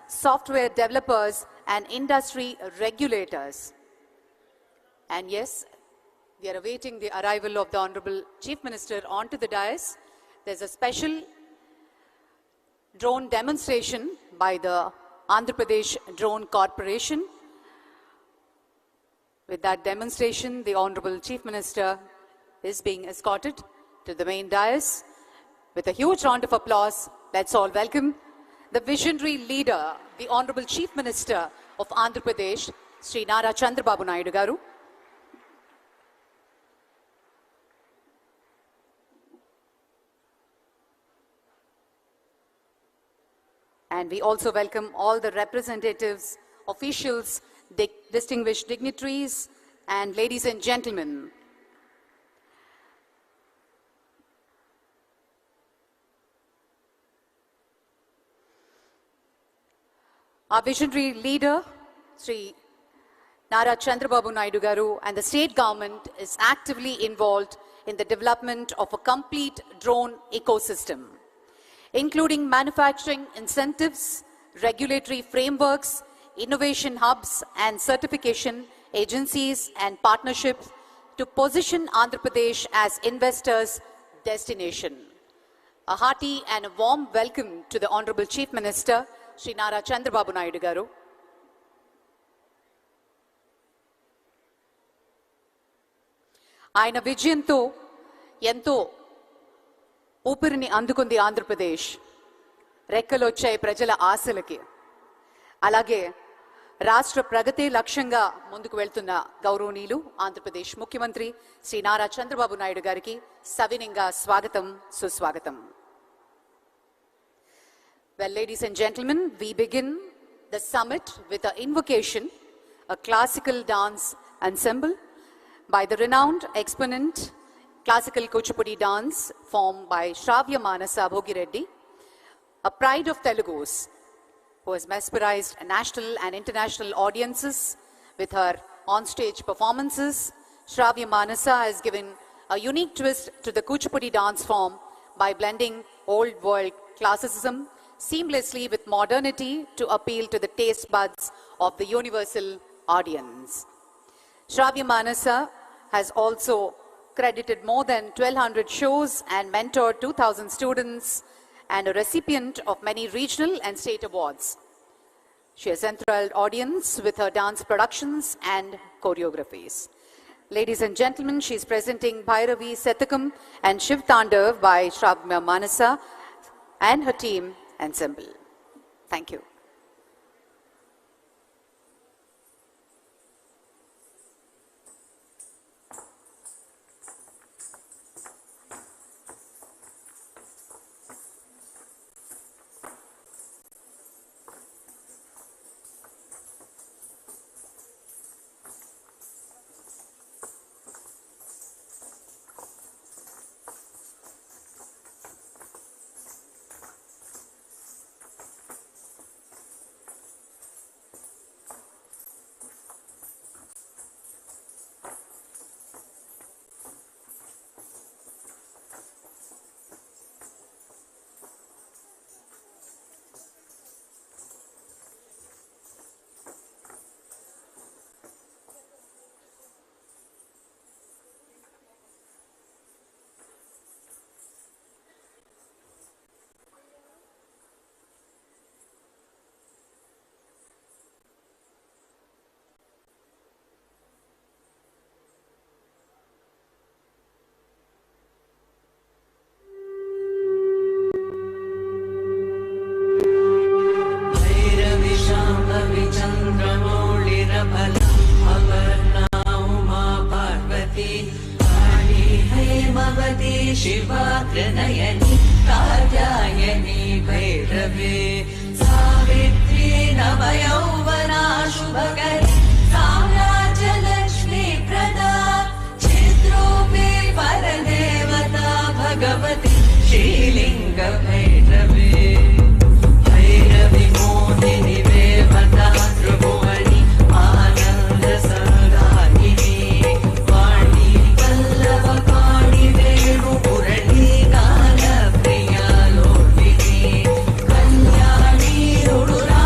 software developers, and industry regulators. And yes, we are awaiting the arrival of the Honorable Chief Minister onto the dais. There's a special drone demonstration by the Andhra Pradesh Drone Corporation. With that demonstration, the Honorable Chief Minister is being escorted to the main dais. With a huge round of applause, let's all welcome the visionary leader, the Honorable Chief Minister of Andhra Pradesh, Sri Nara Chandrababu Naidu garu. And we also welcome all the representatives, officials, distinguished dignitaries, and ladies and gentlemen. Our visionary leader, Sri Nara Chandrababu Naidu garu, and the state government is actively involved in the development of a complete drone ecosystem, including manufacturing incentives, regulatory frameworks, innovation hubs, and certification agencies and partnerships to position Andhra Pradesh as investors' destination. A hearty and a warm welcome to the Honorable Chief Minister, Sri Nara Chandrababu Naidu garu. ఆయన విజయంతో ఎంతో ఊపిరిని అందుకుంది ఆంధ్రప్రదేశ్. రెక్కలు వచ్చాయి ప్రజల ఆశలకి. అలాగే రాష్ట్ర ప్రగతి లక్ష్యంగా ముందుకు వెళ్తున్న గౌరవనీయులు ఆంధ్రప్రదేశ్ ముఖ్యమంత్రి శ్రీ నారా చంద్రబాబు నాయుడు గారికి సవినయంగా స్వాగతం, సుస్వాగతం. Well, ladies and gentlemen, we begin the summit with an invocation, a classical dance ensemble by the renowned exponent classical Kuchipudi dance formed by Shravya Manasa Reddy, a pride of Telugus, who has mesmerized national and international audiences with her on-stage performances. Shravya Manasa has given a unique twist to the Kuchipudi dance form by blending old world classicism seamlessly with modernity to appeal to the taste buds of the universal audience. Shravya Manasa has also credited more than 1,200 shows and mentored 2,000 students and a recipient of many regional and state awards. She has enthralled audience with her dance productions and choreographies. Ladies and gentlemen, she is presenting Bhairavi Satakam and Shiv Tandav by Shravya Manasa and her team ensemble. Thank you. शिवाग्रनयनि Katyayani भैरवे Savitri नवयौवना शुभकरी साम्राज्यलक्ष्मी प्रदा चिद्रूपी परदेवता भगवती श्रीलिंग भैरवे भैरवी मोदिनि देवता त्रिभुवनि आनंद संदायिनी वाणी वल्लभ पाणि वेणु पुरणी गान प्रिया लोकिनी कल्याणी रुडुरा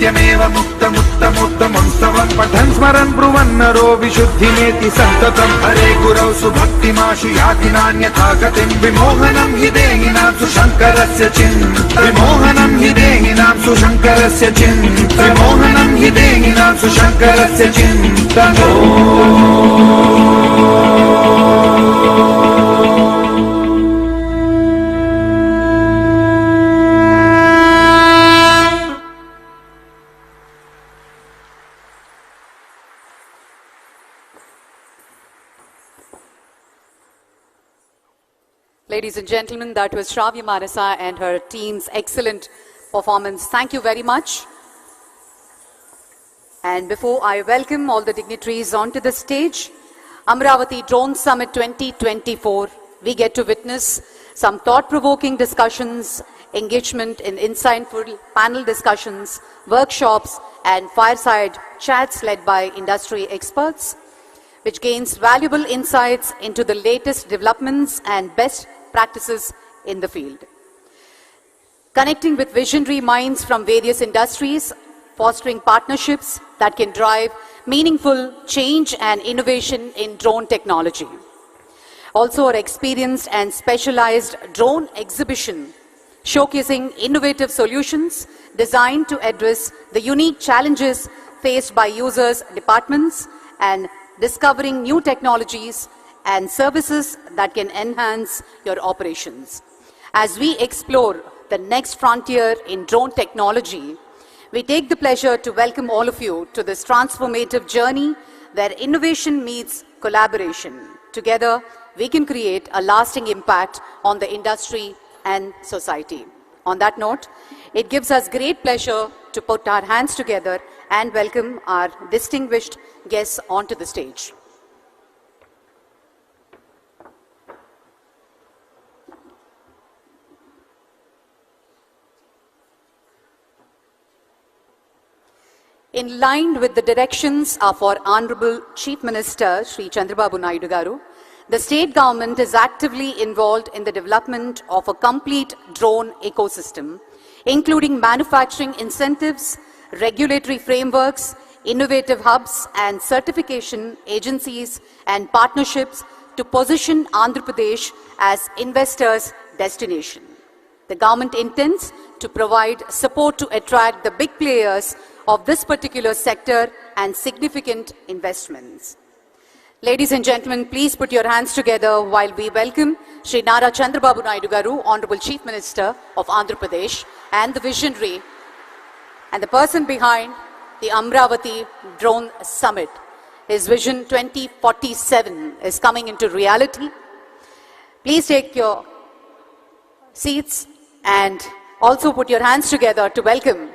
नित्यमेव मुक्तमुत्तमोत्तमोत्सवं पठन् स्मरन् ब्रुवन्नरो विशुद्धिमेति सन्ततं हरे गुरौ सुभक्तिमाशु याति नान्यथा गतिं विमोहनं हि देहिनां सुशङ्करस्य विमोहनं हि देहिनां सुशङ्करस्य विमोहनं हि देहिनां सुशङ्करस्य चिन्तनो Ladies and gentlemen, that was Shravya Manasa and her team's excellent performance. Thank you very much. And before I welcome all the dignitaries onto the stage, Amaravati Drone Summit 2024, we get to witness some thought-provoking discussions, engagement in insightful panel discussions, workshops, and fireside chats led by industry experts, which gains valuable insights into the latest developments and best practices in the field. Connecting with visionary minds from various industries, fostering partnerships that can drive meaningful change and innovation in drone technology. Also, our experienced and specialized drone exhibition showcasing innovative solutions designed to address the unique challenges faced by users, departments, and discovering new technologies and services that can enhance your operations. As we explore the next frontier in drone technology, we take the pleasure to welcome all of you to this transformative journey where innovation meets collaboration. Together, we can create a lasting impact on the industry and society. On that note, it gives us great pleasure to put our hands together and welcome our distinguished guests onto the stage. In line with the directions of our Honorable Chief Minister, Shri Chandrababu Naidu garu, the state government is actively involved in the development of a complete drone ecosystem, including manufacturing incentives, regulatory frameworks, innovative hubs and certification agencies and partnerships to position Andhra Pradesh as investors' destination. The government intends to provide support to attract the big players of this particular sector and significant investments. Ladies and gentlemen, please put your hands together while we welcome Shri Nara Chandrababu Naidu garu, Honorable Chief Minister of Andhra Pradesh, and the visionary and the person behind the Amaravati Drone Summit. His Vision 2047 is coming into reality. Please take your seats and also put your hands together to welcome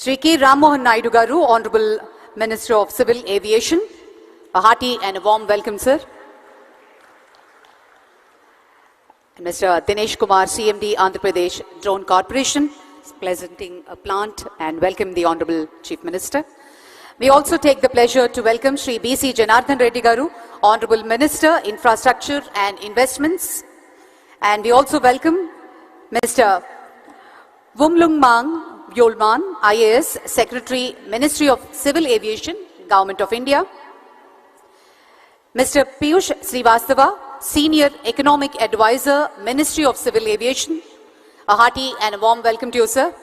Shri K. Ram Mohan Naidu garu, Honorable Minister of Civil Aviation. A hearty and a warm welcome, sir. And Mr. Dinesh Kumar, CMD, Andhra Pradesh Drone Corporation, is presenting a plant and welcome the Honorable Chief Minister. We also take the pleasure to welcome Shri B.C. Janardhan Reddy garu, Honorable Minister, Infrastructure and Investments. And we also welcome Mr. Wumlung Mang Yolman, IAS, Secretary, Ministry of Civil Aviation, Government of India. Mr. Piyush Srivastava, Senior Economic Advisor, Ministry of Civil Aviation. A hearty and a warm welcome to you, sir.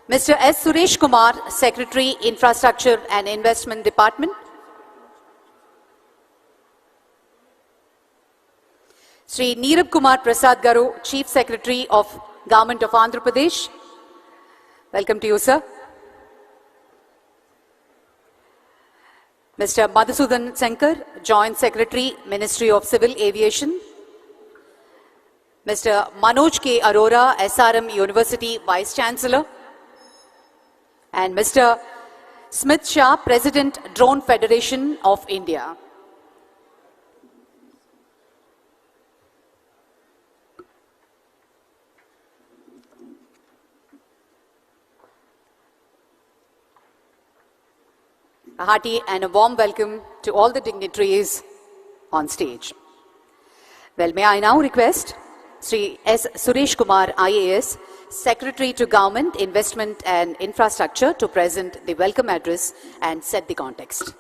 Mr. S. Suresh Kumar, Secretary, Infrastructure and Investment Department. Shri Neerab Kumar Prasad garu, Chief Secretary of Government of Andhra Pradesh. Welcome to you, sir. Mr. Madhusudan Sankar, Joint Secretary, Ministry of Civil Aviation. Mr. Manoj K. Arora, SRM University Vice Chancellor. And Mr. Smith Shah, President, Drone Federation of India. A hearty and a warm welcome to all the dignitaries on stage. Well, may I now request Sri S. Suresh Kumar, IAS, Secretary to Government, Investment and Infrastructure, to present the welcome address and set the context.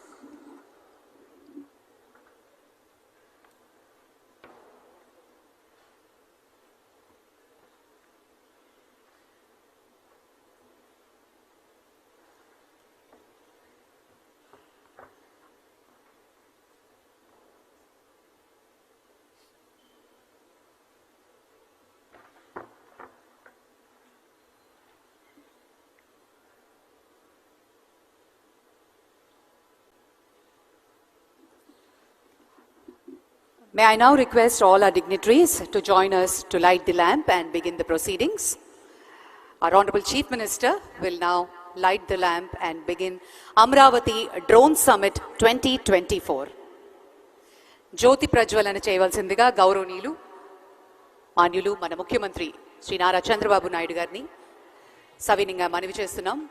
May I now request all our dignitaries to join us to light the lamp and begin the proceedings. Our Honorable Chief Minister will now light the lamp and begin Amaravati Drone Summit 2024. Jyoti Prajwalana cheyavalsindiga Gauranilu, Manyulu, Mana Mukhyamantri Sri Nara Chandrababu Naidu garni savininga manavi chestunnam.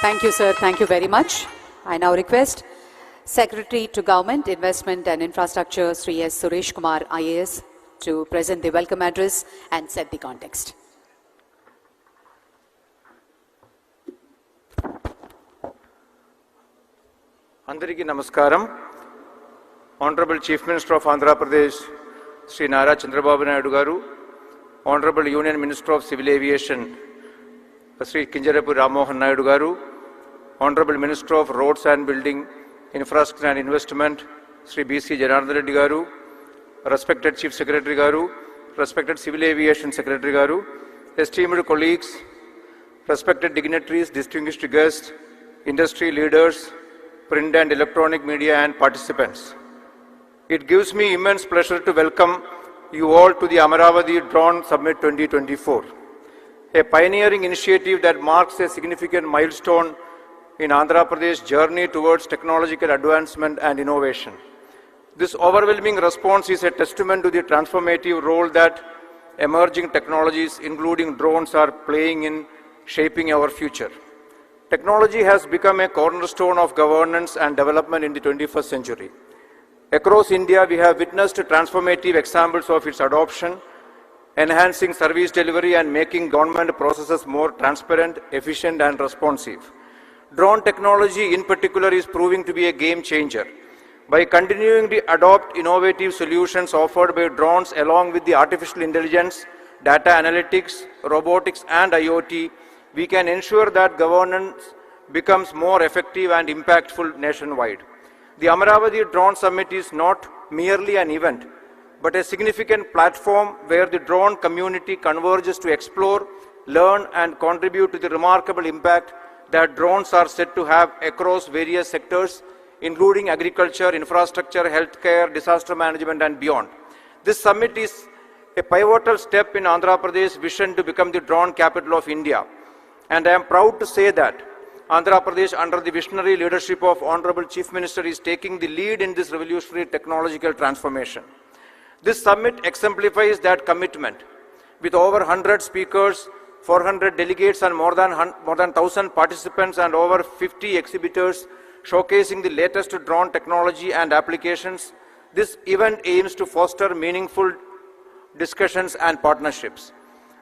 Thank you, sir. Thank you very much. I now request Secretary to Government, Investment and Infrastructure, Sri S. Suresh Kumar, IAS, to present the welcome address and set the context. Andariki Namaskaram. Honorable Chief Minister of Andhra Pradesh, Sri Nara Chandrababu Naidu garu, Honorable Union Minister of Civil Aviation, Sri Kinjarapu Rammohan Naidu garu, Honorable Minister of Roads and Building, Infrastructure and Investment, Sri B.C. Janardhan Reddy garu, respected Chief Secretary garu, respected Civil Aviation Secretary garu, esteemed colleagues, respected dignitaries, distinguished guests, industry leaders, print and electronic media and participants. It gives me immense pleasure to welcome you all to the Amaravati Drone Summit 2024, a pioneering initiative that marks a significant milestone in Andhra Pradesh's journey towards technological advancement and innovation. This overwhelming response is a testament to the transformative role that emerging technologies, including drones, are playing in shaping our future. Technology has become a cornerstone of governance and development in the 21st century. Across India, we have witnessed transformative examples of its adoption, enhancing service delivery and making government processes more transparent, efficient and responsive. Drone technology in particular is proving to be a game changer. By continuing to adopt innovative solutions offered by drones along with the artificial intelligence, data analytics, robotics and IoT, we can ensure that governance becomes more effective and impactful nationwide. The Amaravati Drone Summit is not merely an event, but a significant platform where the drone community converges to explore, learn and contribute to the remarkable impact that drones are said to have across various sectors, including agriculture, infrastructure, healthcare, disaster management and beyond. This summit is a pivotal step in Andhra Pradesh's vision to become the drone capital of India. And I am proud to say that Andhra Pradesh, under the visionary leadership of Honorable Chief Minister, is taking the lead in this revolutionary technological transformation. This summit exemplifies that commitment. With over 100 speakers, 400 delegates and more than 1,000 participants and over 50 exhibitors showcasing the latest drone technology and applications, this event aims to foster meaningful discussions and partnerships.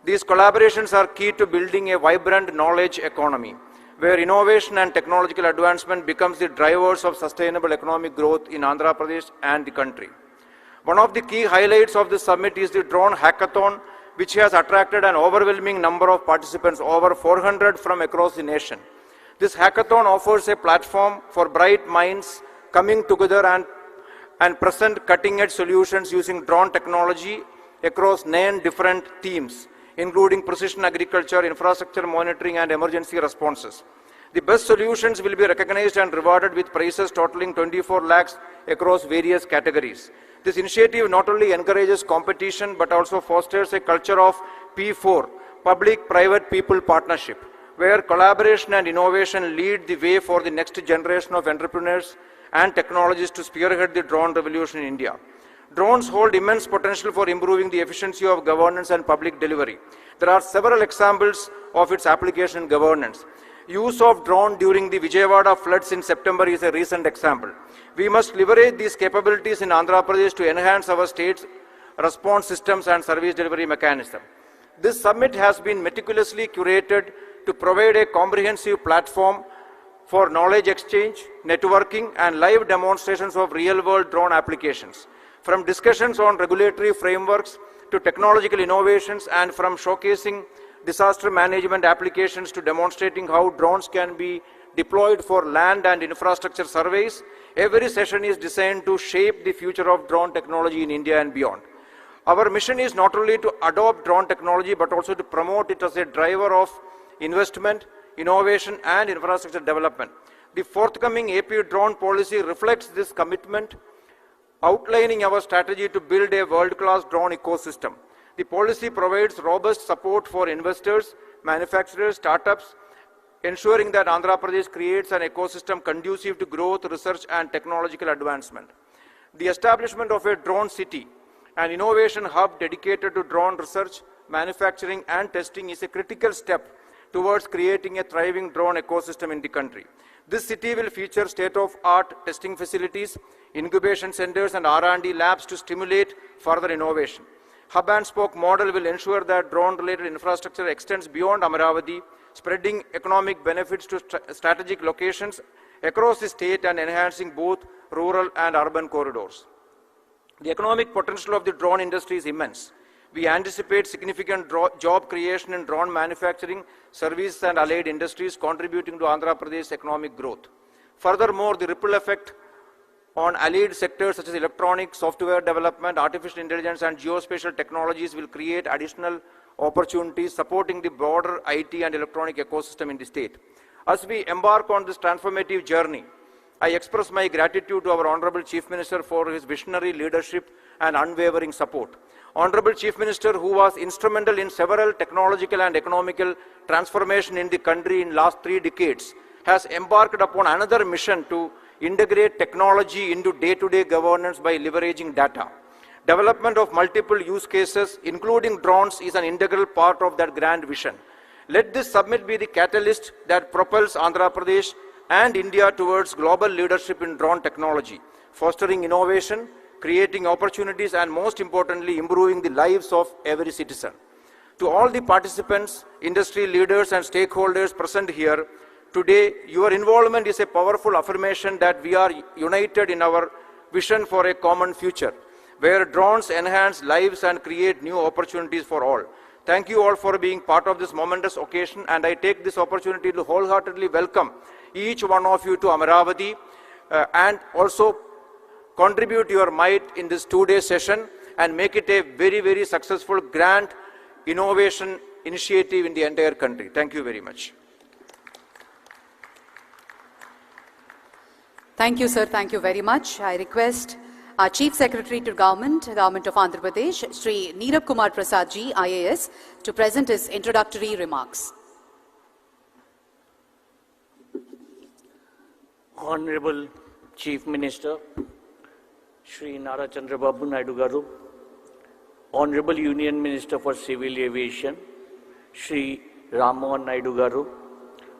These collaborations are key to building a vibrant knowledge economy, where innovation and technological advancement becomes the drivers of sustainable economic growth in Andhra Pradesh and the country. One of the key highlights of this summit is the drone hackathon, which has attracted an overwhelming number of participants, over 400 from across the nation. This hackathon offers a platform for bright minds coming together and present cutting-edge solutions using drone technology across 9 different themes, including precision agriculture, infrastructure monitoring, and emergency responses. The best solutions will be recognized and rewarded with prizes totaling 24 lakhs across various categories. This initiative not only encourages competition but also fosters a culture of P4, public-private people partnership, where collaboration and innovation lead the way for the next generation of entrepreneurs and technologists to spearhead the drone revolution in India. Drones hold immense potential for improving the efficiency of governance and public delivery. There are several examples of its application in governance. Use of drone during the Vijayawada floods in September is a recent example. We must leverage these capabilities in Andhra Pradesh to enhance our state's response systems and service delivery mechanism. This summit has been meticulously curated to provide a comprehensive platform for knowledge exchange, networking, and live demonstrations of real-world drone applications. From discussions on regulatory frameworks to technological innovations, and from showcasing disaster management applications to demonstrating how drones can be deployed for land and infrastructure surveys, every session is designed to shape the future of drone technology in India and beyond. Our mission is not only to adopt drone technology but also to promote it as a driver of investment, innovation, and infrastructure development. The forthcoming AP drone policy reflects this commitment, outlining our strategy to build a world-class drone ecosystem. The policy provides robust support for investors, manufacturers, startups, ensuring that Andhra Pradesh creates an ecosystem conducive to growth, research, and technological advancement. The establishment of a drone city, an innovation hub dedicated to drone research, manufacturing, and testing is a critical step towards creating a thriving drone ecosystem in the country. This city will feature state-of-art testing facilities, incubation centers, and R&D labs to stimulate further innovation. Hub and spoke model will ensure that drone-related infrastructure extends beyond Amaravati, spreading economic benefits to strategic locations across the state and enhancing both rural and urban corridors. The economic potential of the drone industry is immense. We anticipate significant job creation in drone manufacturing, service, and allied industries, contributing to Andhra Pradesh's economic growth. Furthermore, the ripple effect on allied sectors such as electronics, software development, artificial intelligence, and geospatial technologies will create additional opportunities supporting the broader IT and electronic ecosystem in the state. As we embark on this transformative journey, I express my gratitude to our Honorable Chief Minister for his visionary leadership and unwavering support. Honorable Chief Minister, who was instrumental in several technological and economical transformation in the country in the last 3 decades, has embarked upon another mission to integrate technology into day-to-day governance by leveraging data. Development of multiple use cases, including drones, is an integral part of that grand vision. Let this summit be the catalyst that propels Andhra Pradesh and India towards global leadership in drone technology, fostering innovation, creating opportunities, and most importantly, improving the lives of every citizen. To all the participants, industry leaders, and stakeholders present here, today, your involvement is a powerful affirmation that we are united in our vision for a common future, where drones enhance lives and create new opportunities for all. Thank you all for being part of this momentous occasion, and I take this opportunity to wholeheartedly welcome each one of you to Amaravati and also contribute your might in this 2-day session and make it a very, very successful, grand innovation initiative in the entire country. Thank you very much. Thank you, sir. Thank you very much. I request Our Chief Secretary to Government of Andhra Pradesh, Shri Neerab Kumar Prasad ji, IAS, to present his introductory remarks. Honorable Chief Minister, Shri Nara Chandrababu Naidu garu, Honorable Union Minister for Civil Aviation, Shri Rammohan Naidu garu,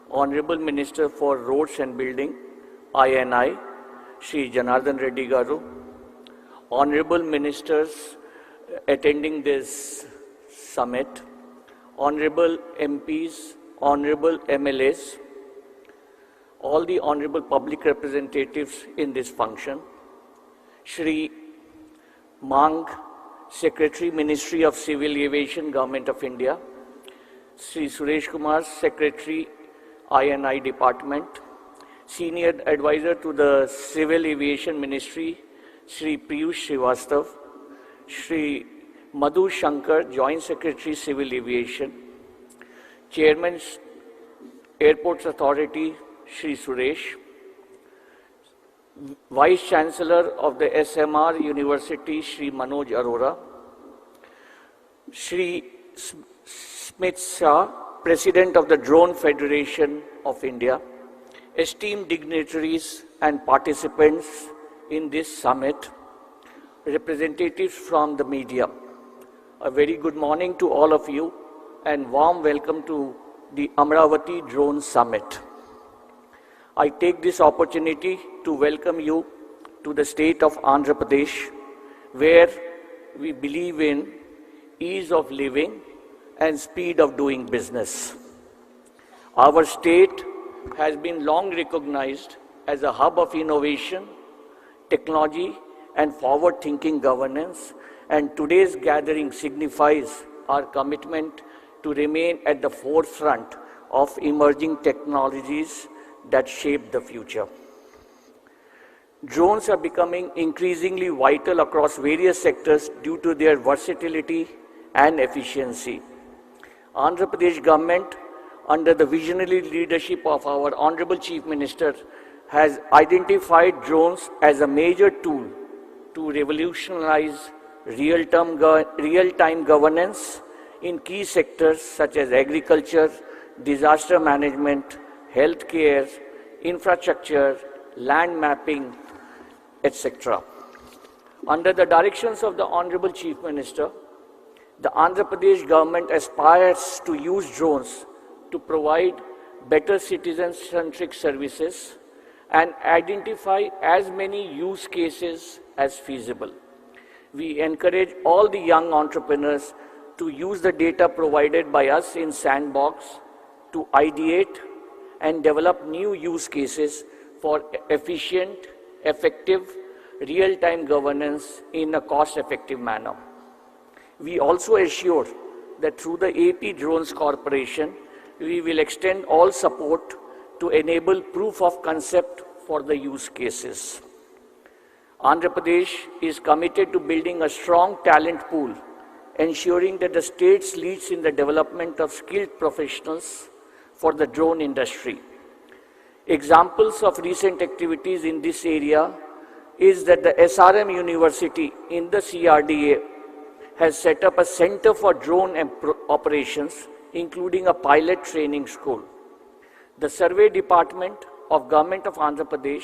Honorable Minister for Roads and Building, INI, Shri Janardhan Reddy garu, Honorable Ministers attending this summit, Honorable MPs, Honorable MLAs, all the Honorable Public Representatives in this function, Shri Mang, Secretary, Ministry of Civil Aviation, Government of India, Shri Suresh Kumar, Secretary, INI Department, Senior Advisor to the Civil Aviation Ministry, Shri Piyush Srivastav, Shri Madhu Shankar, Joint Secretary, Civil Aviation, Chairman, Airports Authority, Shri Suresh, Vice Chancellor of the SMR University, Shri Manoj Arora, Shri Smith Shah, President of the Drone Federation of India, esteemed dignitaries and participants in this summit, representatives from the media. A very good morning to all of you and warm welcome to the Amaravati Drone Summit. I take this opportunity to welcome you to the state of Andhra Pradesh, where we believe in ease of living and speed of doing business. Our state has been long recognized as a hub of innovation, technology, and forward-thinking governance, and today's gathering signifies our commitment to remain at the forefront of emerging technologies that shape the future. Drones are becoming increasingly vital across various sectors due to their versatility and efficiency. Andhra Pradesh government, under the visionary leadership of our Honorable Chief Minister, has identified drones as a major tool to revolutionize real-time governance in key sectors such as agriculture, disaster management, healthcare, infrastructure, land mapping, etc. Under the directions of the Honorable Chief Minister, the Andhra Pradesh government aspires to use drones to provide better citizen-centric services and identify as many use cases as feasible. We encourage all the young entrepreneurs to use the data provided by us in Sandbox to ideate and develop new use cases for efficient, effective, real-time governance in a cost-effective manner. We also assure that through the AP Drones Corporation, we will extend all support to enable proof of concept for the use cases. Andhra Pradesh is committed to building a strong talent pool, ensuring that the state leads in the development of skilled professionals for the drone industry. Examples of recent activities in this area is that the SRM University in the CRDA has set up a center for drone operations, including a pilot training school. The Survey Department of Government of Andhra Pradesh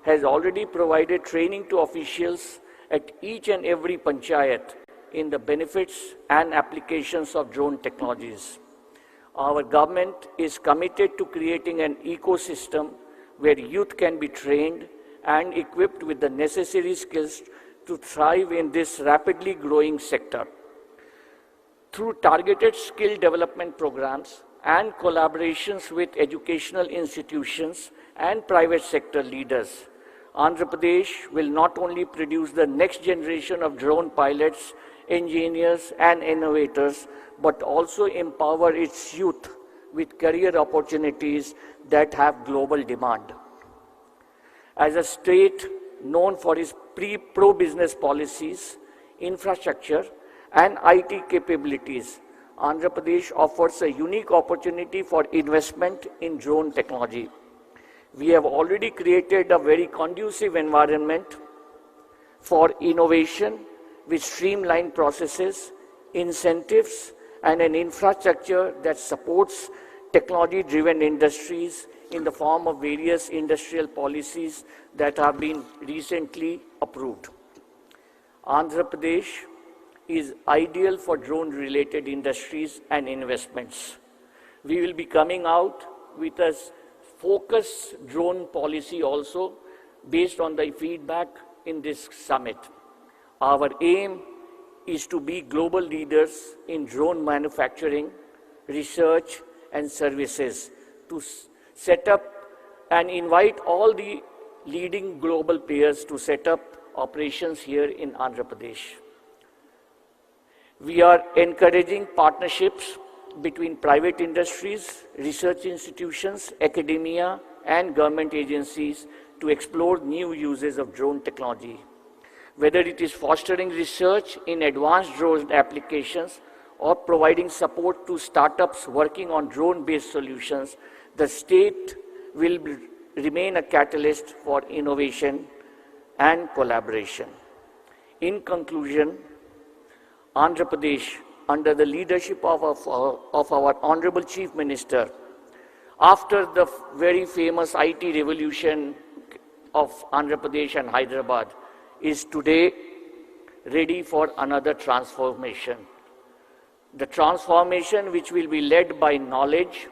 has already provided training to officials at each and every panchayat in the benefits and applications of drone technologies. Our government is committed to creating an ecosystem where youth can be trained and equipped with the necessary skills to thrive in this rapidly growing sector. Through targeted skill development programs and collaborations with educational institutions and private sector leaders, Andhra Pradesh will not only produce the next generation of drone pilots, engineers, and innovators, but also empower its youth with career opportunities that have global demand. As a state known for its pro-business policies, infrastructure, and IT capabilities, Andhra Pradesh offers a unique opportunity for investment in drone technology. We have already created a very conducive environment for innovation with streamlined processes, incentives, and an infrastructure that supports technology-driven industries in the form of various industrial policies that have been recently approved. Andhra Pradesh is ideal for drone-related industries and investments. We will be coming out with a focused drone policy also based on the feedback in this summit. Our aim is to be global leaders in drone manufacturing, research, and services, to set up and invite all the leading global players to set up operations here in Andhra Pradesh. We are encouraging partnerships between private industries, research institutions, academia, and government agencies to explore new uses of drone technology. Whether it is fostering research in advanced drone applications or providing support to startups working on drone-based solutions, the state will remain a catalyst for innovation and collaboration. In conclusion, Andhra Pradesh, under the leadership of our Honorable Chief Minister, after the very famous IT revolution of Andhra Pradesh and Hyderabad, is today ready for another transformation. The transformation which will be led by knowledge,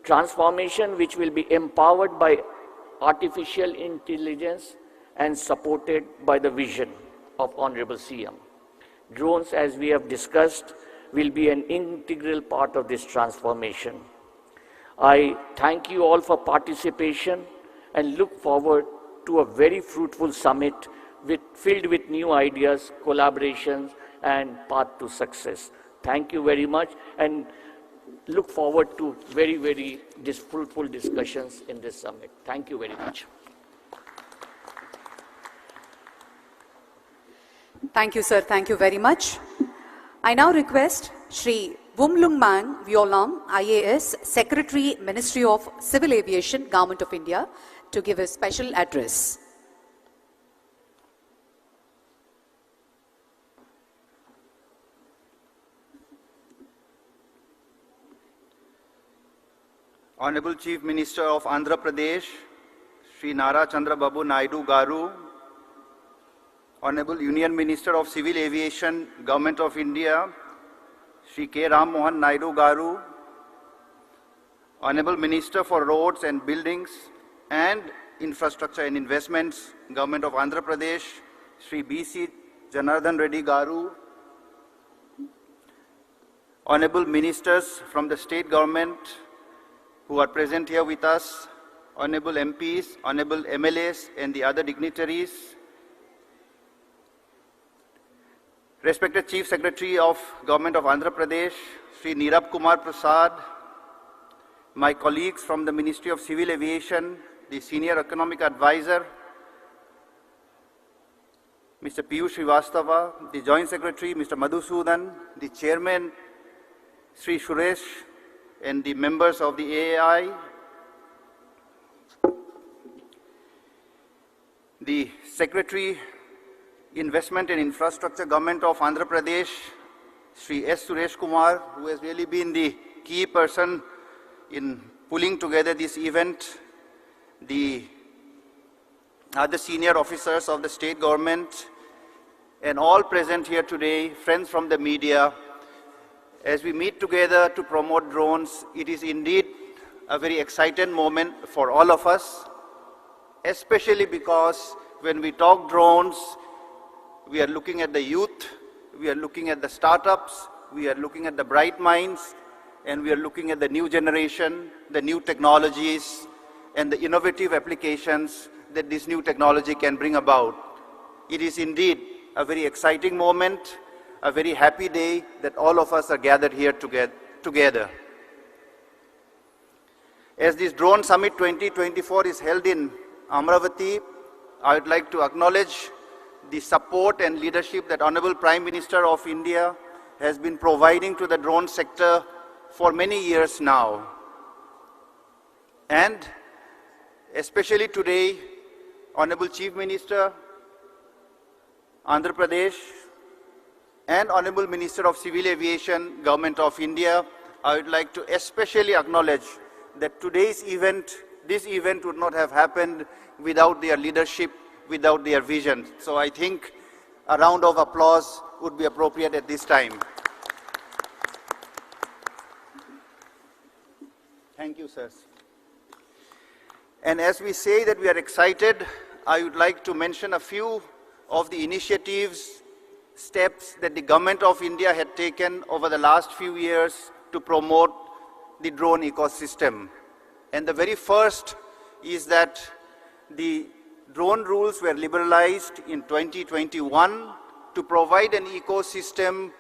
transformation which will be empowered by artificial intelligence and supported by the vision of Honorable CM. Drones, as we have discussed, will be an integral part of this transformation. I thank you all for participation and look forward to a very fruitful summit filled with new ideas, collaborations, and path to success. Thank you very much, and look forward to very, very fruitful discussions in this summit. Thank you very much. Thank you, sir. Thank you very much. I now request Shri Wumlung Violam, IAS, Secretary, Ministry of Civil Aviation, Government of India, to give a special address. Honorable Chief Minister of Andhra Pradesh, Sri Nara Chandrababu Naidu Garu, Honorable Union Minister of Civil Aviation, Government of India, Sri K. Ram Mohan Naidu Garu, Honorable Minister for Roads and Buildings and Infrastructure and Investments, Government of Andhra Pradesh, Sri B.C. Janardhan Reddy Garu, Honorable Ministers from the State Government who are present here with us, Honorable MPs, Honorable MLAs and the other dignitaries, respected Chief Secretary of Government of Andhra Pradesh, Sri Nirab Kumar Prasad, my colleagues from the Ministry of Civil Aviation, the Senior Economic Advisor, Mr. Piyush Srivastava, the Joint Secretary, Mr. Madhusudan, the Chairman, Sri Suresh, and the members of the AAI, the Secretary, Investment and Infrastructure, Government of Andhra Pradesh, Sri S. Suresh Kumar, who has really been the key person in pulling together this event, the other senior officers of the state government, and all present here today, friends from the media. As we meet together to promote drones, it is indeed a very exciting moment for all of us, especially because when we talk drones, we are looking at the youth, we are looking at the startups, we are looking at the bright minds, and we are looking at the new generation, the new technologies, and the innovative applications that this new technology can bring about. It is indeed a very exciting moment, a very happy day that all of us are gathered here together. As this Drone Summit 2024 is held in Amaravati, I would like to acknowledge the support and leadership that Honorable Prime Minister of India has been providing to the drone sector for many years now. And especially today, Honorable Chief Minister, Andhra Pradesh, and Honorable Minister of Civil Aviation, Government of India, I would like to especially acknowledge that this event would not have happened without their leadership, without their vision. So I think a round of applause would be appropriate at this time. Thank you, sirs. And as we say that we are excited, I would like to mention a few of the initiatives, steps that the Government of India had taken over the last few years to promote the drone ecosystem. And the very first is that the drone rules were liberalized in 2021 to provide an ecosystem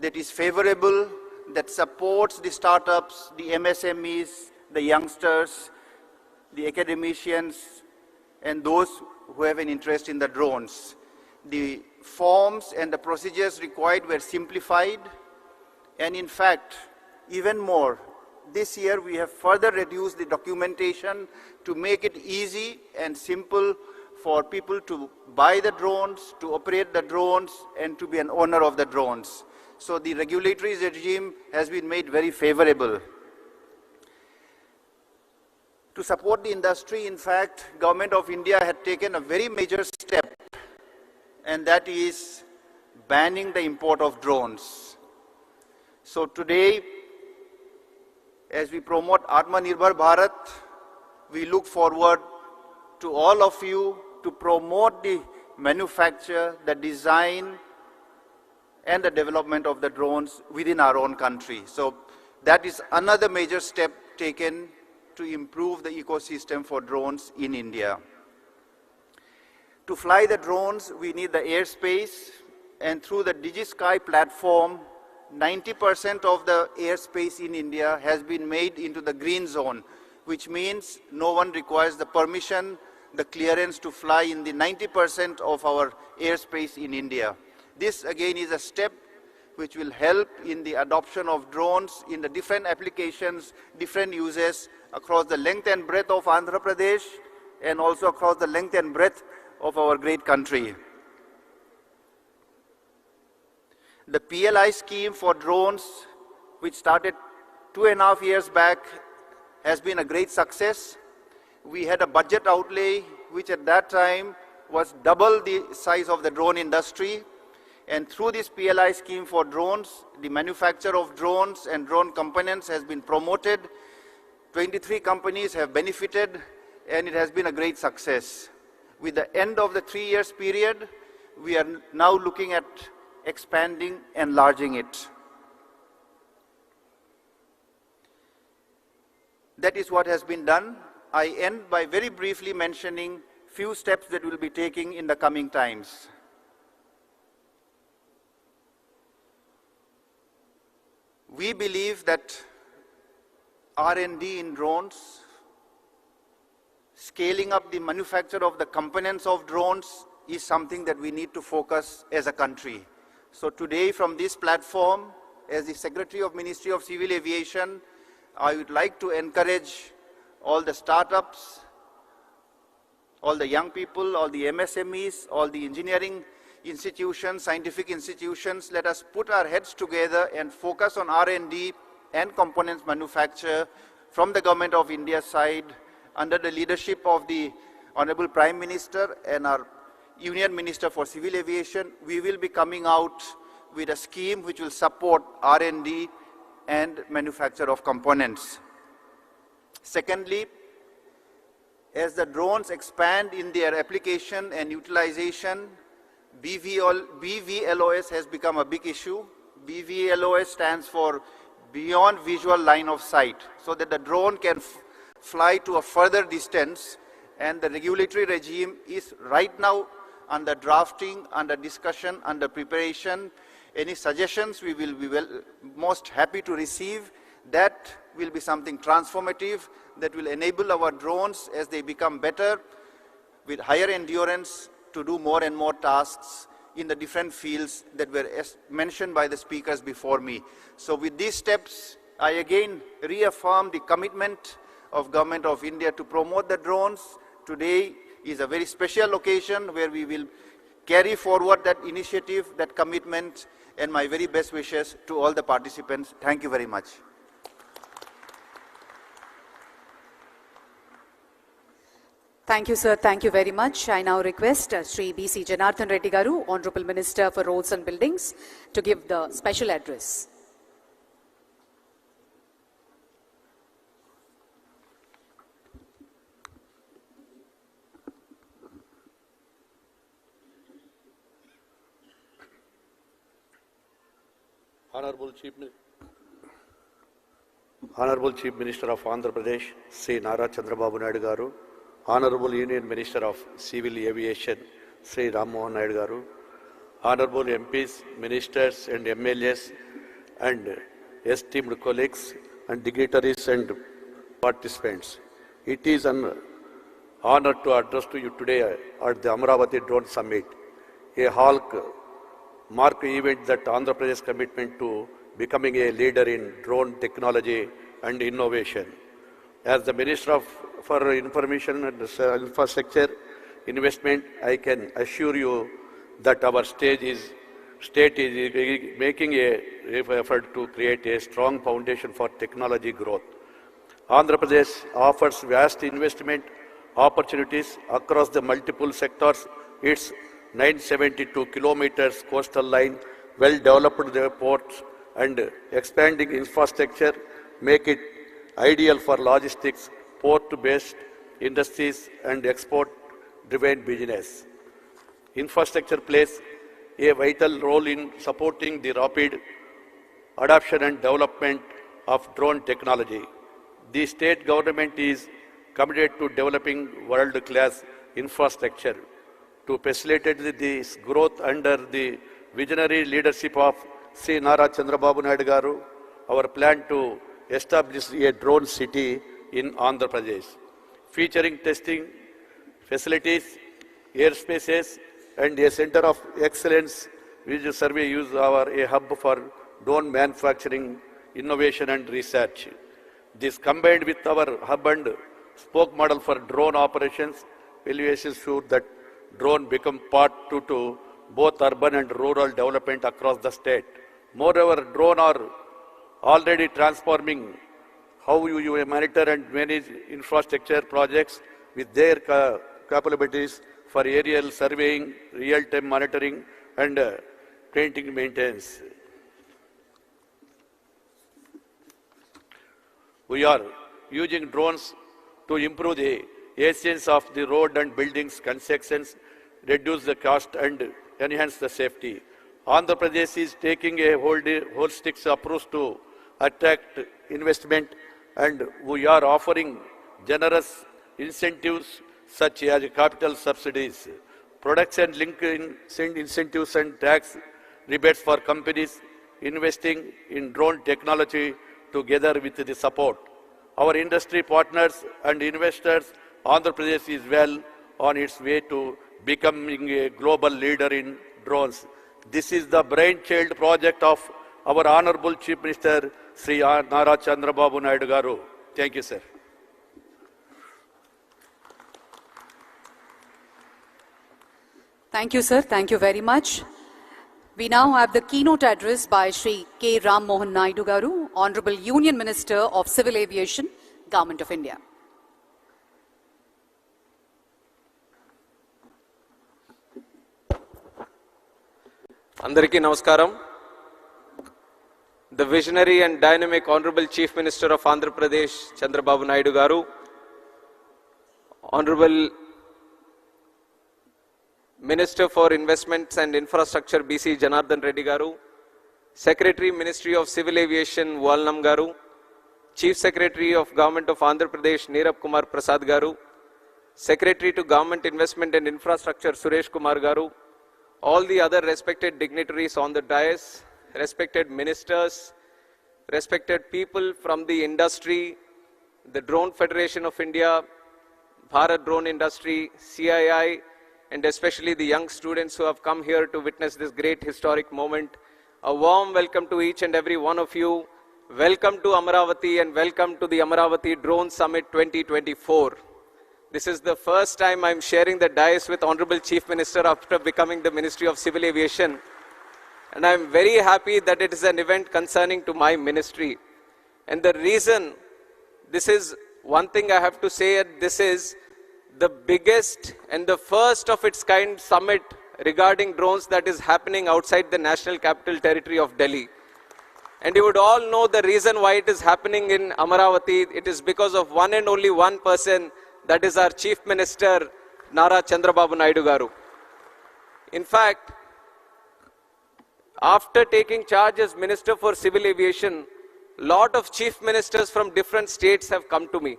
that is favorable, that supports the startups, the MSMEs, the youngsters, the academicians, and those who have an interest in the drones. The forms and the procedures required were simplified, and in fact, even more, this year we have further reduced the documentation to make it easy and simple for people to buy the drones, to operate the drones, and to be an owner of the drones. So the regulatory regime has been made very favorable. To support the industry, in fact, Government of India had taken a very major step, and that is banning the import of drones. So today, as we promote Atmanirbhar Bharat, we look forward to all of you to promote the manufacture, the design, and the development of the drones within our own country. So that is another major step taken to improve the ecosystem for drones in India. To fly the drones, we need the airspace, and through the DigiSky platform, 90% of the airspace in India has been made into the green zone, which means no one requires the permission, the clearance to fly in the 90% of our airspace in India. This again is a step which will help in the adoption of drones in the different applications, different uses across the length and breadth of Andhra Pradesh and also across the length and breadth of our great country. The PLI scheme for drones, which started 2.5 years back, has been a great success. We had a budget outlay which at that time was double the size of the drone industry. And through this PLI scheme for drones, the manufacture of drones and drone components has been promoted. 23 companies have benefited, and it has been a great success. With the end of the 3 years period, we are now looking at expanding, enlarging it. That is what has been done. I end by very briefly mentioning few steps that we'll be taking in the coming times. We believe that R&D in drones, scaling up the manufacture of the components of drones is something that we need to focus as a country. So today from this platform, as the Secretary of Ministry of Civil Aviation, I would like to encourage all the startups, all the young people, all the MSMEs, all the engineering institutions, scientific institutions, let us put our heads together and focus on R&D and components manufacture from the Government of India's side under the leadership of the Honorable Prime Minister and our Union Minister for Civil Aviation. We will be coming out with a scheme which will support R&D and manufacture of components. Secondly, as the drones expand in their application and utilization, BVLOS has become a big issue. BVLOS stands for Beyond Visual Line of Sight, so that the drone can fly to a further distance, and the regulatory regime is right now under drafting, under discussion, under preparation. Any suggestions we will be most happy to receive. That will be something transformative that will enable our drones as they become better with higher endurance to do more and more tasks in the different fields that were mentioned by the speakers before me. So with these steps, I again reaffirm the commitment of Government of India to promote the drones. Today, is a very special occasion where we will carry forward that initiative, that commitment, and my very best wishes to all the participants. Thank you very much. Thank you, sir. Thank you very much. I now request Sri B.C. Janardhan Reddy Garu, Honorable Minister for Roads and Buildings, to give the special address. Honorable Chief Minister of Andhra Pradesh, Sri Nara Chandrababu Naidu Garu, Honorable Union Minister of Civil Aviation, Sri Ram Mohan Naidu Garu, Honorable MPs, Ministers and MLAs, and esteemed colleagues and dignitaries and participants. It is an honor to address to you today at the Amaravati Drone Summit, a hallmark event that Andhra Pradesh commitment to becoming a leader in drone technology and innovation. As the Minister for Information and Infrastructure Investment, I can assure you that our state is making an effort to create a strong foundation for technology growth. Andhra Pradesh offers vast investment opportunities across the multiple sectors. Its 972 kilometers coastal line, well-developed ports, and expanding infrastructure make it ideal for logistics, port-based industries, and export-driven business. Infrastructure plays a vital role in supporting the rapid adoption and development of drone technology. The state government is committed to developing world-class infrastructure to facilitate this growth under the visionary leadership of Sri Nara Chandrababu Naidu Garu. Our plan to establish a drone city in Andhra Pradesh, featuring testing facilities, airspaces, and a center of excellence, which survey use a hub for drone manufacturing, innovation, and research. This combined with our hub and spoke model for drone operations will ensure that drone become part to both urban and rural development across the state. Moreover, drones are already transforming how you monitor and manage infrastructure projects with their capabilities for aerial surveying, real-time monitoring, and painting maintenance. We are using drones to improve the efficiency of the road and buildings constructions, reduce the cost, and enhance the safety. Andhra Pradesh is taking a holistic approach to attract investment, and we are offering generous incentives such as capital subsidies, production linked incentives, and tax rebates for companies investing in drone technology together with the support. Our industry partners and investors, Andhra Pradesh is well on its way to becoming a global leader in drones. This is the brainchild project of our Honorable Chief Minister, Sri Nara Chandrababu Naidu Garu. Thank you, sir. Thank you, sir. Thank you very much. We now have the keynote address by Sri K. Ram Mohan Naidu Garu, Honorable Union Minister of Civil Aviation, Government of India. Andariki Namaskaram. The visionary and dynamic Honorable Chief Minister of Andhra Pradesh, Chandrababu Naidu Garu, Honorable Minister for Investments and Infrastructure, B.C. Janardhan Reddy Garu, Secretary, Ministry of Civil Aviation, Valnam Garu, Chief Secretary of Government of Andhra Pradesh, Neerab Kumar Prasad Garu, Secretary to Government Investment and Infrastructure, Suresh Kumar Garu, all the other respected dignitaries on the dais, respected ministers, respected people from the industry, the Drone Federation of India, Bharat Drone Industry, CII, and especially the young students who have come here to witness this great historic moment. A warm welcome to each and every one of you. Welcome to Amaravati and welcome to the Amaravati Drone Summit 2024. This is the first time I'm sharing the dais with Honorable Chief Minister after becoming the Ministry of Civil Aviation. And I'm very happy that it is an event concerning to my ministry. And the reason, this is one thing I have to say, this is the biggest and the first of its kind summit regarding drones that is happening outside the National Capital Territory of Delhi. And you would all know the reason why it is happening in Amaravati. It is because of one and only one person, that is our Chief Minister, Nara Chandrababu Naidu garu. In fact, after taking charge as Minister for Civil Aviation, lot of chief ministers from different states have come to me.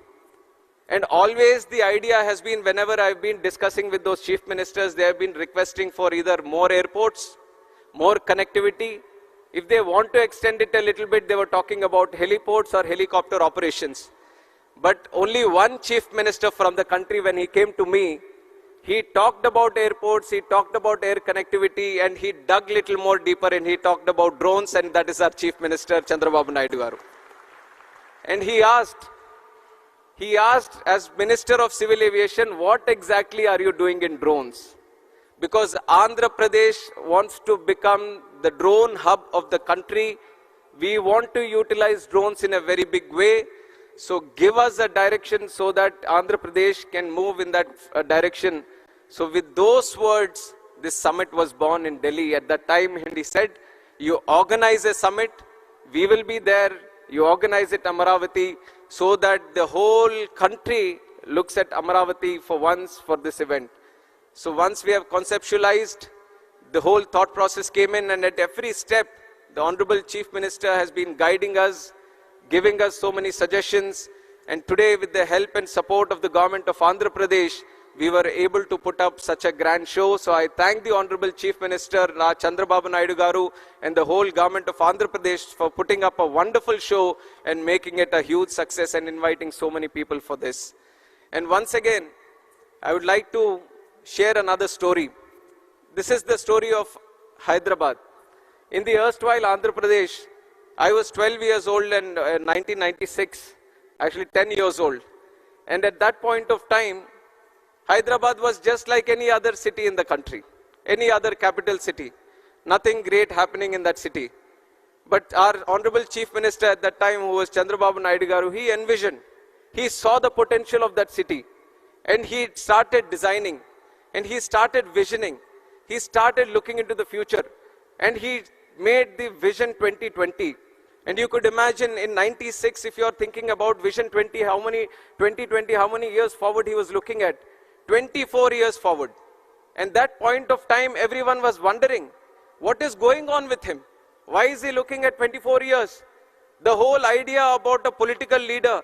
And always the idea has been, whenever I've been discussing with those chief ministers, they have been requesting for either more airports, more connectivity. If they want to extend it a little bit, they were talking about heliports or helicopter operations. But only one chief minister from the country, when he came to me, he talked about airports, he talked about air connectivity, and he dug little more deeper and he talked about drones, and that is our Chief Minister, Chandrababu Naidu garu. And he asked as Minister of Civil Aviation, what exactly are you doing in drones? Because Andhra Pradesh wants to become the drone hub of the country. We want to utilize drones in a very big way. So give us a direction so that Andhra Pradesh can move in that direction. So with those words, this summit was born in Delhi. At that time, he said, you organize a summit, we will be there, you organize it Amaravati, so that the whole country looks at Amaravati for once for this event. So once we have conceptualized, the whole thought process came in, and at every step, the Honorable Chief Minister has been guiding us, giving us so many suggestions, and today with the help and support of the government of Andhra Pradesh, we were able to put up such a grand show. So I thank the Honorable Chief Minister Nara Chandrababu Naidu garu and the whole government of Andhra Pradesh for putting up a wonderful show and making it a huge success and inviting so many people for this. And once again, I would like to share another story. This is the story of Hyderabad. In the erstwhile Andhra Pradesh, I was 12 years old in 1996, actually 10 years old. And at that point of time, Hyderabad was just like any other city in the country, any other capital city. Nothing great happening in that city. But our Honorable Chief Minister at that time, who was Chandrababu Naidu garu, he envisioned, he saw the potential of that city. And he started designing, and he started visioning. He started looking into the future. And he made the Vision 2020. And you could imagine in 96, if you're thinking about Vision 2020, how many years forward he was looking at? 24 years forward. And that point of time, everyone was wondering, what is going on with him? Why is he looking at 24 years? The whole idea about a political leader,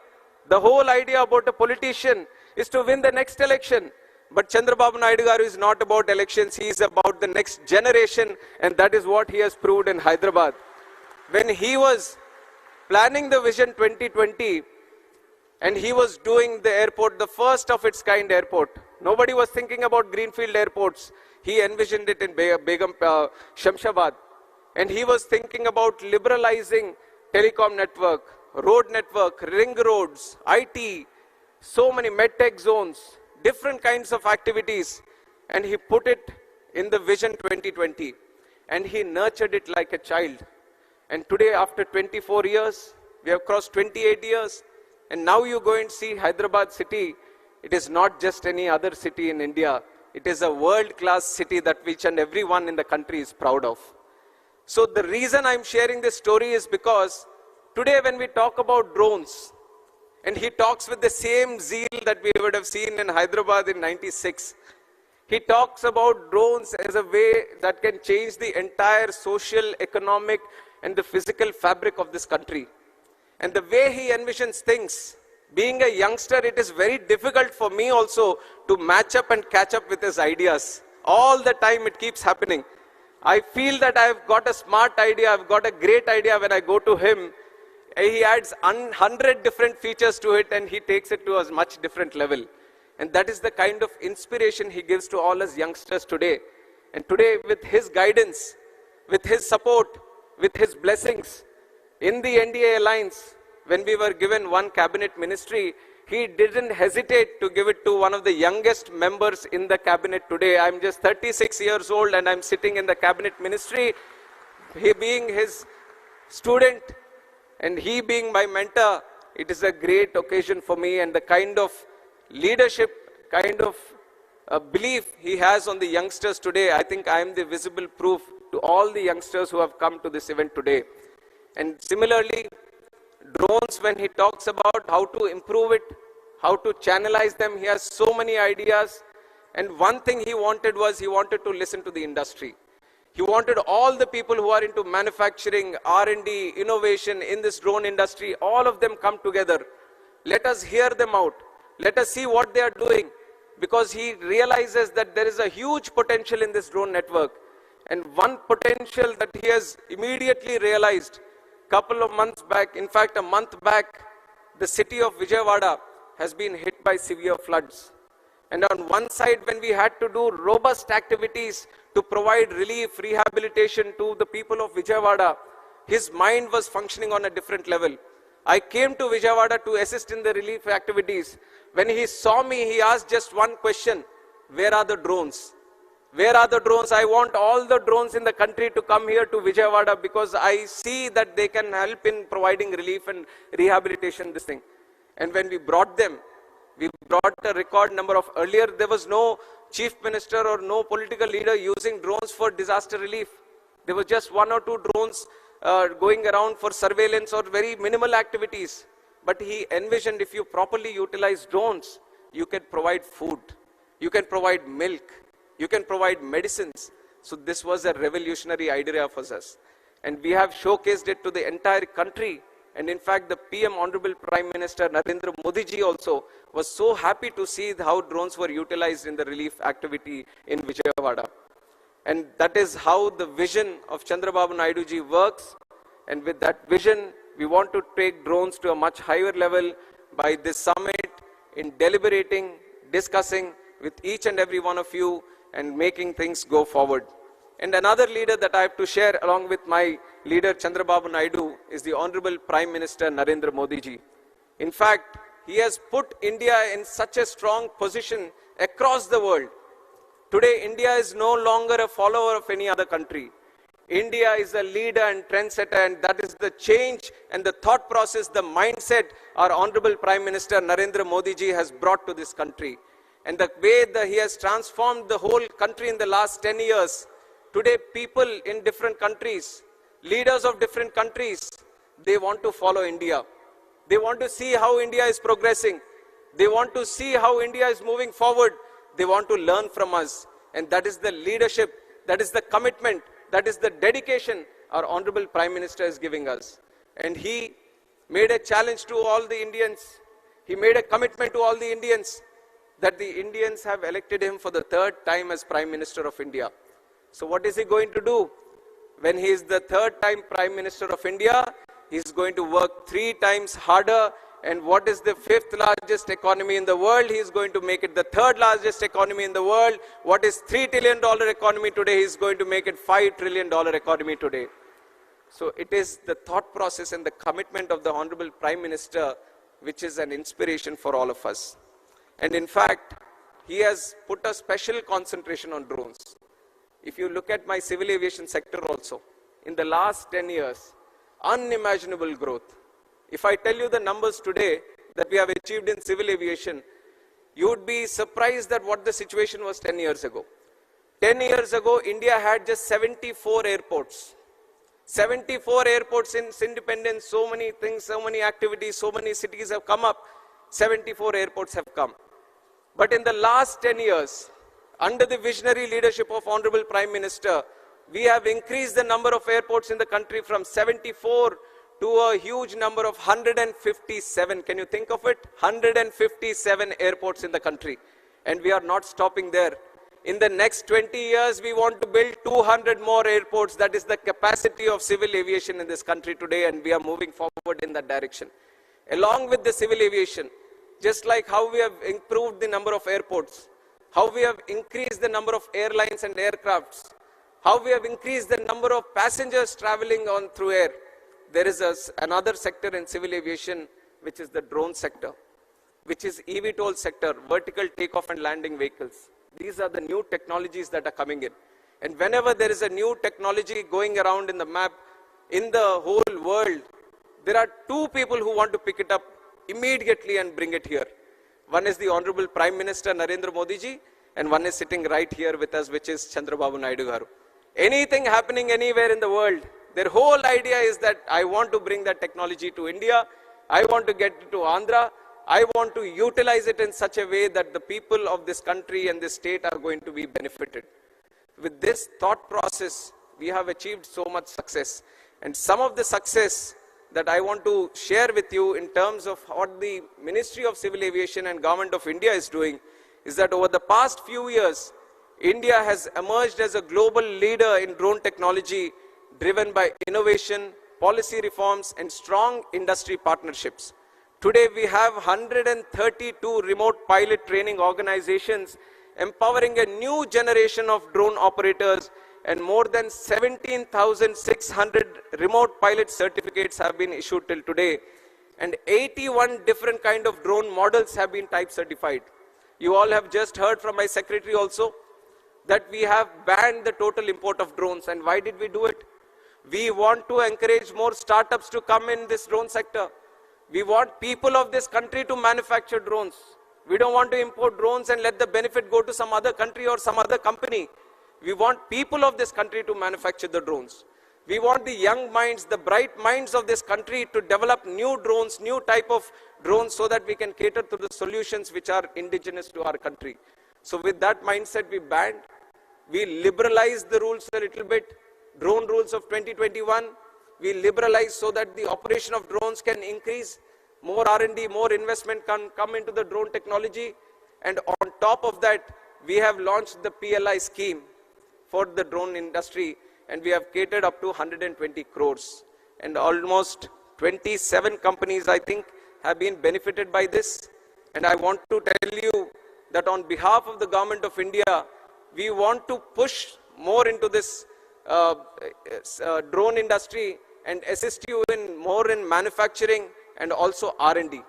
the whole idea about a politician is to win the next election. But Chandrababu Naidu garu is not about elections, he is about the next generation, and that is what he has proved in Hyderabad. When he was planning the Vision 2020, and he was doing the airport, the first of its kind airport. Nobody was thinking about greenfield airports. He envisioned it in Begum Shamshabad. And he was thinking about liberalizing telecom network, road network, ring roads, IT, so many medtech zones, different kinds of activities. And he put it in the Vision 2020. And he nurtured it like a child. And today, after 24 years, we have crossed 28 years. And now you go and see Hyderabad city. It is not just any other city in India. It is a world-class city that each and everyone in the country is proud of. So the reason I'm sharing this story is because today when we talk about drones, and he talks with the same zeal that we would have seen in Hyderabad in 96, he talks about drones as a way that can change the entire social, economic, and the physical fabric of this country. And the way he envisions things, being a youngster, it is very difficult for me also to match up and catch up with his ideas. All the time it keeps happening. I feel that I've got a smart idea, I've got a great idea when I go to him. He adds 100 different features to it and he takes it to a much different level. And that is the kind of inspiration he gives to all us youngsters today. And today with his guidance, with his support, with his blessings, in the NDA alliance, when we were given one cabinet ministry, he didn't hesitate to give it to one of the youngest members in the cabinet today. I'm just 36 years old and I'm sitting in the cabinet ministry. He being his student and he being my mentor, it is a great occasion for me, and the kind of leadership, kind of belief he has on the youngsters today, I think I am the visible proof to all the youngsters who have come to this event today. And similarly, drones, when he talks about how to improve it, how to channelize them, he has so many ideas. And one thing he wanted was he wanted to listen to the industry. He wanted all the people who are into manufacturing, R&D, innovation in this drone industry, all of them come together. Let us hear them out. Let us see what they are doing, because he realizes that there is a huge potential in this drone network. And one potential that he has immediately realized, couple of months back, in fact a month back, the city of Vijayawada has been hit by severe floods. And on one side, when we had to do robust activities to provide relief, rehabilitation to the people of Vijayawada, his mind was functioning on a different level. I came to Vijayawada to assist in the relief activities. When he saw me, he asked just one question: where are the drones? Where are the drones? I want all the drones in the country to come here to Vijayawada, because I see that they can help in providing relief and rehabilitation, this thing. And when we brought them, we brought a record number of, earlier there was no chief minister or no political leader using drones for disaster relief. There was just one or two drones going around for surveillance or very minimal activities. But he envisioned, if you properly utilize drones, you can provide food, you can provide milk, you can provide medicines. So this was a revolutionary idea for us. And we have showcased it to the entire country. And in fact, the PM, Honorable Prime Minister Narendra Modi ji also was so happy to see how drones were utilized in the relief activity in Vijayawada. And that is how the vision of Chandrababu Naidu ji works. And with that vision, we want to take drones to a much higher level by this summit, in deliberating, discussing with each and every one of you and making things go forward. And another leader that I have to share along with my leader Chandrababu Naidu is the Honorable Prime Minister Narendra Modi ji. In fact, he has put India in such a strong position across the world. Today, India is no longer a follower of any other country. India is a leader and trendsetter, and that is the change and the thought process, the mindset our Honorable Prime Minister Narendra Modi ji has brought to this country. And the way that he has transformed the whole country in the last 10 years, today people in different countries, leaders of different countries, they want to follow India. They want to see how India is progressing. They want to see how India is moving forward. They want to learn from us. And that is the leadership, that is the commitment, that is the dedication our Honorable Prime Minister is giving us. And he made a challenge to all the Indians. He made a commitment to all the Indians that the Indians have elected him for the third time as Prime Minister of India. So what is he going to do? When he is the third time Prime Minister of India, he is going to work 3 times harder. And what is the 5th largest economy in the world? He is going to make it the 3rd largest economy in the world. What is $3 trillion economy today? He is going to make it $5 trillion economy today. So it is the thought process and the commitment of the Honorable Prime Minister which is an inspiration for all of us. And in fact, he has put a special concentration on drones. If you look at my civil aviation sector also, in the last 10 years, unimaginable growth. If I tell you the numbers today that we have achieved in civil aviation, you would be surprised at what the situation was 10 years ago. 10 years ago, India had just 74 airports. 74 airports in independence, so many things, so many activities, so many cities have come up. 74 airports have come. But in the last 10 years, under the visionary leadership of Honorable Prime Minister, we have increased the number of airports in the country from 74 to a huge number of 157. Can you think of it? 157 airports in the country. And we are not stopping there. In the next 20 years, we want to build 200 more airports. That is the capacity of civil aviation in this country today, and we are moving forward in that direction. Along with the civil aviation, just like how we have improved the number of airports, how we have increased the number of airlines and aircrafts, how we have increased the number of passengers traveling on through air, there is another sector in civil aviation, which is the drone sector. which is eVTOL sector, vertical takeoff and landing vehicles. These are the new technologies that are coming in. And whenever there is a new technology going around in the map, in the whole world, there are two people who want to pick it up immediately and bring it here. One is the Honorable Prime Minister Narendra Modi ji, and one is sitting right here with us, which is Chandrababu Naidu garu. Anything happening anywhere in the world, their whole idea is that I want to bring that technology to India, I want to get it to Andhra, I want to utilize it in such a way that the people of this country and this state are going to be benefited. With this thought process, we have achieved so much success. And some of the success that I want to share with you in terms of what the Ministry of Civil Aviation and Government of India is doing is that over the past few years, India has emerged as a global leader in drone technology driven by innovation, policy reforms, and strong industry partnerships. Today, we have 132 remote pilot training organizations empowering a new generation of drone operators, and more than 17,600 remote pilot certificates have been issued till today, and 81 different kind of drone models have been type certified. You all have just heard from my secretary also that we have banned the total import of drones. And why did we do it? We want to encourage more startups to come in this drone sector. We want people of this country to manufacture drones. We don't want to import drones and let the benefit go to some other country or some other company. We want people of this country to manufacture the drones. We want the young minds, the bright minds of this country to develop new drones, new type of drones, so that we can cater to the solutions which are indigenous to our country. So with that mindset, we banned. We liberalized the rules a little bit. Drone rules of 2021, we liberalized so that the operation of drones can increase. More R&D, more investment can come into the drone technology. And on top of that, we have launched the PLI scheme for the drone industry, and we have catered up to 120 crores. And almost 27 companies, I think, have been benefited by this. And I want to tell you that on behalf of the Government of India, we want to push more into this drone industry and assist you in more in manufacturing and also R&D.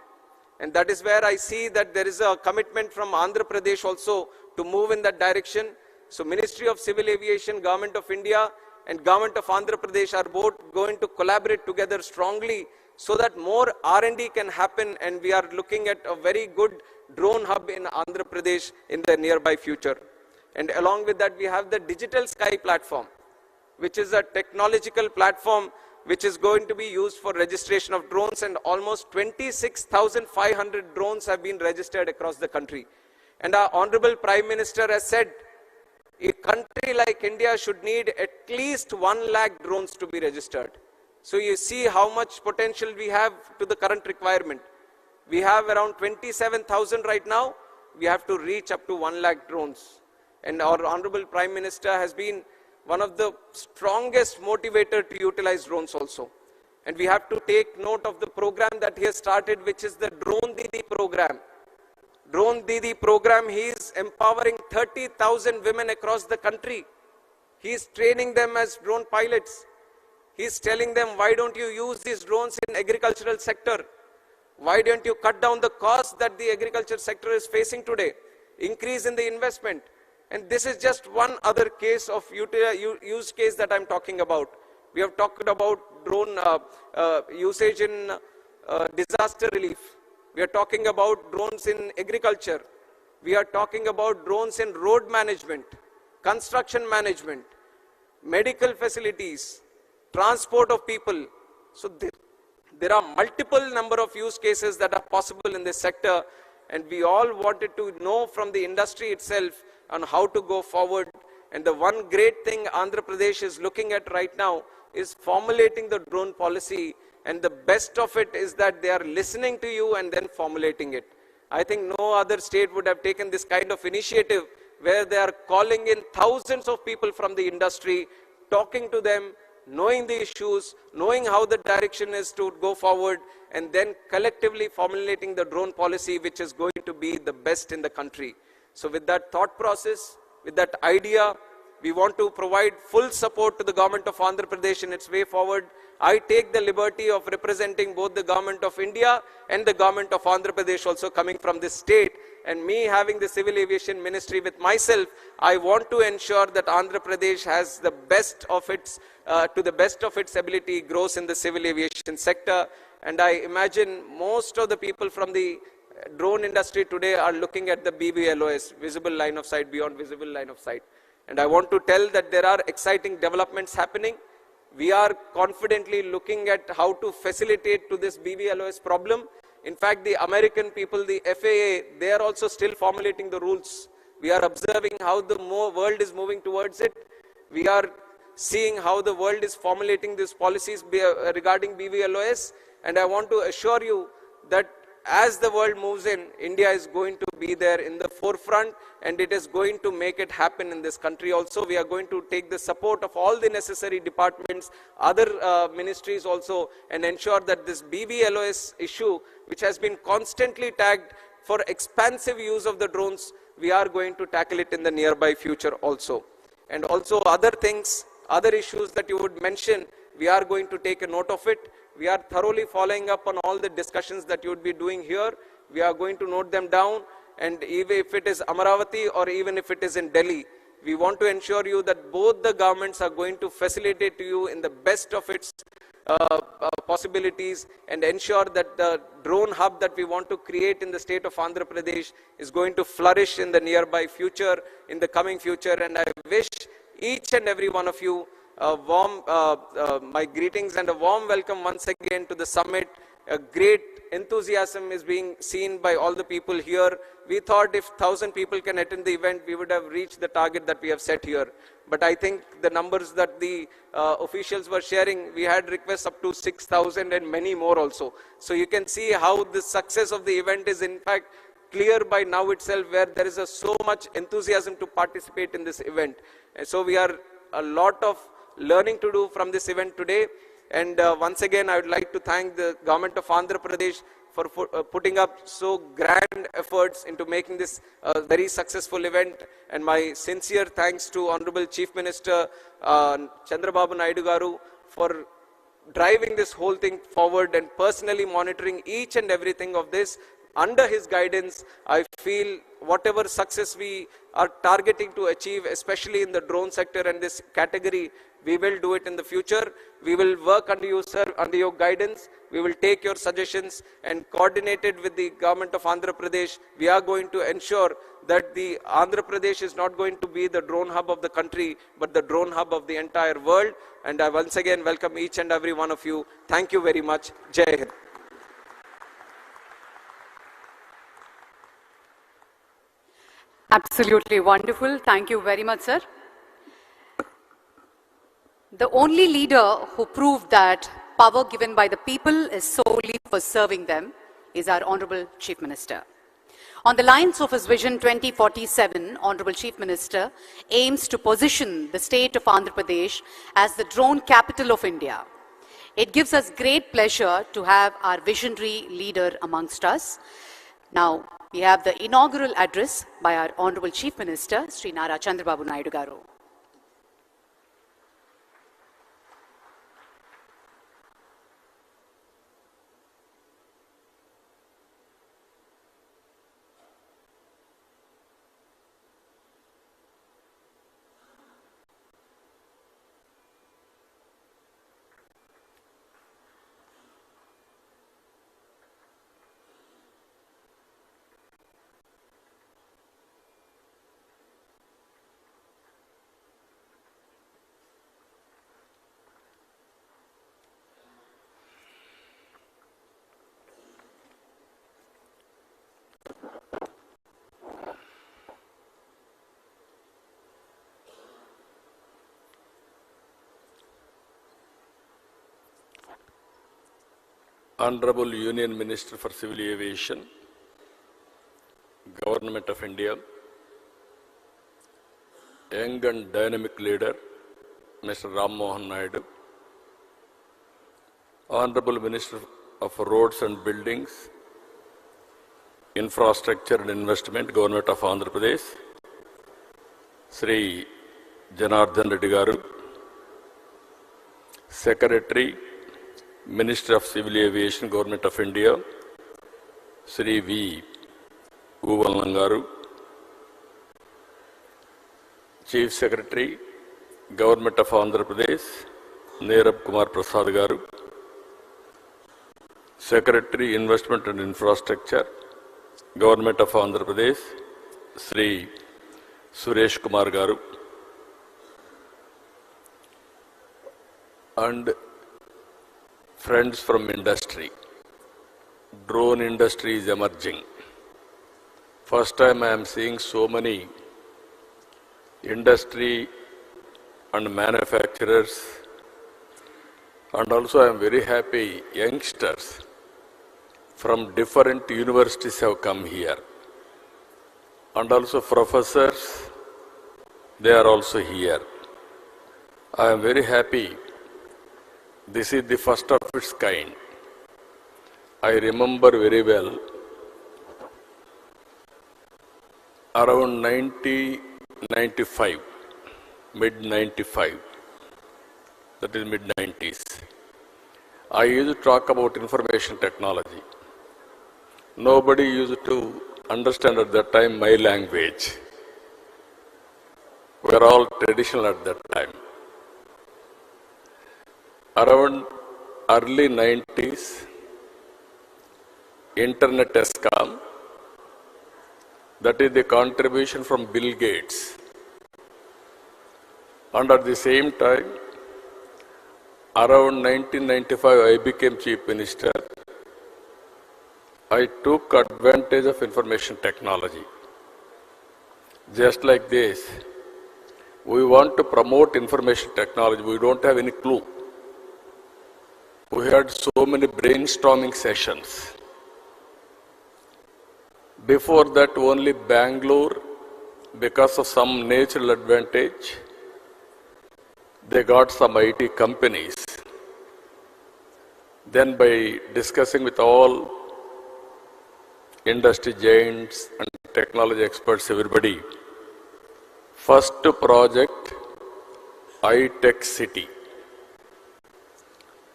And that is where I see that there is a commitment from Andhra Pradesh also to move in that direction. So Ministry of Civil Aviation, Government of India and Government of Andhra Pradesh are both going to collaborate together strongly so that more R&D can happen, and we are looking at a very good drone hub in Andhra Pradesh in the nearby future. And along with that, we have the Digital Sky platform, which is a technological platform which is going to be used for registration of drones, and almost 26,500 drones have been registered across the country. And our Honorable Prime Minister has said a country like India should need at least 1 lakh drones to be registered. So you see how much potential we have to the current requirement. We have around 27,000 right now. We have to reach up to 1 lakh drones. And our Honorable Prime Minister has been one of the strongest motivator to utilize drones also. And we have to take note of the program that he has started, which is the Drone Didi program. Drone Didi program, he is empowering 30,000 women across the country. He is training them as drone pilots. He is telling them, why don't you use these drones in agricultural sector? Why don't you cut down the cost that the agriculture sector is facing today? Increase in the investment. And this is just one other case of use case that I'm talking about. We have talked about drone usage in disaster relief. We are talking about drones in agriculture. We are talking about drones in road management, construction management, medical facilities, transport of people. So there are multiple number of use cases that are possible in this sector, and we all wanted to know from the industry itself on how to go forward. And the one great thing Andhra Pradesh is looking at right now is formulating the drone policy, and the best of it is that they are listening to you and then formulating it. I think no other state would have taken this kind of initiative where they are calling in thousands of people from the industry, talking to them, knowing the issues, knowing how the direction is to go forward, and then collectively formulating the drone policy, which is going to be the best in the country. So with that thought process, with that idea, We want to provide full support to the government of Andhra Pradesh in its way forward. I take the liberty of representing both the government of India and the government of Andhra Pradesh also coming from this state. And me having the Civil Aviation Ministry with myself, I want to ensure that Andhra Pradesh has the best of its, to the best of its ability, grows in the civil aviation sector. And I imagine most of the people from the drone industry today are looking at the BVLOS, visible line of sight, beyond visible line of sight. And I want to tell that there are exciting developments happening. We are confidently looking at how to facilitate to this BVLOS problem. In fact, the American people, the FAA, they are also still formulating the rules. We are observing how the world is moving towards it. We are seeing how the world is formulating these policies regarding BVLOS. And I want to assure you that as the world moves in, India is going to be there in the forefront, and it is going to make it happen in this country also. We are going to take the support of all the necessary departments, other ministries also, and ensure that this BVLOS issue, which has been constantly tagged for expansive use of the drones, we are going to tackle it in the nearby future also. And also other things, other issues that you would mention, we are going to take a note of it. We are thoroughly following up on all the discussions that you would be doing here. We are going to note them down, and even if it is Amaravati or even if it is in Delhi, we want to ensure you that both the governments are going to facilitate to you in the best of its possibilities and ensure that the drone hub that we want to create in the state of Andhra Pradesh is going to flourish in the nearby future, in the coming future. And I wish each and every one of you my greetings and a warm welcome once again to the summit. A great enthusiasm is being seen by all the people here. We thought if 1,000 people can attend the event, we would have reached the target that we have set here. But I think the numbers that the officials were sharing, we had requests up to 6,000 and many more also. So you can see how the success of the event is in fact clear by now itself, where there is so much enthusiasm to participate in this event. And so we are a lot of learning to do from this event today. And once again, I would like to thank the government of Andhra Pradesh for putting up so grand efforts into making this a very successful event. And my sincere thanks to Honorable Chief Minister Chandrababu Naidu garu for driving this whole thing forward and personally monitoring each and everything of this. Under his guidance, I feel whatever success we are targeting to achieve, especially in the drone sector and this category, we will do it in the future. We will work under you, sir, under your guidance. We will take your suggestions, and coordinated with the government of Andhra Pradesh, we are going to ensure that the Andhra Pradesh is not going to be the drone hub of the country, but the drone hub of the entire world. And I once again welcome each and every one of you. Thank you very much. Jai Hind. Absolutely wonderful. Thank you very much, sir. The only leader who proved that power given by the people is solely for serving them is our Honorable Chief Minister. On the lines of his Vision 2047, Honorable Chief Minister aims to position the state of Andhra Pradesh as the drone capital of India. It gives us great pleasure to have our visionary leader amongst us. Now, we have the inaugural address by our Honorable Chief Minister, Sri Nara Chandrababu Naidu garu. Honorable Union Minister for Civil Aviation, Government of India, young and dynamic leader, Mr. Ram Mohan Naidu, Honorable Minister of Roads and Buildings, Infrastructure and Investment, Government of Andhra Pradesh, Sri Janardhan Reddy Garu, Secretary, Minister of Civil Aviation, Government of India, Sri V. Walnam Garu, Chief Secretary, Government of Andhra Pradesh, Nara Kumar Prasad Garu, Secretary, Investment and Infrastructure, Government of Andhra Pradesh, Sri Suresh Kumar Garu, and friends from industry. Drone industry is emerging. First time I am seeing so many industry and manufacturers, and also I am very happy youngsters from different universities have come here, and also professors, they are also here. I am very happy. This is the first of its kind. I remember very well, around 1995, mid-95, that is mid-90s, I used to talk about information technology. Nobody used to understand at that time my language. We were all traditional at that time. Around early 90s, Internet has come. That is the contribution from Bill Gates. And at the same time, around 1995, I became Chief Minister. I took advantage of information technology. Just like this, we want to promote information technology. We don't have any clue. We had so many brainstorming sessions. Before that, only Bangalore, because of some natural advantage, they got some IT companies. Then by discussing with all industry giants and technology experts, everybody, first project, iTech City.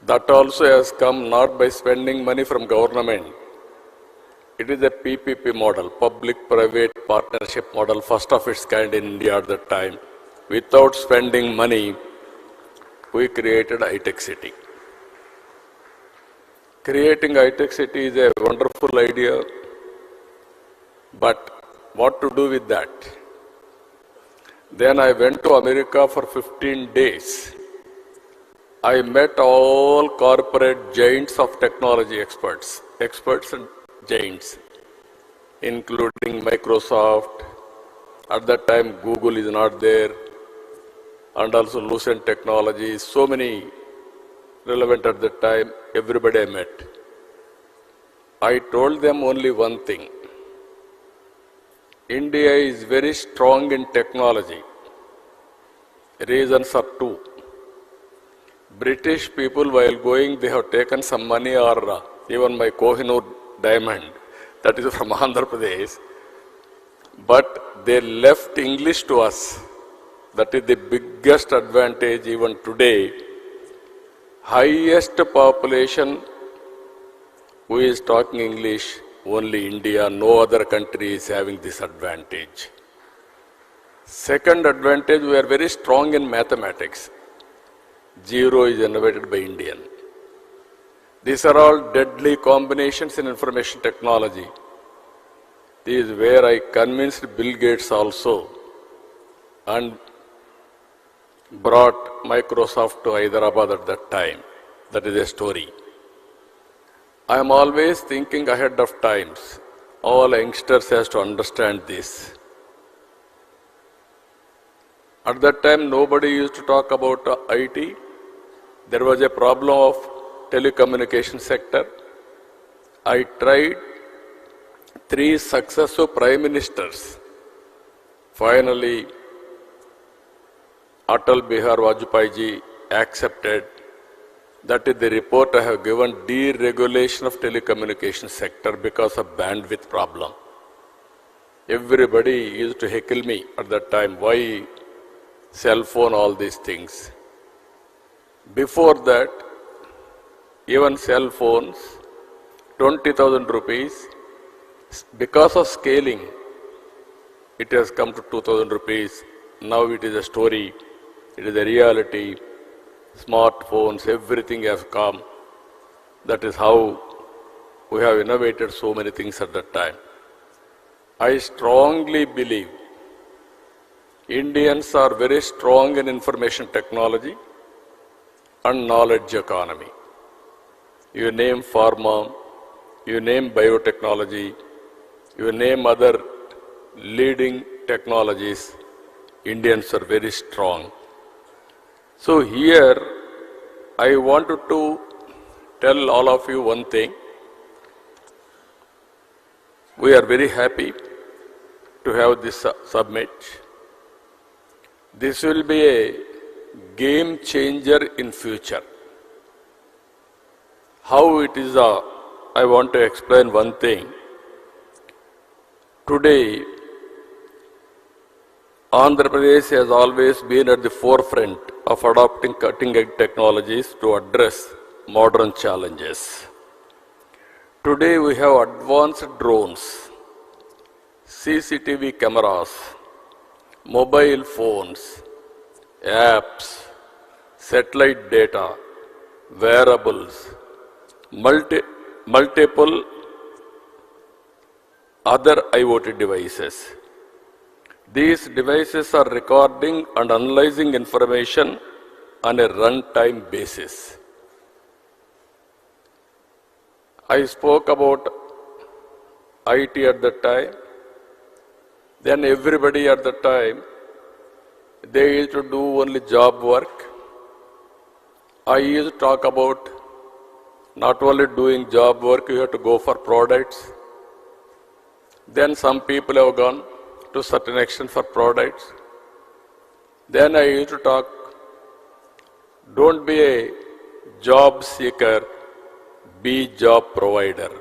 That also has come not by spending money from government. It is a PPP model, public-private partnership model, first of its kind in India at that time. Without spending money, we created iTech City. Creating iTech City is a wonderful idea, but what to do with that? Then I went to America for 15 days. I met all corporate giants of technology experts and giants, including Microsoft. At that time, Google is not there, and also Lucent Technologies, so many relevant at that time, everybody I met. I told them only one thing. India is very strong in technology. Reasons are two. British people, while going, they have taken some money, or even my Kohinoor diamond, that is from Andhra Pradesh, but they left English to us. That is the biggest advantage even today. Highest population who is talking English, only India, no other country is having this advantage. Second advantage, we are very strong in mathematics. Zero is innovated by Indian. These are all deadly combinations in information technology. This is where I convinced Bill Gates also and brought Microsoft to Hyderabad at that time. That is a story. I am always thinking ahead of times. All youngsters has to understand this. At that time, nobody used to talk about IT. There was a problem of telecommunication sector. I tried 3 successive prime ministers. Finally, Atal Bihar Vajpayee ji accepted. That is the report I have given, deregulation of telecommunication sector because of bandwidth problem. Everybody used to heckle me at that time. Why cell phone, all these things. Before that, even cell phones, 20,000 rupees. Because of scaling, it has come to 2,000 rupees. Now it is a story, it is a reality. Smartphones, everything has come. That is how we have innovated so many things at that time. I strongly believe Indians are very strong in information technology and knowledge economy. You name pharma, you name biotechnology, you name other leading technologies, Indians are very strong. So here, I wanted to tell all of you one thing. We are very happy to have this summit. This will be a game changer in future. How it is, I want to explain one thing. Today, Andhra Pradesh has always been at the forefront of adopting cutting-edge technologies to address modern challenges. Today we have advanced drones, CCTV cameras, mobile phones, apps, satellite data, wearables, multiple other IoT devices. These devices are recording and analyzing information on a runtime basis. I spoke about IT at that time. Then everybody at that time, they used to do only job work. I used to talk about not only doing job work, you have to go for products. Then some people have gone to certain extent for products. Then I used to talk, don't be a job seeker, be job provider.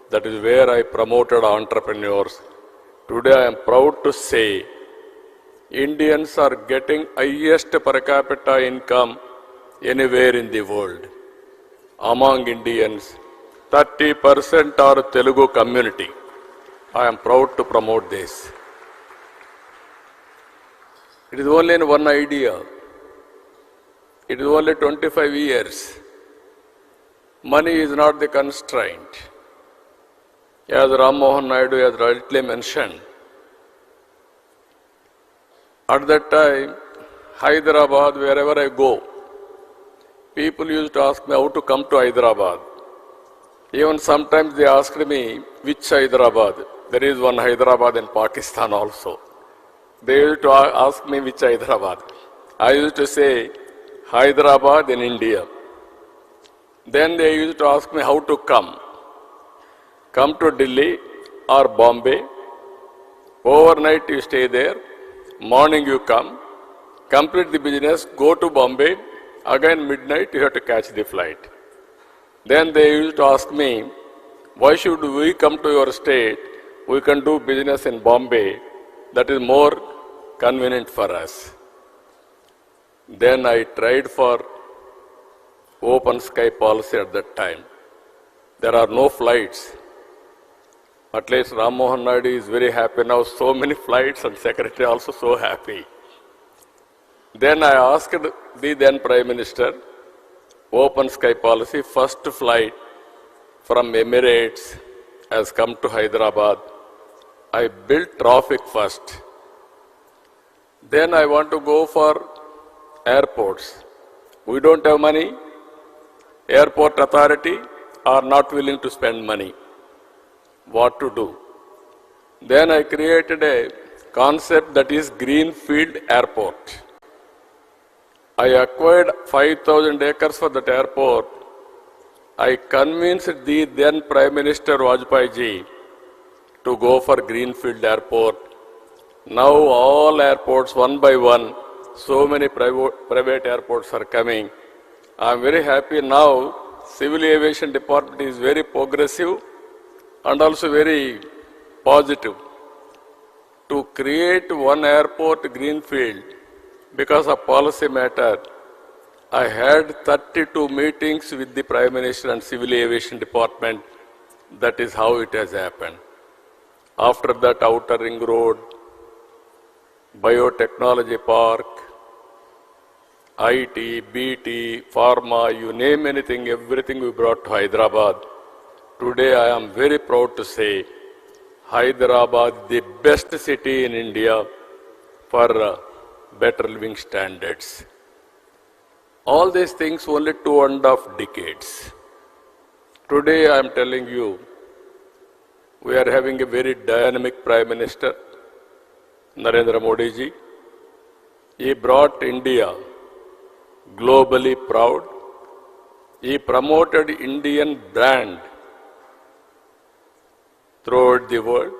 That is where I promoted entrepreneurs. Today I am proud to say, Indians are getting highest per capita income anywhere in the world. Among Indians, 30% are Telugu community. I am proud to promote this. It is only in one idea. It is only 25 years. Money is not the constraint. As Ram Mohan Naidu has rightly mentioned, at that time, Hyderabad, wherever I go, people used to ask me how to come to Hyderabad. Even sometimes they asked me, which Hyderabad? There is one Hyderabad in Pakistan also. They used to ask me which Hyderabad. I used to say, Hyderabad in India. Then they used to ask me how to come. Come to Delhi or Bombay. Overnight you stay there. Morning you come. Complete the business, go to Bombay. Again midnight you have to catch the flight. Then they used to ask me, why should we come to your state? We can do business in Bombay. That is more convenient for us. Then I tried for open sky policy at that time. There are no flights. At least Ram Mohan Naidu is very happy now. So many flights and Secretary also so happy. Then I asked the then Prime Minister, open sky policy, first flight from Emirates has come to Hyderabad. I built traffic first. Then I want to go for airports. We don't have money. Airport authority are not willing to spend money. What to do? Then I created a concept that is Greenfield Airport. I acquired 5,000 acres for that airport. I convinced the then Prime Minister Vajpayee ji to go for Greenfield Airport. Now all airports, one by one, so many private airports are coming. I am very happy now. Civil Aviation Department is very progressive and also very positive. To create one airport, Greenfield, because of policy matter, I had 32 meetings with the Prime Minister and Civil Aviation Department. That is how it has happened. After that, Outer Ring Road, Biotechnology Park, IT, BT, Pharma, you name anything, everything we brought to Hyderabad. Today I am very proud to say Hyderabad is the best city in India for better living standards. All these things only 2.5 decades. Today I am telling you, we are having a very dynamic Prime Minister, Narendra Modi ji. He brought India globally proud. He promoted Indian brand throughout the world.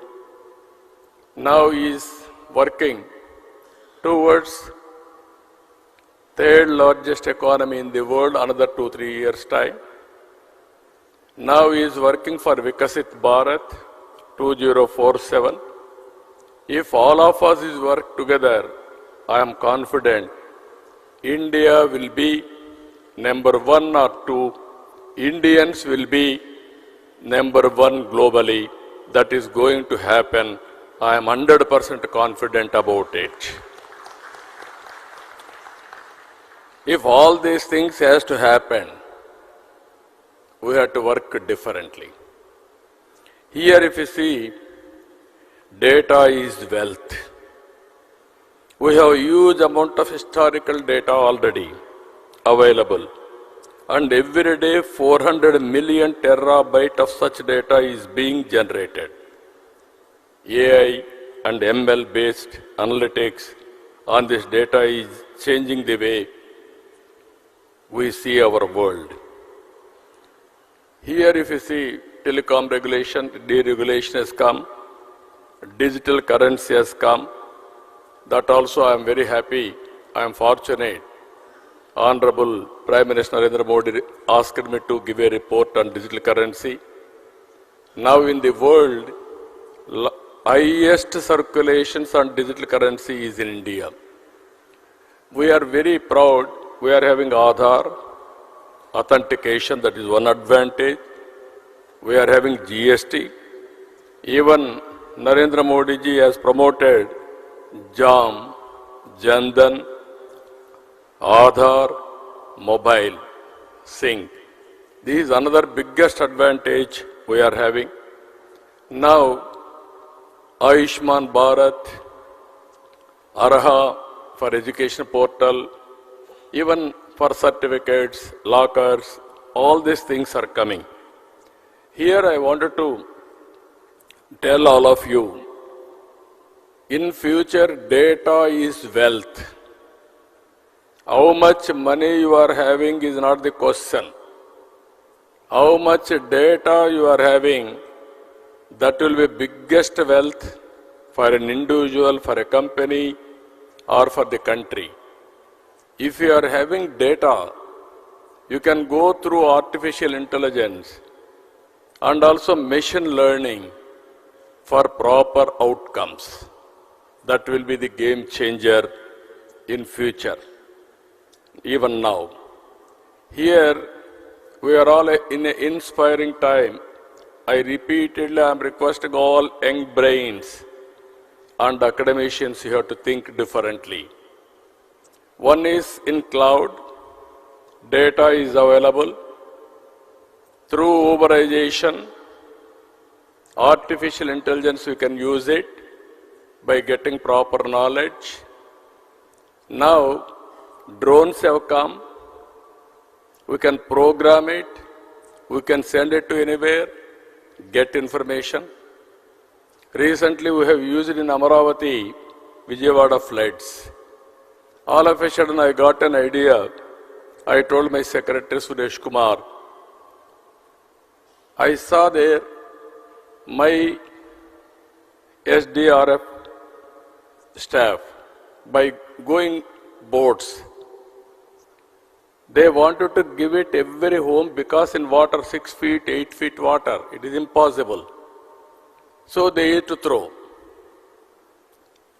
Now he is working towards third largest economy in the world, another 2-3 years' time. Now he is working for Vikasit Bharat 2047. If all of us is work together, I am confident India will be number 1 or 2. Indians will be number 1 globally. That is going to happen. I am 100% confident about it. If all these things has to happen, we have to work differently. Here if you see, data is wealth. We have a huge amount of historical data already available. And every day 400 million terabyte of such data is being generated. AI and ML based analytics on this data is changing the way we see our world. Here if you see, telecom regulation, deregulation has come, digital currency has come. That also I am very happy, I am fortunate. Honorable Prime Minister Narendra Modi asked me to give a report on digital currency. Now in the world, highest circulations on digital currency is in India. We are very proud, we are having Aadhaar, authentication, that is one advantage. We are having GST. Even Narendra Modi ji has promoted JAM, Jandan, Aadhaar, mobile, sync. This is another biggest advantage we are having. Now, Ayushman Bharat, Arha for education portal, even for certificates, lockers, all these things are coming. Here I wanted to tell all of you, in future data is wealth. How much money you are having is not the question. How much data you are having, that will be biggest wealth for an individual, for a company, or for the country. If you are having data, you can go through artificial intelligence and also machine learning for proper outcomes. That will be the game changer in future. Even now. Here, we are all in an inspiring time. I repeatedly am requesting all young brains and academicians, you have to think differently. One is in cloud, data is available. Through Uberization, artificial intelligence, we can use it by getting proper knowledge. Now, drones have come, we can program it, we can send it to anywhere, get information. Recently we have used it in Amaravati, Vijayawada floods. All of a sudden I got an idea. I told my secretary Suresh Kumar, I saw there my SDRF staff, by going boats, they wanted to give it every home because in water 6 feet, 8 feet water, it is impossible. So they had to throw.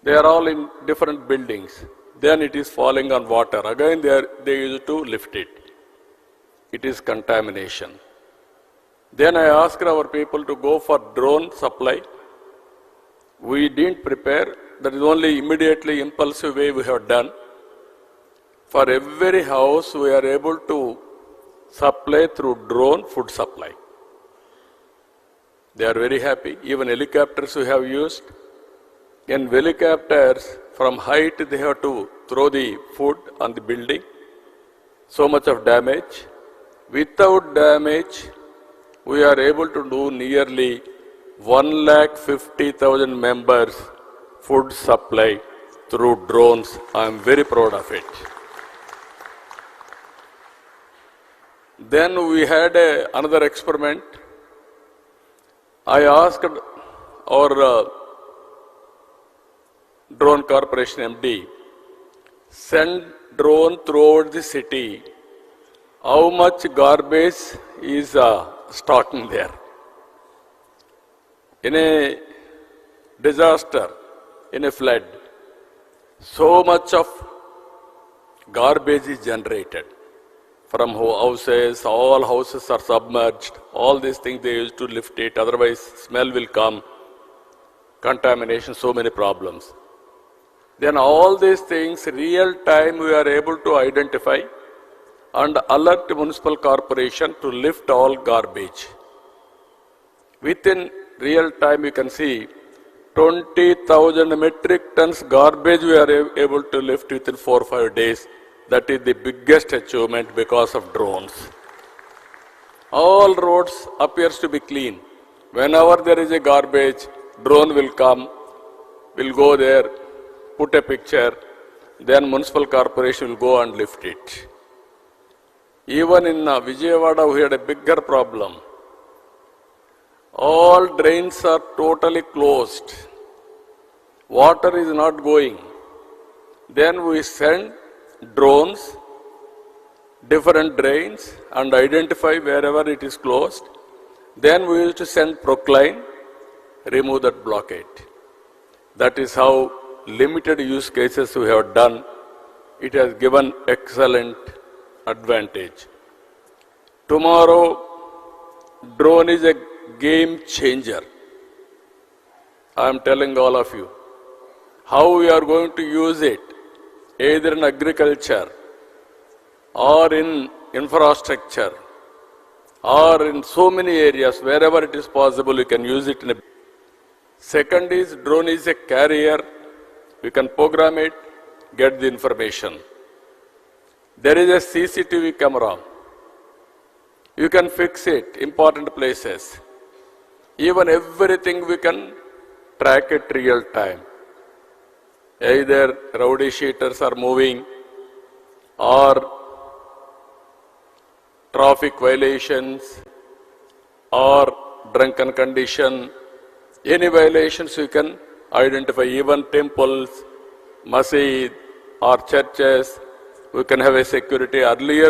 They are all in different buildings. then it is falling on water. Again, they used to lift it. It is contamination. Then I asked our people to go for drone supply. We didn't prepare. That is only immediately impulsive way we have done. For every house, we are able to supply through drone food supply. They are very happy. Even helicopters we have used. In helicopters, from height they have to throw the food on the building. So much of damage. Without damage, we are able to do nearly 150,000 members food supply through drones. I am very proud of it. Then we had another experiment. I asked our drone corporation MD, send drone throughout the city. How much garbage is stocking there? In a disaster, in a flood, so much of garbage is generated. From houses, all houses are submerged. All these things they used to lift it, otherwise smell will come, contamination, so many problems. Then all these things, real time we are able to identify and alert municipal corporation to lift all garbage. Within real time you can see 20,000 metric tons garbage we are able to lift within 4 or 5 days. That is the biggest achievement because of drones. All roads appears to be clean. Whenever there is a garbage, drone will come, will go there, put a picture, then municipal corporation will go and lift it. Even in Vijayawada we had a bigger problem. All drains are totally closed. Water is not going. Then we send drones, different drains, and identify wherever it is closed. Then we used to send Procline, remove that blockade. That is how limited use cases we have done. It has given excellent advantage. Tomorrow, drone is a game changer. I am telling all of you how we are going to use it, either in agriculture or in infrastructure or in so many areas. Wherever it is possible, you can use it. Second is, drone is a carrier. You can program it, get the information. There is a CCTV camera. You can fix it, important places. Even everything we can track it real time. Either rowdy sheeters are moving or traffic violations or drunken condition. Any violations you can identify. Even temples, masjid or churches, we can have a security. Earlier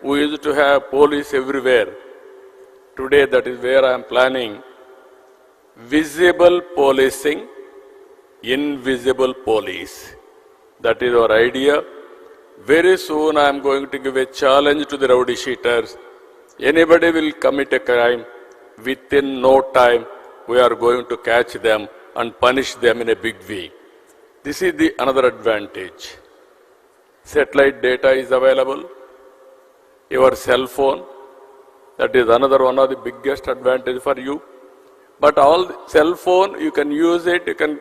we used to have police everywhere. Today that is where I am planning visible policing, invisible police. That is our idea. Very soon I am going to give a challenge to the rowdy sheeters. Anybody will commit a crime, within no time we are going to catch them and punish them in a big way. This is the another advantage. Satellite data is available. Your cell phone, that is another one of the biggest advantage for you. But all cell phone, you can use it, you can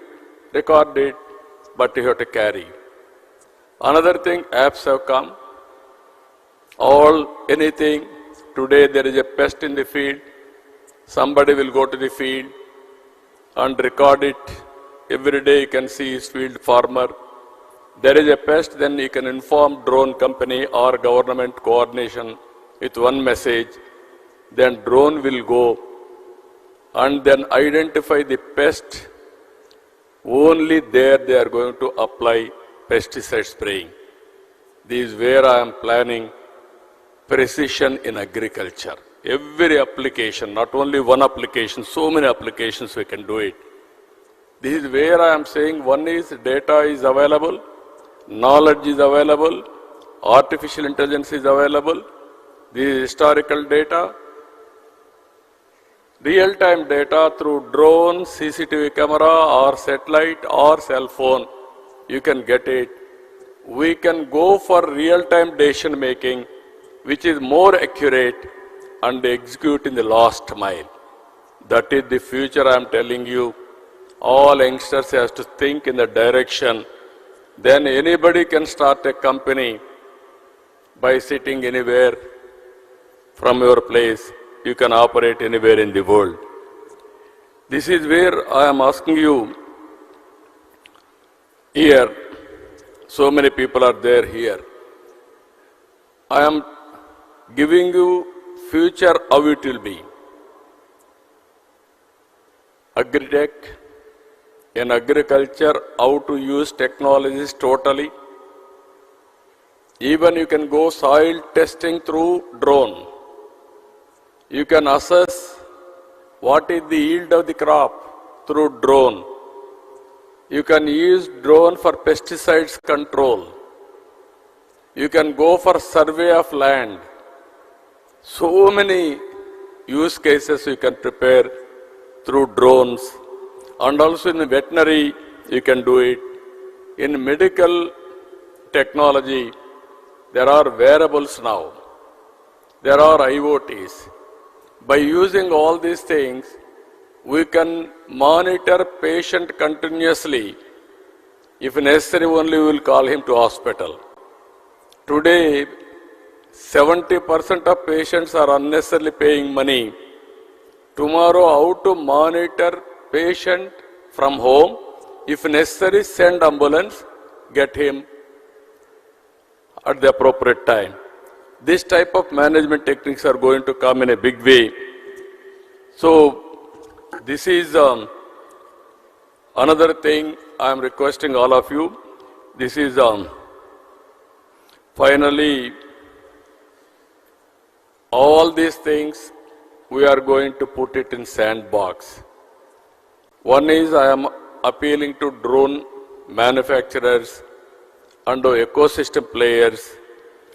record it, but you have to carry. Another thing, apps have come. Anything, today there is a pest in the field, somebody will go to the field and record it. Every day you can see his field farmer. There is a pest, then you can inform drone company or government coordination with one message. Then drone will go and then identify the pest. Only there they are going to apply pesticide spraying. This is where I am planning precision in agriculture. Every application, not only one application, so many applications we can do it. This is where I am saying one is data is available knowledge is available, artificial intelligence is available, the historical data, real-time data through drone, CCTV camera or satellite or cell phone, you can get it. We can go for real-time decision making, which is more accurate and execute in the last mile. That is the future I am telling you. All youngsters have to think in the direction. Then anybody can start a company by sitting anywhere from your place. You can operate anywhere in the world. This is where I am asking you here. So many people are there here. I am giving you future how it will be. Agri-tech, in agriculture, how to use technologies totally. Even you can go soil testing through drone. You can assess what is the yield of the crop through drone. You can use drone for pesticides control. You can go for survey of land. So many use cases you can prepare through drones. And also in the veterinary, you can do it. In medical technology, there are wearables now. There are IoTs. By using all these things, we can monitor patient continuously. If necessary, only we will call him to hospital. Today, 70% of patients are unnecessarily paying money. Tomorrow, how to monitor patient from home? If necessary, send ambulance, get him at the appropriate time. This type of management techniques are going to come in a big way. So, this is another thing I am requesting all of you. This is finally all these things we are going to put it in sandbox. One is I am appealing to drone manufacturers and ecosystem players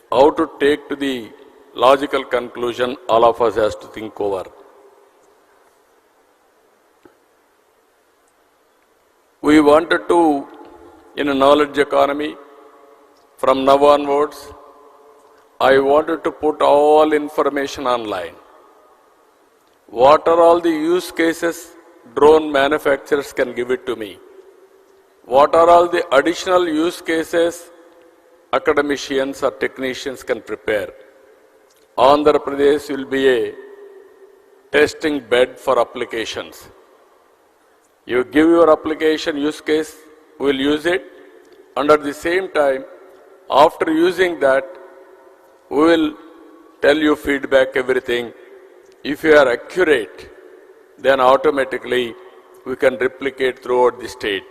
how to take to the logical conclusion all of us has to think over. We wanted to, in a knowledge economy, from now onwards, I wanted to put all information online. What are all the use cases drone manufacturers can give it to me? What are all the additional use cases academicians or technicians can prepare? Andhra Pradesh will be a testing bed for applications. You give your application use case, we will use it, and at the same time, after using that, we will tell you feedback, everything. If you are accurate, then automatically we can replicate throughout the state.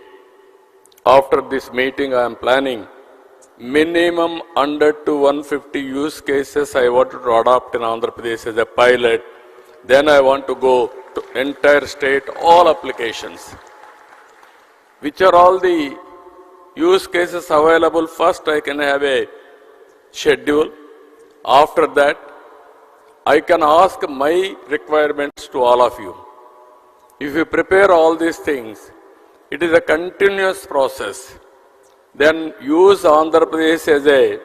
After this meeting, I am planning minimum 100 to 150 use cases I wanted to adopt in Andhra Pradesh as a pilot. Then I want to go to entire state, all applications. Which are all the use cases available? First, I can have a schedule. After that, I can ask my requirements to all of you. If you prepare all these things, it is a continuous process. Then use Andhra Pradesh as a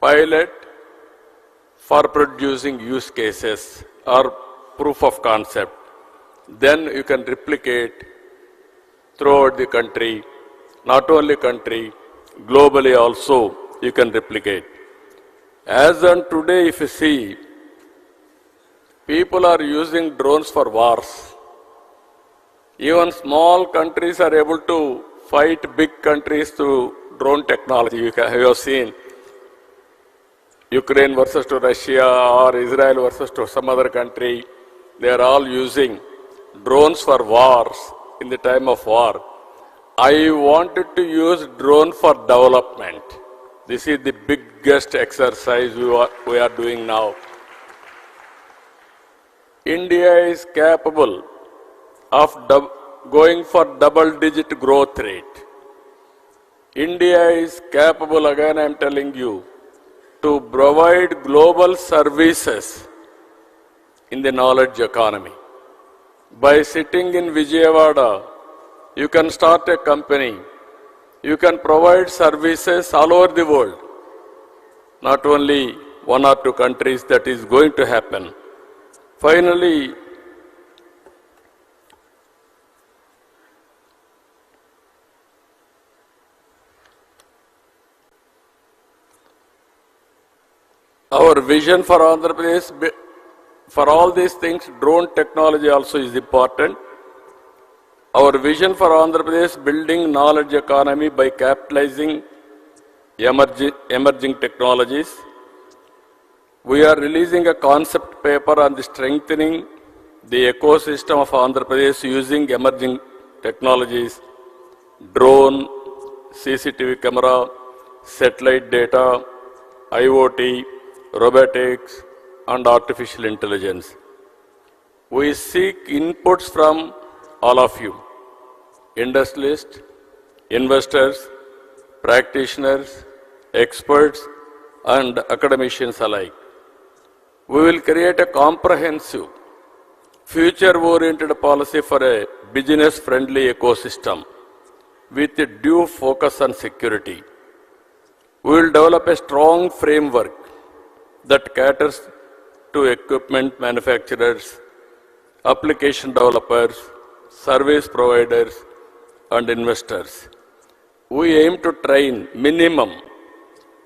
pilot for producing use cases or proof of concept. Then you can replicate throughout the country, not only country, globally also you can replicate. As on today, if you see, people are using drones for wars. Even small countries are able to fight big countries through drone technology. You have seen Ukraine versus to Russia or Israel versus to some other country. They are all using drones for wars in the time of war. I wanted to use drone for development. This is the biggest exercise we are doing now. India is capable of going for double-digit growth rate. India is capable, again I am telling you, to provide global services in the knowledge economy. By sitting in Vijayawada, you can start a company. You can provide services all over the world. Not only one or two countries, that is going to happen. Finally, our vision for Andhra Pradesh, for all these things, drone technology also is important. Our vision for Andhra Pradesh, building knowledge economy by capitalizing emerging technologies. We are releasing a concept paper on the strengthening the ecosystem of Andhra Pradesh using emerging technologies, drone, CCTV camera, satellite data, IoT, robotics, and artificial intelligence. We seek inputs from all of you, industrialists, investors, practitioners, experts, and academicians alike. We will create a comprehensive, future-oriented policy for a business-friendly ecosystem with a due focus on security. We will develop a strong framework that caters to equipment manufacturers, application developers, service providers, and investors. We aim to train minimum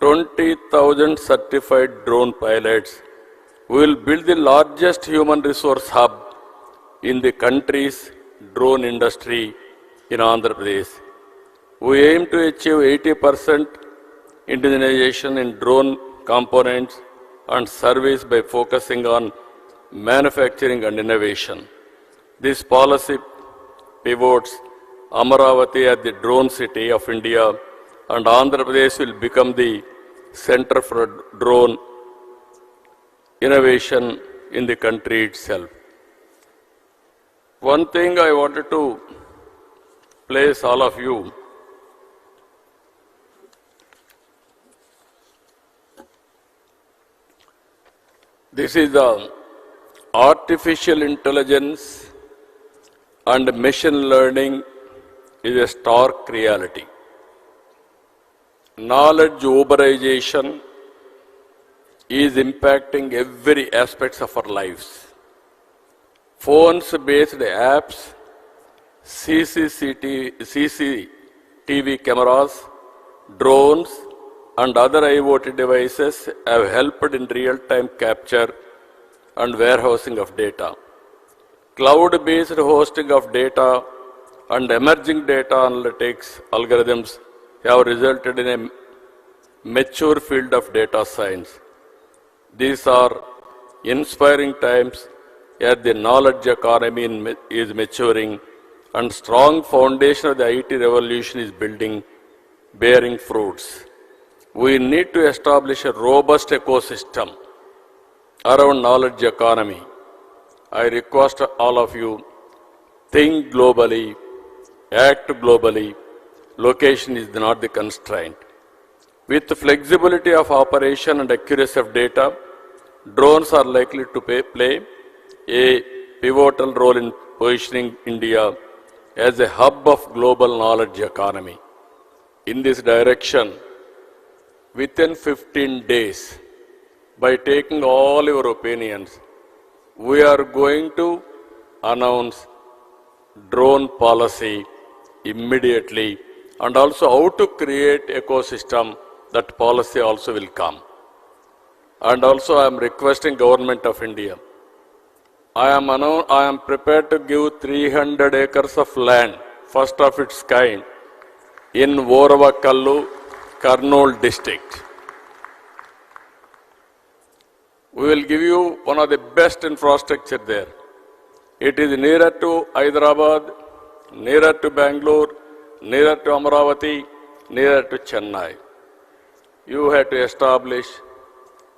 20,000 certified drone pilots. We will build the largest human resource hub in the country's drone industry in Andhra Pradesh. We aim to achieve 80% indigenization in drone components and service by focusing on manufacturing and innovation. This policy pivots Amaravati as the drone city of India, and Andhra Pradesh will become the center for drone innovation in the country itself. One thing I wanted to place all of you, this is the artificial intelligence and machine learning is a stark reality. Knowledge uberization is impacting every aspect of our lives. Phones-based apps, CCTV cameras, drones, and other IoT devices have helped in real-time capture and warehousing of data. Cloud-based hosting of data and emerging data analytics algorithms have resulted in a mature field of data science. These are inspiring times as the knowledge economy is maturing and strong foundation of the IT revolution is building, bearing fruits. We need to establish a robust ecosystem around knowledge economy. I request all of you, think globally, act globally. Location is not the constraint. With the flexibility of operation and accuracy of data, drones are likely to play a pivotal role in positioning India as a hub of global knowledge economy. In this direction, within 15 days, by taking all your opinions, we are going to announce drone policy immediately, and also how to create ecosystem. That policy also will come. And also I am requesting Government of India. I am prepared to give 300 acres of land, first of its kind, in Voravakallu, Kurnool district. We will give you one of the best infrastructure there. It is nearer to Hyderabad, nearer to Bangalore, nearer to Amaravati, nearer to Chennai. You have to establish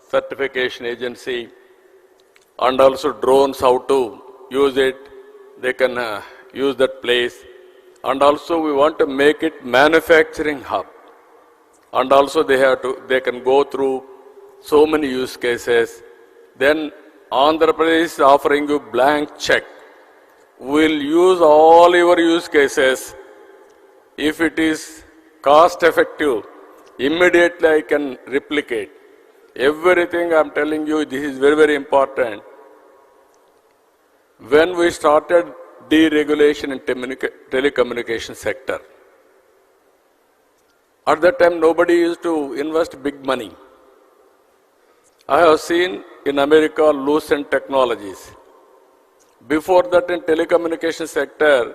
certification agency and also drones, how to use it. They can use that place. And also we want to make it manufacturing hub. and also they can go through so many use cases. Then Andhra Pradesh is offering you blank check. We'll use all your use cases. If it is cost effective, immediately I can replicate. Everything I'm telling you, this is very, very important. When we started deregulation in telecommunication sector, at that time nobody used to invest big money. I have seen in America lucent technologies. Before that in telecommunication sector,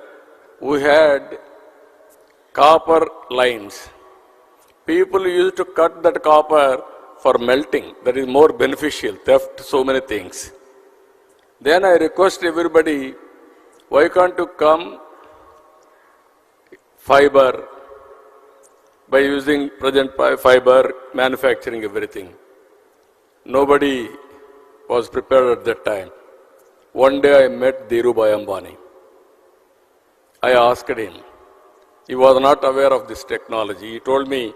we had copper lines. People used to cut that copper for melting. That is more beneficial, theft, so many things. Then I request everybody, why can't you come fiber by using present fiber, manufacturing everything. Nobody was prepared at that time. One day I met Dhirubhai Ambani. I asked him. He was not aware of this technology. He told me,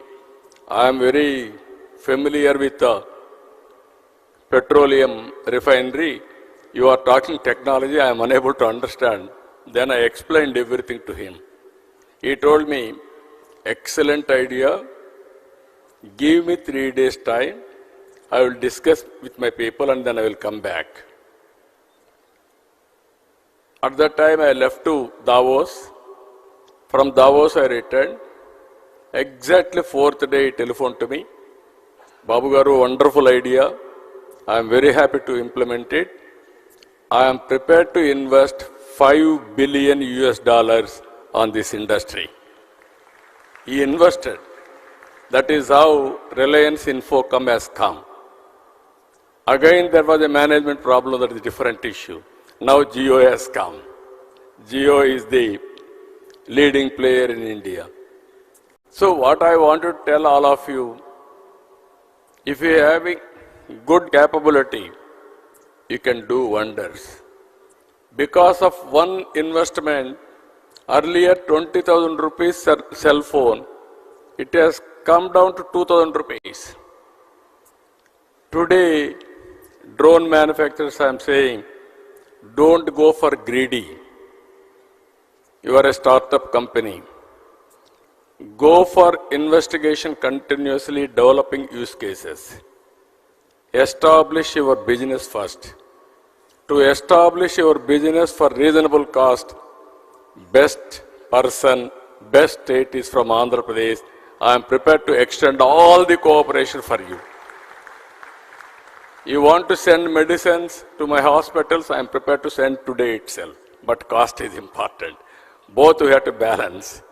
I am very familiar with the petroleum refinery. You are talking technology, I am unable to understand. Then I explained everything to him. He told me, excellent idea. Give me 3 days time. I will discuss with my people and then I will come back. At that time I left to Davos. From Davos I returned. Exactly 4th day he telephoned to me. Babu Garu, wonderful idea. I am very happy to implement it. I am prepared to invest $5 billion on this industry. He invested. That is how Reliance Infocom has come. Again, there was a management problem, that is a different issue. Now Jio has come. Jio is the leading player in India. So what I want to tell all of you, if you have a good capability, you can do wonders. Because of one investment, earlier 20,000 rupees cell phone, it has come down to 2,000 rupees. Today, drone manufacturers, I am saying, don't go for greedy. You are a startup company. Go for investigation, continuously developing use cases. Establish your business first. To establish your business for reasonable cost, best person, best state is from Andhra Pradesh. I am prepared to extend all the cooperation for you. You want to send medicines to my hospitals, I am prepared to send today itself. But cost is important. Both we have to balance.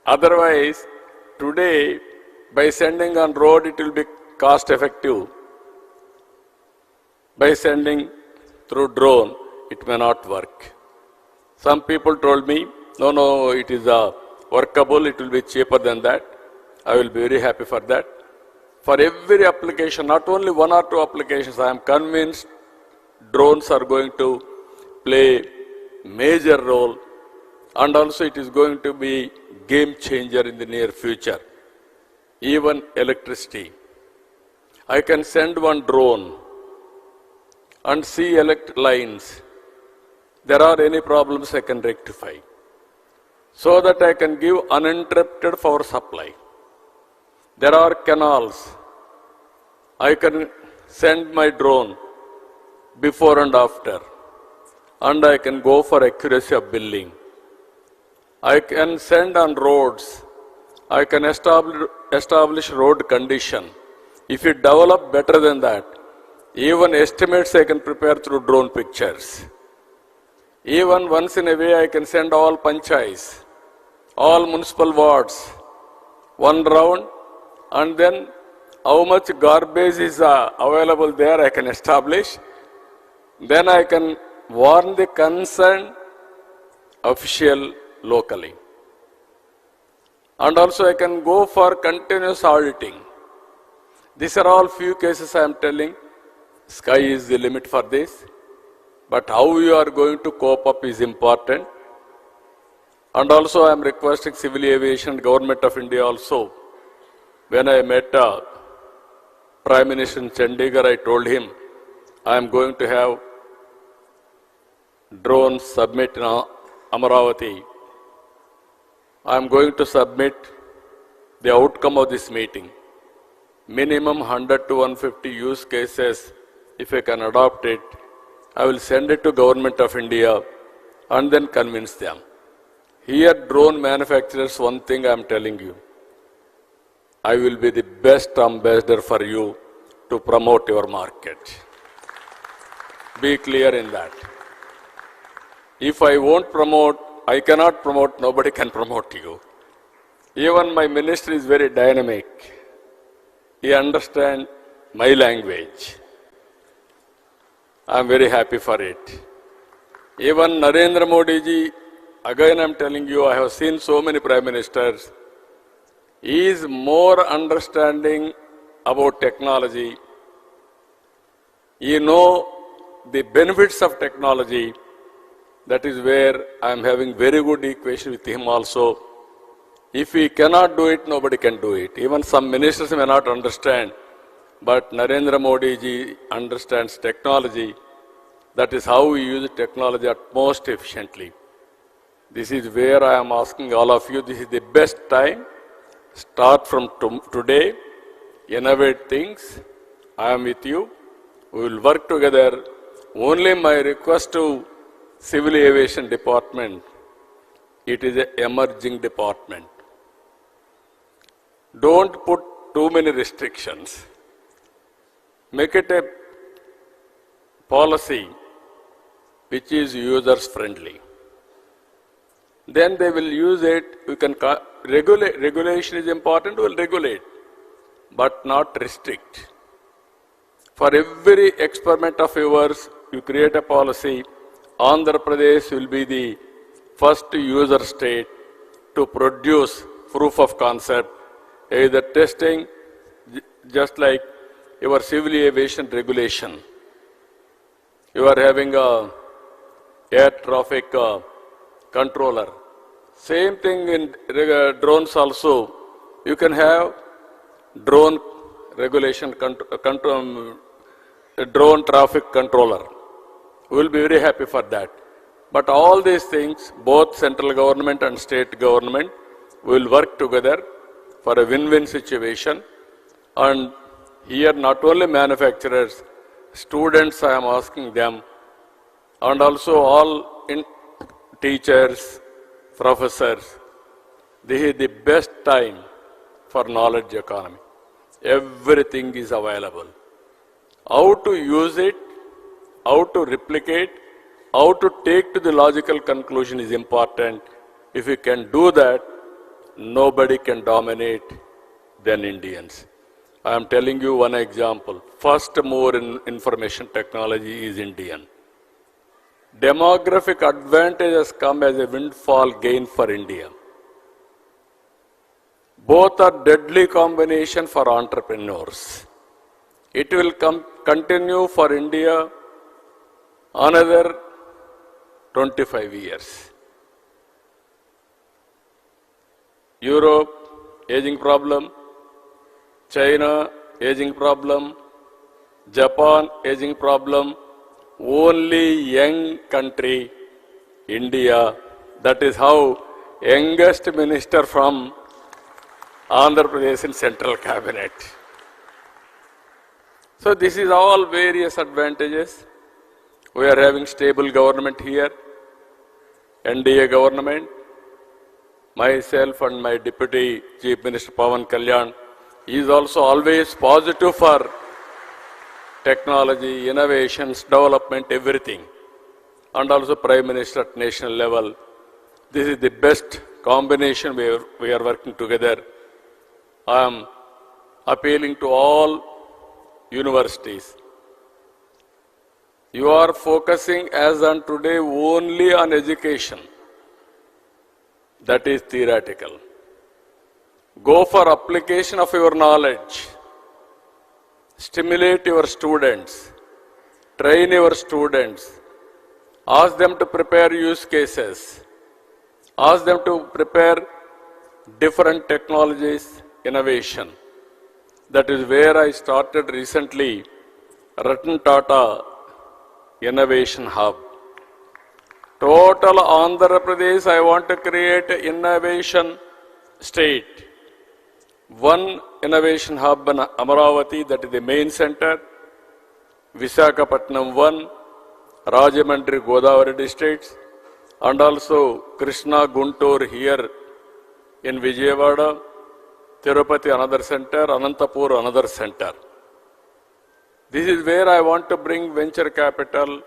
Otherwise, today, by sending on road, it will be cost effective. By sending through drone, it may not work. Some people told me, no, it is workable, it will be cheaper than that. I will be very happy for that. For every application, not only 1 or 2 applications, I am convinced drones are going to play major role, and also it is going to be game changer in the near future. Even electricity. I can send one drone and see electric lines. There are any problems I can rectify, so that I can give uninterrupted power supply. There are canals. I can send my drone before and after, and I can go for accuracy of billing. I can send on roads. I can establish road condition. If you develop better than that, even estimates I can prepare through drone pictures. Even once in a way I can send all panchayats, all municipal wards, one round, and then how much garbage is available there I can establish. Then I can warn the concerned official locally. And also I can go for continuous auditing. These are all few cases I am telling. Sky is the limit for this. But how you are going to cope up is important. And also I am requesting civil aviation, Government of India also. When I met Prime Minister in Chandigarh, I told him, I am going to have drone summit in Amaravati. I am going to submit the outcome of this meeting. Minimum 100 to 150 use cases, if I can adopt it, I will send it to Government of India and then convince them. Here, drone manufacturers, one thing I am telling you, I will be the best ambassador for you to promote your market. Be clear in that. If I won't promote, I cannot promote, nobody can promote you. Even my minister is very dynamic. He understands my language. I am very happy for it. Even Narendra Modi ji, again I am telling you, I have seen so many prime ministers. He is more understanding about technology. You know the benefits of technology. That is where I am having very good equation with him also. If he cannot do it, nobody can do it. Even some ministers may not understand, but Narendra Modi ji understands technology. That is how we use technology at most efficiently. This is where I am asking all of you, this is the best time. Start from today, innovate things. I am with you. We will work together. Only my request to Civil Aviation Department, it is an emerging department. Don't put too many restrictions. Make it a policy which is users friendly. Then they will use it. You can regulate. Regulation is important, we will regulate, but not restrict. For every experiment of yours, you create a policy. Andhra Pradesh will be the first user state to produce proof of concept, either testing, just like your civil aviation regulation. You are having a air traffic controller. Same thing in drones also. You can have drone regulation, drone traffic controller. We will be very happy for that. But all these things, both central government and state government, will work together for a win-win situation. And here not only manufacturers, students I am asking them, and also all teachers, professors, this is the best time for knowledge economy. Everything is available. How to use it, how to replicate, how to take to the logical conclusion is important. If you can do that, nobody can dominate than Indians. I am telling you one example. First mover in information technology is Indian. Demographic advantage has come as a windfall gain for India. Both are deadly combination for entrepreneurs. It will continue for India another 25 years. Europe, aging problem. China, aging problem. Japan, aging problem. Only young country, India. That is how youngest minister from Andhra Pradesh in central cabinet. So this is all various advantages. We are having stable government here, NDA government. Myself and my Deputy Chief Minister Pawan Kalyan is also always positive for technology, innovations, development, everything. And also Prime Minister at national level. This is the best combination we are working together. I am appealing to all universities. You are focusing as on today only on education. That is theoretical. Go for application of your knowledge. Stimulate your students. Train your students. Ask them to prepare use cases. Ask them to prepare different technologies, innovation. That is where I started recently Ratan Tata Innovation Hub. Total Andhra Pradesh, I want to create an innovation state. One innovation hub in Amaravati, that is the main center. Visakhapatnam 1, Rajamandri, Godavari districts, and also Krishna Guntur here in Vijayawada, Tirupati another center, Anantapur another center. This is where I want to bring venture capital,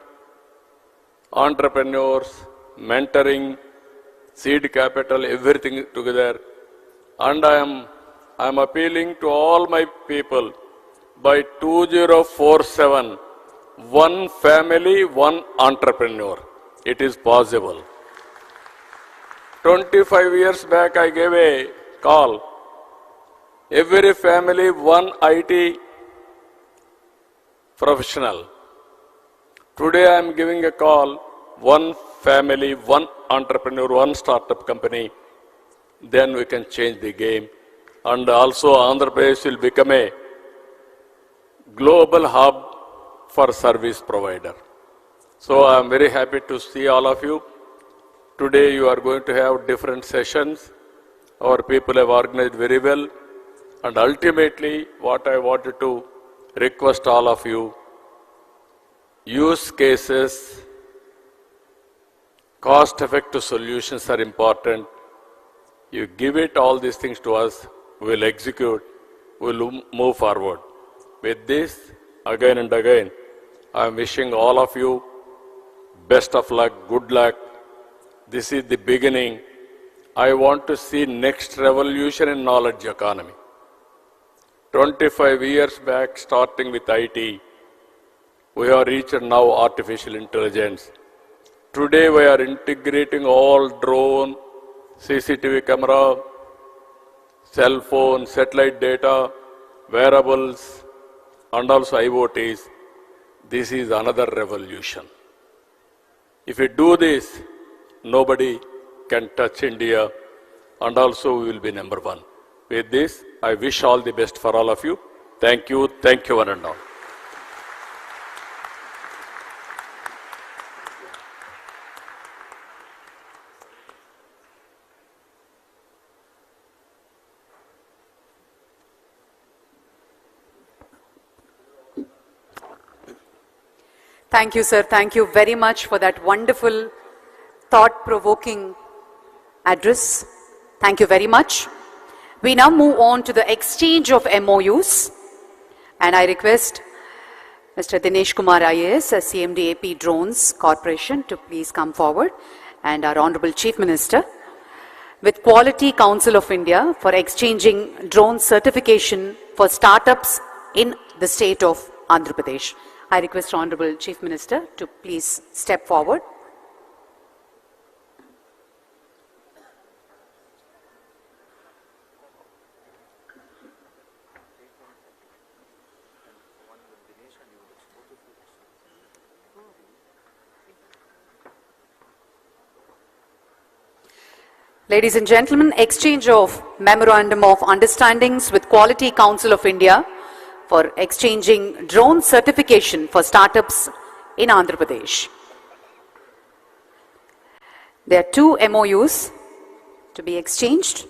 entrepreneurs, mentoring, seed capital, everything together. And I am appealing to all my people, by 2047, one family, one entrepreneur. It is possible. 25 years back, I gave a call. Every family, one IT professional. Today, I am giving a call, one family, one entrepreneur, one startup company. Then we can change the game. And also, Andhra Pradesh will become a global hub for service provider. So I am very happy to see all of you. Today you are going to have different sessions. Our people have organized very well. And ultimately, what I wanted to request all of you, use cases, cost-effective solutions are important. You give it all these things to us, we will execute, we will move forward. With this, again and again, I am wishing all of you best of luck, good luck. This is the beginning. I want to see next revolution in knowledge economy. 25 years back, starting with IT, we have reached now artificial intelligence. Today we are integrating all drone, CCTV camera, cell phone, satellite data, wearables, and also IoTs. This is another revolution. If we do this, nobody can touch India, and also we will be number one. With this, I wish all the best for all of you. Thank you one and all. Thank you, sir. Thank you very much for that wonderful, thought-provoking address. Thank you very much. We now move on to the exchange of MOUs. And I request Mr. Dinesh Kumar IAS, CMD AP Drones Corporation, to please come forward, and our Honorable Chief Minister, with Quality Council of India for exchanging drone certification for startups in the state of Andhra Pradesh. I request Honorable Chief Minister to please step forward. Ladies and gentlemen, exchange of Memorandum of Understandings with Quality Council of India for exchanging drone certification for startups in Andhra Pradesh. There are two MOUs to be exchanged.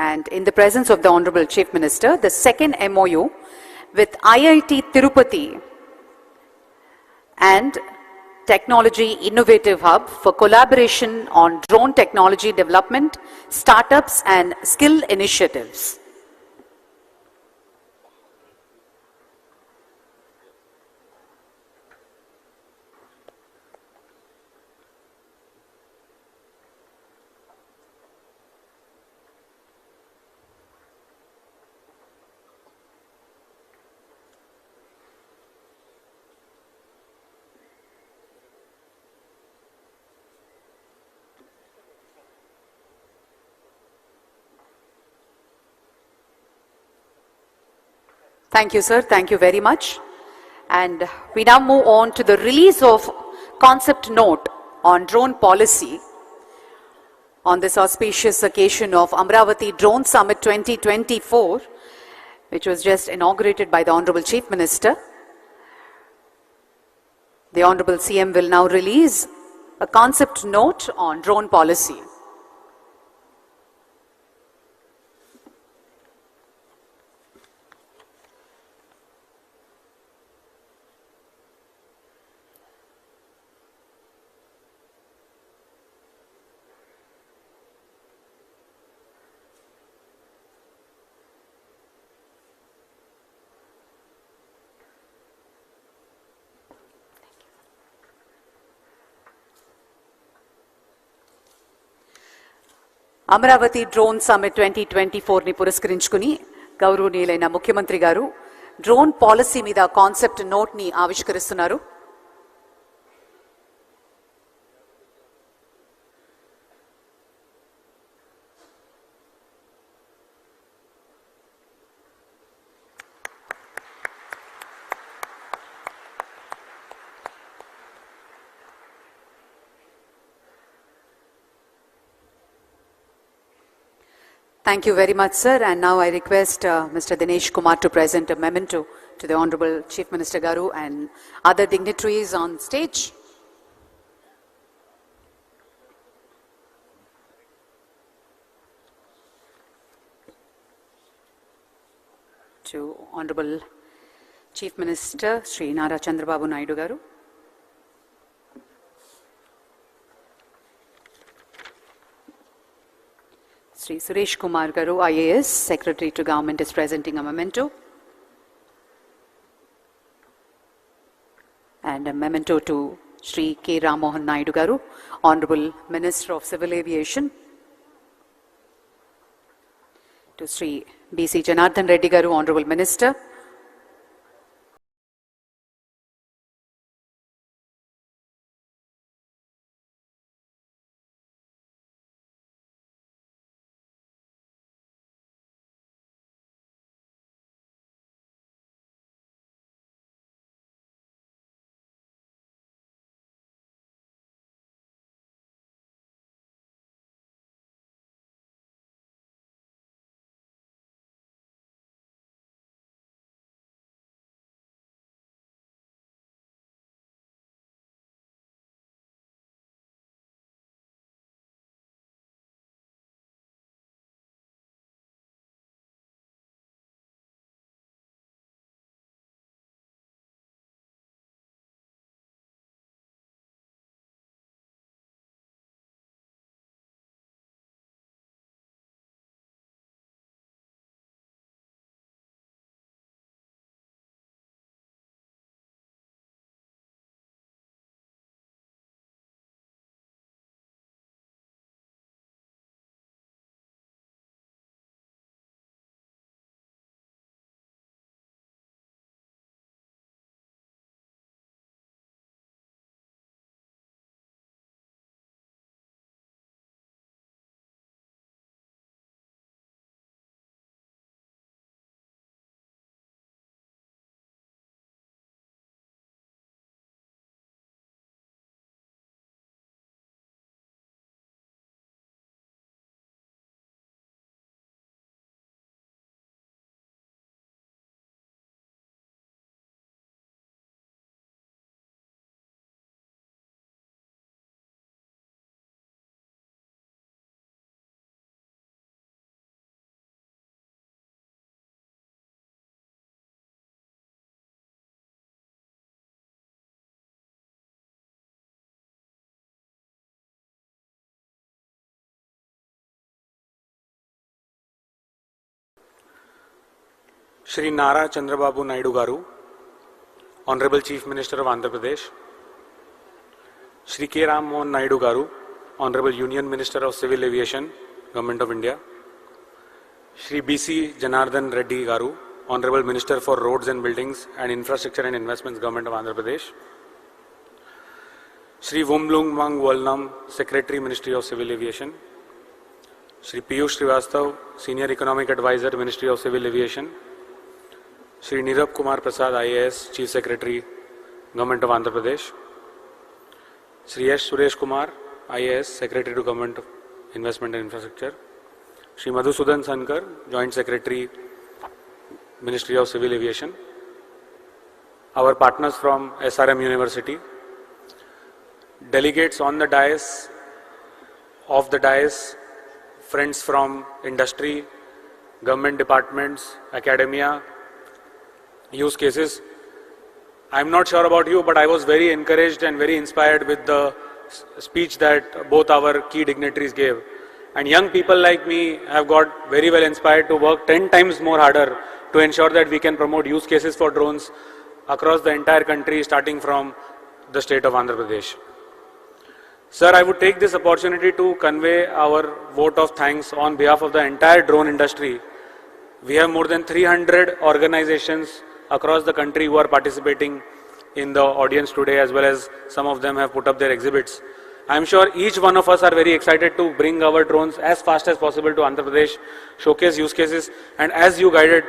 And in the presence of the Honorable Chief Minister, the second MOU with IIT Tirupati and Technology Innovative Hub for collaboration on drone technology development, startups and skill initiatives. Thank you, sir. Thank you very much. And we now move on to the release of concept note on drone policy on this auspicious occasion of Amaravati Drone Summit 2024, which was just inaugurated by the Honorable Chief Minister. The Honorable CM will now release a concept note on drone policy. Amaravati drone summit 2024 ని పురస్కరించుకుని గౌరవనీయులైన ముఖ్యమంత్రి గారు drone policy మీద concept note ని ఆవిష్కరిస్తున్నారు. Thank you very much, sir. And now I request Mr. Dinesh Kumar to present a memento to the Honorable Chief Minister Garu and other dignitaries on stage. To Honorable Chief Minister Sri Nara Chandrababu Naidu Garu. Sri Suresh Kumar Garu, IAS, Secretary to Government, is presenting a memento. And a memento to Sri K. Rammohan Naidu Garu, Honorable Minister of Civil Aviation. To Sri B.C. Janardhan Reddy Garu, Honorable Minister. Shri Nara Chandrababu Naidu Garu, Honorable Chief Minister of Andhra Pradesh, Shri K. Rammohan Naidu Garu, Honorable Union Minister of Civil Aviation, Government of India, Shri B.C. Janardhan Reddy Garu, Honorable Minister for Roads and Buildings and Infrastructure and Investments, Government of Andhra Pradesh, Shri Wumlung Mang Walnam, Secretary, Ministry of Civil Aviation, Shri Piyush Srivastav, Senior Economic Advisor, Ministry of Civil Aviation, Shri Nirab Kumar Prasad, IAS, Chief Secretary, Government of Andhra Pradesh. Shri S. Suresh Kumar, IAS, Secretary to Government of Investment and Infrastructure. Shri Madhusudan Sankar, Joint Secretary, Ministry of Civil Aviation. Our partners from SRM University. Delegates on the dais, off the dais, friends from industry, government departments, academia, use cases. I'm not sure about you, but I was very encouraged and very inspired with the speech that both our key dignitaries gave. And young people like me have got very well inspired to work 10 times more harder to ensure that we can promote use cases for drones across the entire country, starting from the state of Andhra Pradesh. Sir, I would take this opportunity to convey our vote of thanks on behalf of the entire drone industry. We have more than 300 organizations across the country who are participating in the audience today, as well as some of them have put up their exhibits. I'm sure each one of us are very excited to bring our drones as fast as possible to Andhra Pradesh, showcase use cases, and as you guided,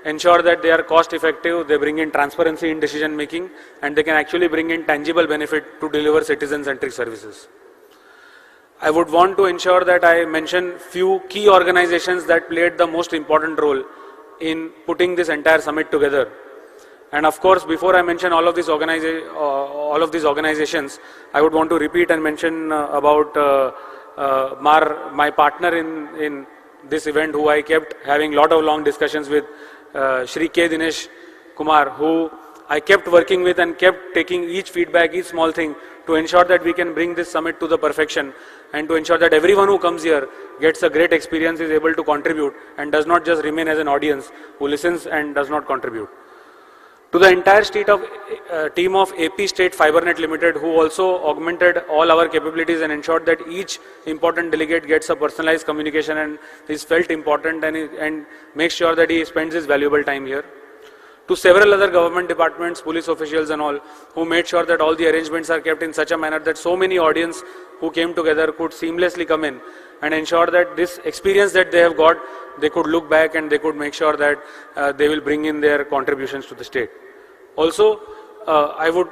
ensure that they are cost effective, they bring in transparency in decision making, and they can actually bring in tangible benefit to deliver citizen-centric services. I would want to ensure that I mention few key organizations that played the most important role in putting this entire summit together. And of course, before I mention all of these organizations, I would want to repeat and mention about my partner in this event, who I kept having lot of long discussions with, Shri K. Dinesh Kumar, who I kept working with and kept taking each feedback, each small thing, to ensure that we can bring this summit to the perfection, and to ensure that everyone who comes here gets a great experience, is able to contribute, and does not just remain as an audience who listens and does not contribute. To the entire team of AP State FiberNet Limited, who also augmented all our capabilities and ensured that each important delegate gets a personalized communication and is felt important, and makes sure that he spends his valuable time here. To several other government departments, police officials and all, who made sure that all the arrangements are kept in such a manner that so many audience who came together could seamlessly come in and ensure that this experience that they have got, they could look back and they could make sure that they will bring in their contributions to the state. Also, I would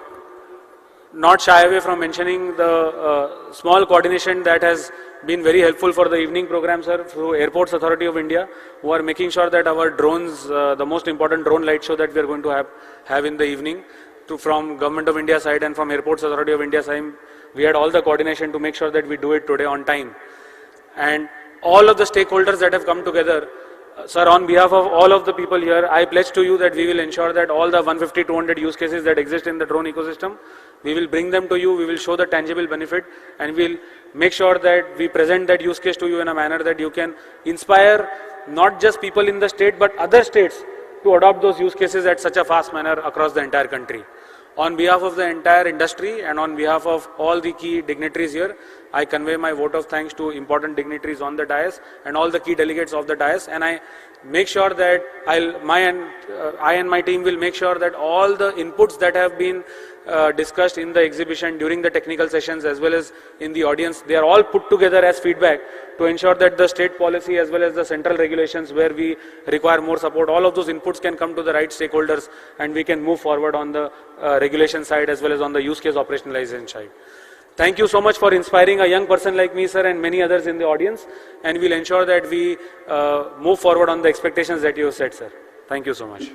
not shy away from mentioning the small coordination that has been very helpful for the evening program, sir, through Airports Authority of India, who are making sure that our drones, the most important drone light show that we are going to have in the evening, from Government of India side and from Airports Authority of India side, we had all the coordination to make sure that we do it today on time. And all of the stakeholders that have come together, sir, on behalf of all of the people here, I pledge to you that we will ensure that all the 150, 200 use cases that exist in the drone ecosystem, we will bring them to you, we will show the tangible benefit, and we'll make sure that we present that use case to you in a manner that you can inspire not just people in the state, but other states to adopt those use cases at such a fast manner across the entire country. On behalf of the entire industry and on behalf of all the key dignitaries here, I convey my vote of thanks to important dignitaries on the dais and all the key delegates of the dais, and I make sure that I and my team will make sure that all the inputs that have been discussed in the exhibition during the technical sessions as well as in the audience, they are all put together as feedback to ensure that the state policy as well as the central regulations where we require more support, all of those inputs can come to the right stakeholders and we can move forward on the regulation side as well as on the use case operationalization side. Thank you so much for inspiring a young person like me, sir, and many others in the audience, and we'll ensure that we move forward on the expectations that you have set, sir. Thank you so much.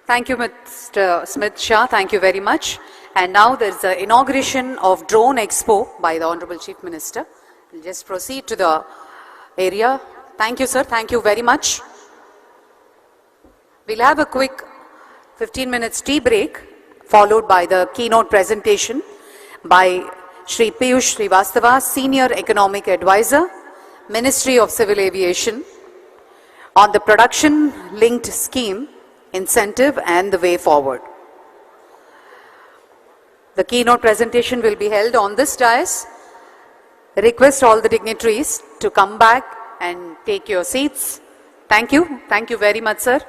Thank you, Mr. Smith Shah. Thank you very much. And now there's the inauguration of Drone Expo by the Honorable Chief Minister. We'll just proceed to the area. Thank you, sir. Thank you very much. We'll have a quick 15 minutes tea break, followed by the keynote presentation by Shri Piyush Srivastava, Senior Economic Advisor, Ministry of Civil Aviation, on the production-linked scheme, incentive and the way forward. The keynote presentation will be held on this dais. Request all the dignitaries to come back and take your seats. Thank you. Thank you very much, sir.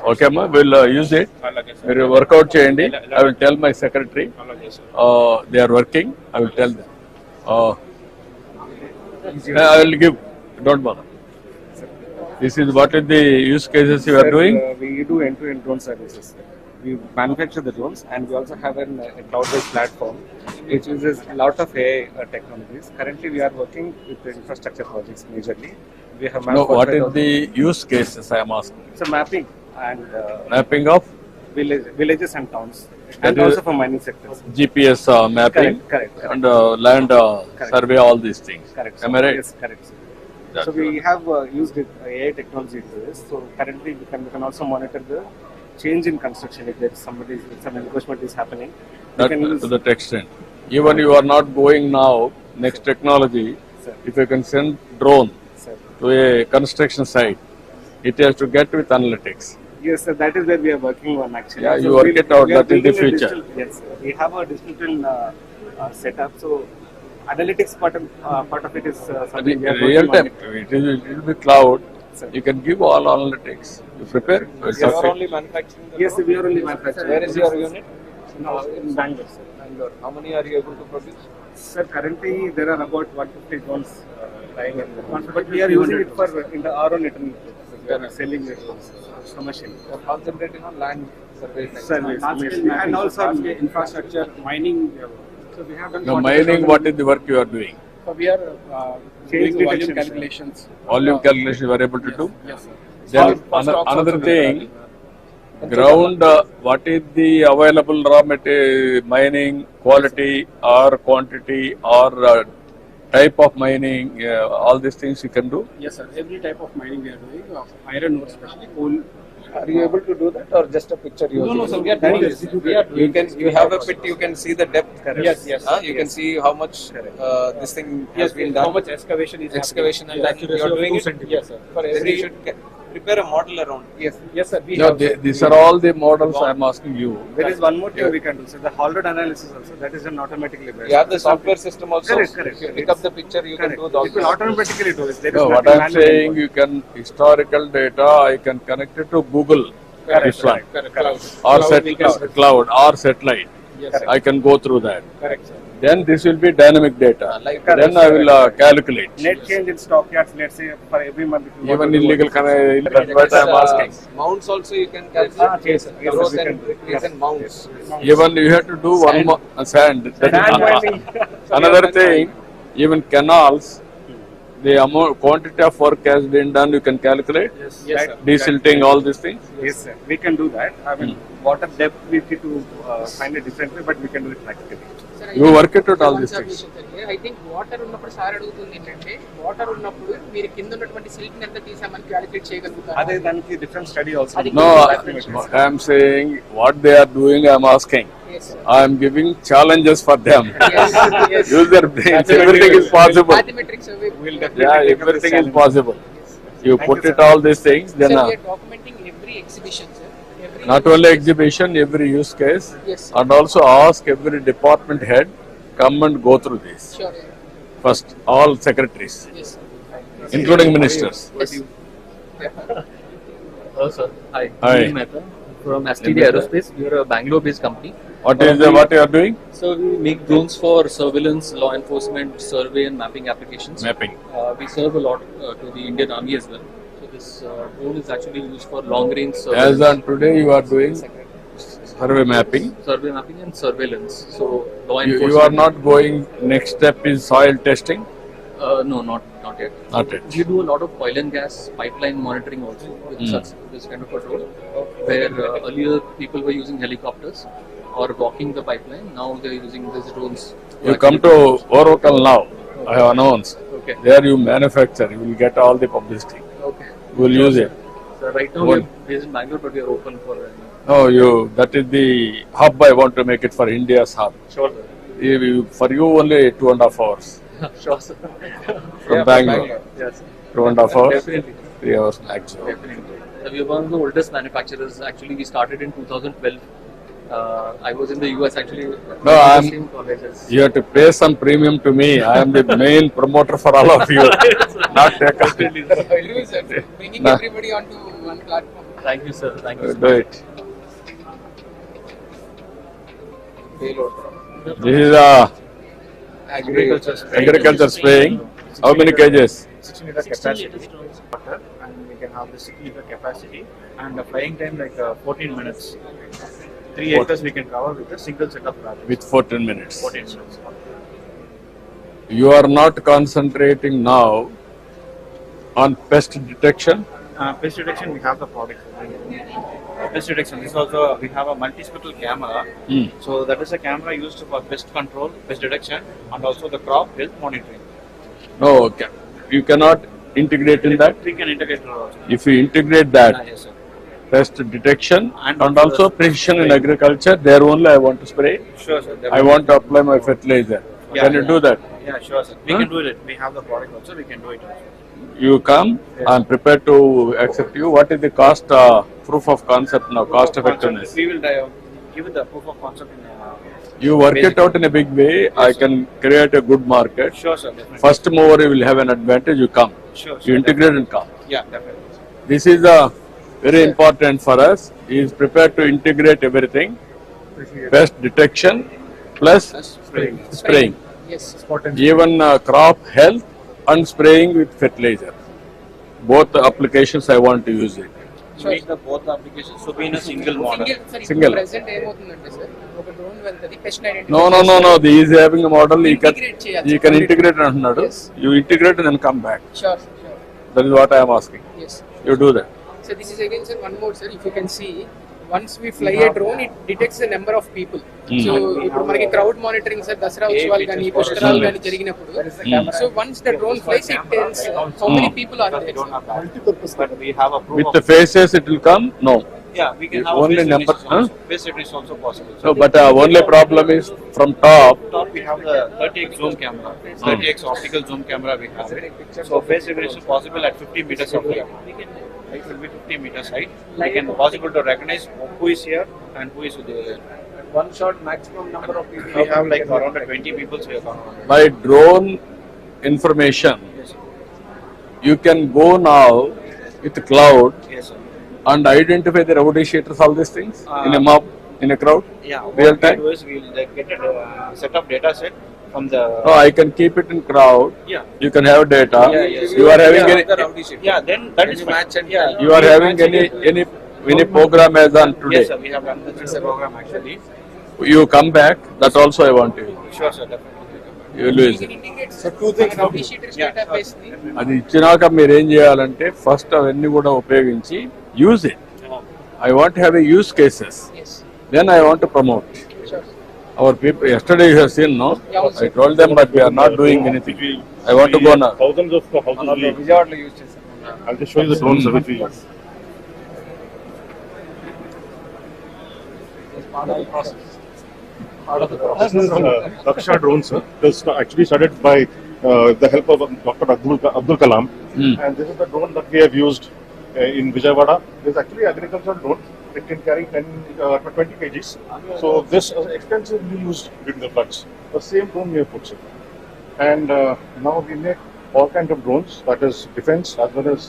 Okay, ma, we'll use it. We'll work out cheyandi. I will tell my secretary. They are working. I will tell them. I will give. Don't bother. This is what is the use cases you are doing? We do end-to-end drone services. We manufacture the drones, and we also have a cloud-based platform which uses a lot of AI technologies. Currently, we are working with the infrastructure projects majorly. We have No, what is the use cases I am asking? So mapping and Mapping of villages and towns, That and is- also for mining sectors. GPS mapping Correct. and land survey, all these things. Correct. Am I right? Yes, correct. Sir. That's So we have used AI technology into this. So currently, we can also monitor the change in construction if there is some encroachment is happening. We That can use, to that extent. Even you are not going now, next technology, Sir. if you can send drone Sir. to a construction site, it has to get with analytics. Yes, sir, that is where we are working on actually. Yeah, you work it out, we are that is the building a future. Yes, sir. We have a digital setup. So analytics part of it is something we are Real working on time, it will be cloud. Sir. You can give all analytics. You prepare. It's Yes, okay. only manufacturing the Yes, we are only manufacturing. Where is your unit? No, in Bangalore, sir. Bangalore. How many are you able to produce? Sir, currently there are about 150 drones lying in the but we are using it for in the our own internal purposes. We are selling the drones commercially. You're concentrating on land survey. Service, and also infrastructure, mining. So we have done Now mining, what is the work you are doing? So we are doing volume calculations. Volume calculation you are able to do? Yes, sir. Then another thing, ground, what is the available raw material, mining quality or quantity or type of mining, all these things you can do? Yes, sir. Every type of mining we are doing, iron ore especially, coal. Are you able to do that or just a picture you are No, doing? sir, we are doing this. You have a pit, you can see the depth. Correct. Yes. You can see how much this thing has been done. How much excavation is Excavation and accuracy you are doing it. Yes, sir. For every you should prepare a model around. Yes, sir. We No, have. these are all the models I am asking you. There is one more thing we can do. So the haul road analysis also, that is done automatically. You have the software system also. Correct. If you pick up the picture, you can do Correct. the It will automatically do it. There is No, what nothing I am manual saying, involved. you can historical data, I can connect it to Google, this one, Correct. or cloud or satellite. Yes, I can go through that. Correct, sir. Then this will be dynamic data. Then I will calculate. Net change in stockyards, let's say for every month. if you want Even to do illegal, it. that's what I am asking. Mounts also you can calculate. Yes, sir. Yes, Growth we and can do. increase in mounts. Even you have to do one more sand. That is Sand mining. another thing, even canals, the amount, quantity of work has been done, you can calculate. Yes, sir. Desilting, all these things. Yes, sir. We can do that. I mean, water depth we need to find a different way, but we can do it practically. You work it out, all these things. I think water ఉన్నప్పుడు sir అడుగుతుంది ఏంటంటే water ఉన్నప్పుడు మీరు కింద ఉన్నటువంటి silk ఎంత తీసామని calculate చేయగలుగుతారు అదే దానికి different study also. No, I am saying what they are doing, I am asking. I am giving challenges for them. Use their brains. Everything is possible. Mathematics అవి We'll definitely Yeah, take up this everything is challenge. possible. You put it all these things, then we are documenting every exhibition sir every not only exhibition, every use case, Yes. and also ask every department head, come and go through this. sure First, all secretaries, yes including ministers. yes Hello sir. Hi. Hi. Nidhi Mehta from STD Aerospace. We are a Bangalore-based company. What you are doing? So we make drones for surveillance, law enforcement, survey and mapping applications. Mapping. We serve a lot to the Indian Army as well. So this drone is actually used for long-range surveillance. As on today, you are doing survey mapping. Survey mapping and surveillance. So law You enforcement. are not going. Next step is soil testing. No, not yet. Not yet. We do a lot of oil and gas pipeline monitoring also with this kind of a drone. Where earlier people were using helicopters or walking the pipeline. Now they are using these drones. You come to Oracle now. I have announced. Okay. There you manufacture. You will get all the publicity. Okay. You will use it. So right now we are based in Bangalore, but we are open for. No, that is the hub. I want to make it for India's hub. Sure. For you only 2.5 hours Sure, sir. from Bangalore. Yes. 2.5 hours. Definitely. 3 hours maximum. Definitely. So we are one of the oldest manufacturers. Actually, we started in 2012. I was in the US actually. No, in I'm- the same college as. You have to pay some premium to me. I am the main promoter for all of you. Not take up. bringing Nah. everybody onto one platform Thank you, sir. Thank you. Do it. This is a agriculture spraying. How many kgs? 60 liter capacity water, and we can have the 60 liter capacity, and the flying time like 14 minutes. 3 acres we can cover with a single set of rifles. With 14 minutes. 14 minutes. You are not concentrating now on pest detection. Pest detection, we have the product. Pest detection is also, we have a multi-spectral camera. So that is a camera used for pest control, pest detection, and also the crop health monitoring. No, okay. You cannot integrate in that. We can integrate it also. If you integrate that, Yes, sir. pest detection And also precision in agriculture, there only I want to spray. Sure, sir. I want to apply my fertilizer. Can you do that? Yeah, sure, sir. We can do it. We have the product also. We can do it also. You come, I am prepared to accept you. What is the cost, proof of concept now, cost effectiveness? We will give it the proof of concept in You work it out in a big way, I can create a good market. Sure, sir. Definitely. First mover you will have an advantage, you come. Sure, You integrate and come. Yeah, definitely. This is very important for us. He is prepared to integrate everything. Pest detection plus spraying. Yes. Even crop health and spraying with fertilizer. Both applications I want to use it. Make the both applications to be in a single model. Single. Present ఏమవుతుందంటే sir ఒక drone వెళ్తది pest identify No. He is having a model. He Integrate చేయాలి. can integrate అంటున్నాడు. You integrate and then come back. Sure. That is what I am asking. Yes. You do that. So this is again, sir, one more, sir. If you can see, once we fly a drone, it detects the number of people. So ఇప్పుడు మనకి crowd monitoring, sir, Dasara ఉత్సవాలు కానీ పుష్కరాలు కానీ జరిగినప్పుడు, so once the drone flies, it tells how many people are there. But we have a proof With the faces it will come? No. Yeah, we can have Only a number. face is also possible. So, but only problem is from top. Top we have the 30x zoom camera, 30x optical zoom camera we have it. So face recognition is possible at 50 meters of height. It will be 50 meters height. We can possible to recognize who is here and who is there. One shot maximum number of people. We have like around 20 people here. By drone information, you can go now with cloud Yes, sir. and identify the rowdy cheaters, all these things in a mob, in a crowd. Yeah. Real What we time. do is we will get a set of data set from the. No, I can keep it in crowd. Yeah. You can have data. Yeah, yes. You are having any. Yeah, then that is match and yeah. You are having any program as on today. Yes, sir. We have done this program actually. You come back. That also I want to. Sure, sir. Definitely. You will use it. So two things. Rowdy shooters database ni. అది ఇచ్చినాక మీరు ఏం చేయాలంటే first అవన్నీ కూడా ఉపయోగించి use it. I want to have a use cases. Yes. Then I want to promote. Sure. Our people, yesterday you have seen, no? Yeah, I told them, but we are not doing anything. I want to go now. Thousands of houses. విజయవాడలో use చేశారు. I'll just show you the drones which we use. Part of the process. This is Daksha drone, sir. This was actually started by the help of Dr. Abdul Kalam. And this is the drone that we have used in Vijayawada. This is actually agricultural drone. It can carry 20 kgs. So this is extensively used during the floods. The same drone we have put, sir. And now we make all kinds of drones, that is defense as well as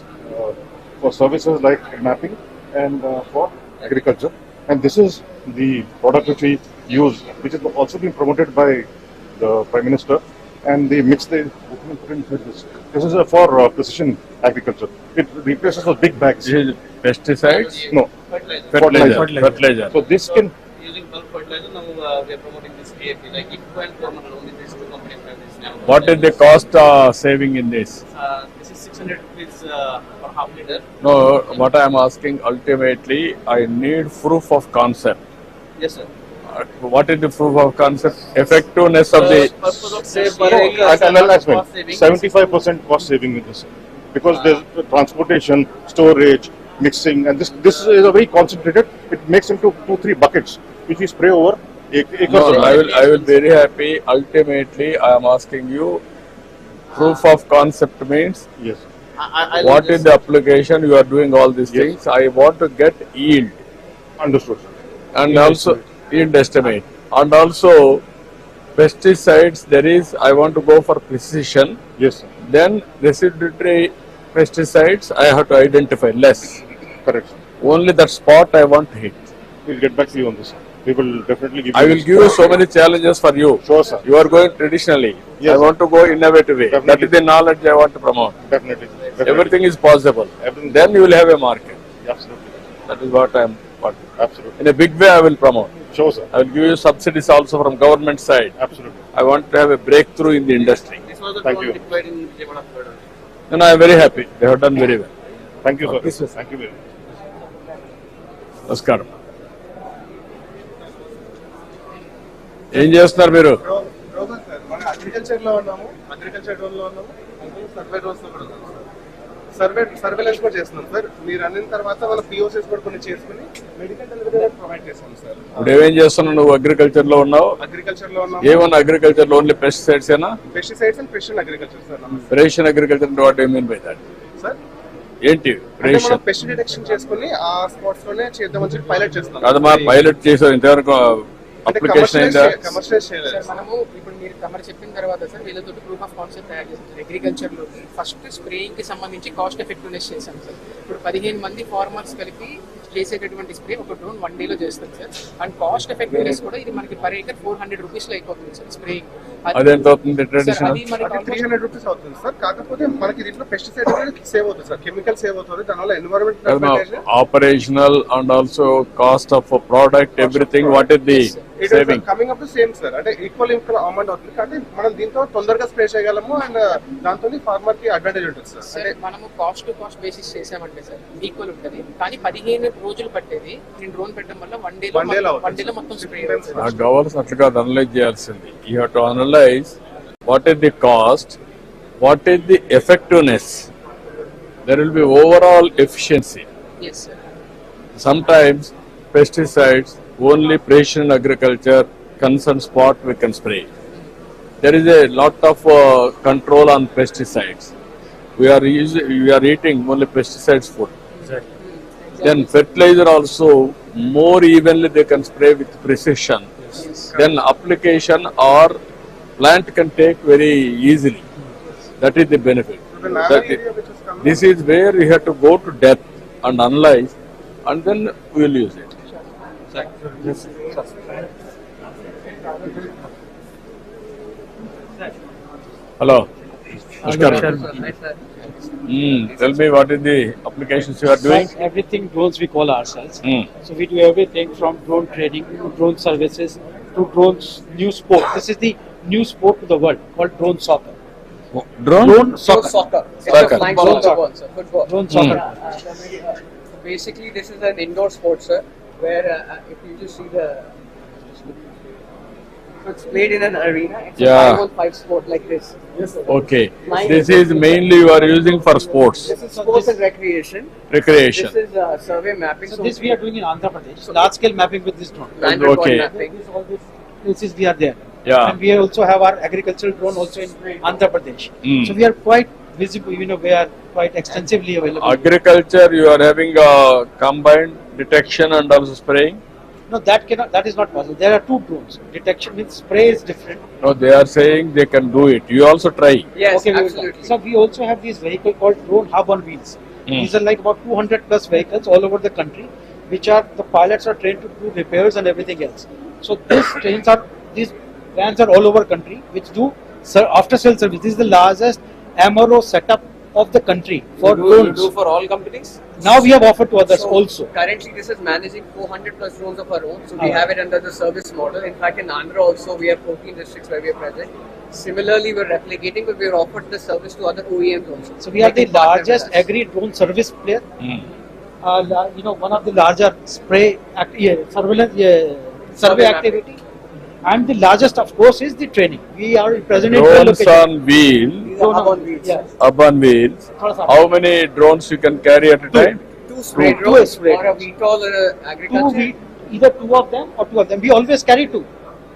for services like mapping and for agriculture. And this is the product which we use, which is also being promoted by the Prime Minister. And they mix the. This is for precision agriculture. It replaces those big bags. This is pesticides? No. Fertilizer. So this can. Using bulk fertilizer, now we are promoting this DAP, like equal to only these two companies have this now. What is the cost saving in this? This is 600 rupees per half liter. No, what I am asking ultimately, I need proof of concept. Yes, sir. What is the proof of concept? Effectiveness of the. Purpose of say per No, acre, as an assessment, cost saving. 75% cost saving in this, because there's transportation, storage, mixing, and this is a very concentrated. It makes into 2-3 buckets, which we spray over acres. No, of land. I will very happy. Ultimately, I am asking you, proof of concept means Yes. what is the application you are doing all these things. I want to get yield Understood. and also yield estimate, and also pesticides. There is, I want to go for precision. Yes, sir. Then residuary pesticides I have to identify less. Correct. Only that spot I want to hit. We'll get back to you on this. We will definitely give you. I will give you so many challenges for you. Sure, sir. You are going traditionally. Yes, I want to go innovative way. Definitely. That is the knowledge I want to promote. Definitely. Everything is possible. Everything. Then you will have a market. Absolutely. That is what I am. Absolutely. In a big way, I will promote. Sure, sir. I will give you subsidies also from government side. Absolutely. I want to have a breakthrough in the industry. Thank you. And I am very happy. They have done very well. Thank you, sir. Thank you very much. నమస్కారం. ఏం చేస్తున్నారు మీరు? మన agriculture లో ఉన్నాము, agriculture drone లో ఉన్నాము, survey drones లో కూడా ఉన్నాము. సర్వేలెన్స్ కూడా చేస్తున్నాం సార్. మీరు అన్న తర్వాత వాళ్ళ పిఓసెస్ కూడా కొన్ని చేసుకుని మెడికల్ డెలివరీ ప్రొవైడ్ చేస్తాం సార్. ఇప్పుడు ఏమేం చేస్తున్నావు? నువ్వు అగ్రికల్చర్ లో ఉన్నావు. అగ్రికల్చర్ లో ఉన్నాము. ఏమన్నా అగ్రికల్చర్ లో ఓన్లీ పెస్టిసైడ్స్ ఏనా? Pesticides and precision agriculture sir. Precision agriculture అంటే what you mean by that? Sir ఏంటి ప్రెసిషన్? పెస్ట్ డిటెక్షన్ చేసుకుని ఆ స్పాట్స్ లోనే చేద్దామని చెప్పి పైలట్ చేస్తున్నాం. అది మా పైలట్ చేసాం. ఇంతవరకు అప్లికేషన్ అయిందా? మనము ఇప్పుడు మీరు తమరు చెప్పిన తర్వాత సార్ వీళ్ళతో ప్రూఫ్ ఆఫ్ కాన్సెప్ట్ తయారు చేస్తాం. అగ్రికల్చర్ లో ఫస్ట్ స్ప్రేయింగ్ కి సంబంధించి కాస్ట్ ఎఫెక్టివ్నెస్ చేశాం సార్. ఇప్పుడు 15 మంది ఫార్మర్స్ కలిపి చేసేటటువంటి స్ప్రే ఒక డ్రోన్ 1 day లో చేస్తాం సార్. అండ్ కాస్ట్ ఎఫెక్టివ్నెస్ కూడా ఇది మనకి పర్ ఏకర్ 400 రూపీస్ లో అయిపోతుంది సార్ స్ప్రేయింగ్. అదెంత అవుతుంది ట్రెడిషనల్? 300 రూపీస్ అవుతుంది సార్. కాకపోతే మనకి దీంట్లో పెస్టిసైడ్ సేవ్ అవుతుంది సార్, కెమికల్ సేవ్ అవుతుంది. దానివల్ల environment operational and also cost of product everything what is the saving? Coming up to same sir. అంటే ఈక్వల్ అమౌంట్ అవుతుంది కానీ మనం దీంతో తొందరగా స్ప్రే చేయగలము అండ్ దాంతో ఫార్మర్ కి అడ్వాంటేజ్ ఉంటుంది సార్. అంటే మనము కాస్ట్ టు కాస్ట్ బేసిస్ చేసామంటే సార్ ఈక్వల్ ఉంటుంది. కానీ 15 రోజులు పట్టేది నేను డ్రోన్ పెట్టడం వల్ల 1 day లో మొత్తం స్ప్రే అవుతుంది. ఆ గవర్నర్స్ అట్లా అనలైజ్ చేయాల్సింది. You have to analyse what is the cost, what is the effectiveness. There will be overall efficiency. Yes sir. Sometimes pesticides only precision agriculture concern spot we can spray. There is a lot of control on pesticides. We are eating only pesticides food. Exactly. Then fertilizer also more evenly they can spray with precision. Yes. Then application or plant can take very easily. That is the benefit. This is where we have to go to depth and analyze, and then we will use it. Hello. Tell me what is the applications you are doing? Everything drones we call ourselves. So we do everything from drone trading to drone services to drones new sport. This is the new sport to the world called drone soccer. Drone soccer. It's a flying football, sir. Football. Drone soccer. Basically, this is an indoor sport, sir, where if you just see the, it's played in an arena. It's a 5-on-5 sport like this. Yes, sir. Okay. This is mainly you are using for sports. This is sports and recreation. Recreation. This is survey mapping. So this we are doing in Andhra Pradesh. Large scale mapping with this drone. Land report mapping. All these places we are there. Yeah. And we also have our agricultural drone also in Andhra Pradesh. So we are quite visible, we are quite extensively available. Agriculture, you are having a combined detection and also spraying? No, that is not possible. There are two drones. Detection means spray is different. No, they are saying they can do it. You also try. Yes, okay, absolutely. So we also have this vehicle called drone hub on wheels. These are like about 200 plus vehicles all over the country, which are the pilots are trained to do repairs and everything else. So these vans are all over country, which do after sale service. This is the largest MRO setup of the country for drones. Do for all companies? Now we have offered to others also. Currently this is managing 400 plus drones of our own. So we have it under the service model. In fact, in Andhra also we have 14 districts where we are present. Similarly, we're replicating, but we're offered the service to other OEMs also. So we are the largest agri drone service player. One of the larger surveillance survey activity. And the largest, of course, is the training. We are present in drones on wheels. Yes. Up on wheels. How many drones you can carry at a time? Two spray drones or a VTOL or agriculture. Either two of them or two of them. We always carry two.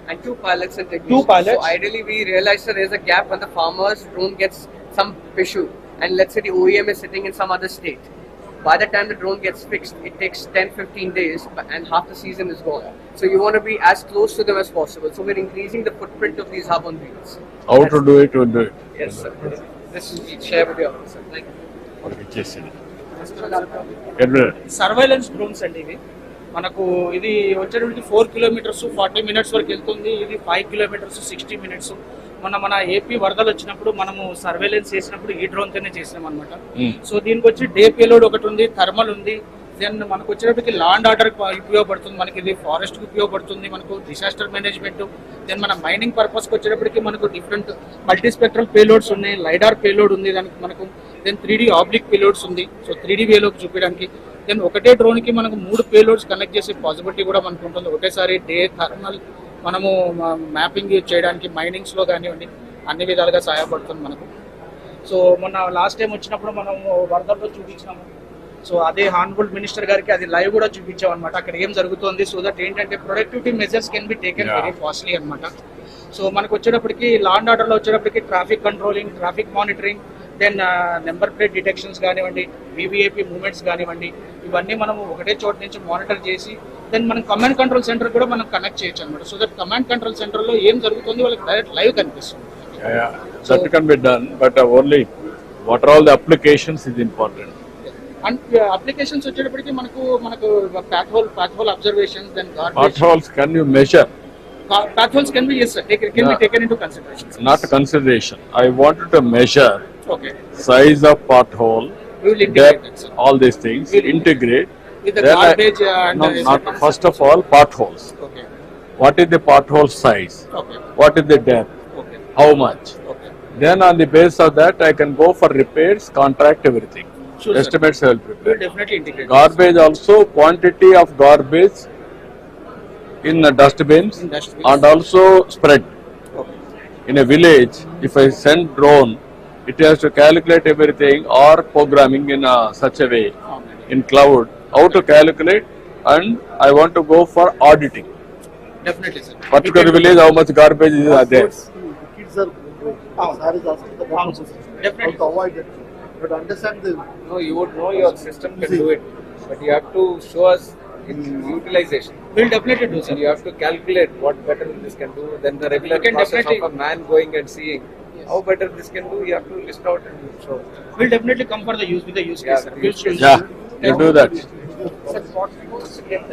And two pilots and technicians. Two pilots. So ideally, we realize that there's a gap when the farmer's drone gets some issue, and let's say the OEM is sitting in some other state. By the time the drone gets fixed, it takes 10-15 days and half the season is gone. So you want to be as close to them as possible. So we're increasing the footprint of these hub on wheels. How to do it, we'll do it. Yes, sir. This we share with you, sir. Thank you. Okay, surveillance drones అండి ఇవి. మనకు ఇది వచ్చేటువంటి 4 kilometres 40 minutes వరకు వెళ్తుంది. ఇది 5 kilometres 60 minutes. మన AP వరదలు వచ్చినప్పుడు మనము సర్వేలెన్స్ చేసినప్పుడు ఈ డ్రోన్ తోనే చేసినాం అనమాట. సో దీనికి వచ్చి డే పేలోడ్ ఒకటి ఉంది, థర్మల్ ఉంది. దెన్ మనకు వచ్చేటప్పటికి లాండ్ ఆర్డర్ ఉపయోగపడుతుంది, మనకి ఇది ఫారెస్ట్ కి ఉపయోగపడుతుంది, మనకు డిసాస్టర్ మేనేజ్మెంట్. దెన్ మన మైనింగ్ పర్పస్ కి వచ్చేటప్పటికి మనకు డిఫరెంట్ మల్టీస్పెక్ట్రల్ పేలోడ్స్ ఉన్నాయి, లైడార్ పేలోడ్ ఉంది దానికి మనకు. దెన్ 3D ఆబ్లిక్ పేలోడ్స్ ఉంది, సో 3D వేలోకి చూపించడానికి. దెన్ ఒకటే డ్రోన్ కి మనకు 3 పేలోడ్స్ కనెక్ట్ చేసే పాసిబిలిటీ కూడా మనకు ఉంటుంది. ఒకటేసారి డే థర్మల్ మనము మ్యాపింగ్ చేయడానికి మైనింగ్స్ లో కానివ్వండి అన్ని విధాలుగా సహాయపడుతుంది మనకు. సో మొన్న లాస్ట్ టైం వచ్చినప్పుడు మనం వరదల్లో చూపించినాము. సో అదే హానరబుల్ మినిస్టర్ గారికి అది లైవ్ కూడా చూపించాం అనమాట, అక్కడ ఏం జరుగుతుంది. సో దట్ ఏంటంటే productivity measures can be taken very fastly అనమాట. సో మనకు వచ్చేటప్పటికి లాండ్ ఆర్డర్లో వచ్చేటప్పటికి traffic controlling, traffic monitoring, then number plate detections కానివ్వండి, వివిఐపి మూవ్మెంట్స్ కానివ్వండి, ఇవన్నీ మనం ఒకటే చోట నుంచి మానిటర్ చేసి దెన్ మనం కమాండ్ కంట్రోల్ సెంటర్ కూడా మనం కనెక్ట్ చేయొచ్చు అనమాట. సో దట్ కమాండ్ కంట్రోల్ సెంటర్లో ఏం జరుగుతుంది వాళ్ళకి డైరెక్ట్ లైవ్ కనిపిస్తుంది. That can be done, but only what are all the applications is important. And applications వచ్చేటప్పటికి మనకు path hole observations, then garbage. Potholes can you measure? Path holes can be, yes sir, can be taken into consideration. Not consideration. I wanted to measure Okay. size of pothole, We will integrate depth, that, sir. all these things, integrate. With the Then garbage and no, not first of all potholes. Okay. What is the pothole size? Okay. What is the depth? Okay. How much? Okay. Then on the basis of that, I can go for repairs, contract everything. Sure, sir. Estimates I will We prepare. will definitely integrate. Garbage also, quantity of garbage in the dustbins In dustbins. and also spread. Okay. In a village, if I send drone, it has to calculate everything or programming in such a way in cloud, how to calculate, and I want to go for auditing. Definitely, sir. Particular village, how much garbage is there. Kids are Sir is asking the government Definitely. how to avoid it. But understand the No, you would know your system can do it, but you have to show us in utilization. We'll definitely do, sir. You have to calculate what better this can do than the regular You can process definitely- of a man going and seeing. How better this can do, you have to list out and show. We'll definitely come for the use with the use case, sir. We'll show you. Yeah, you do that.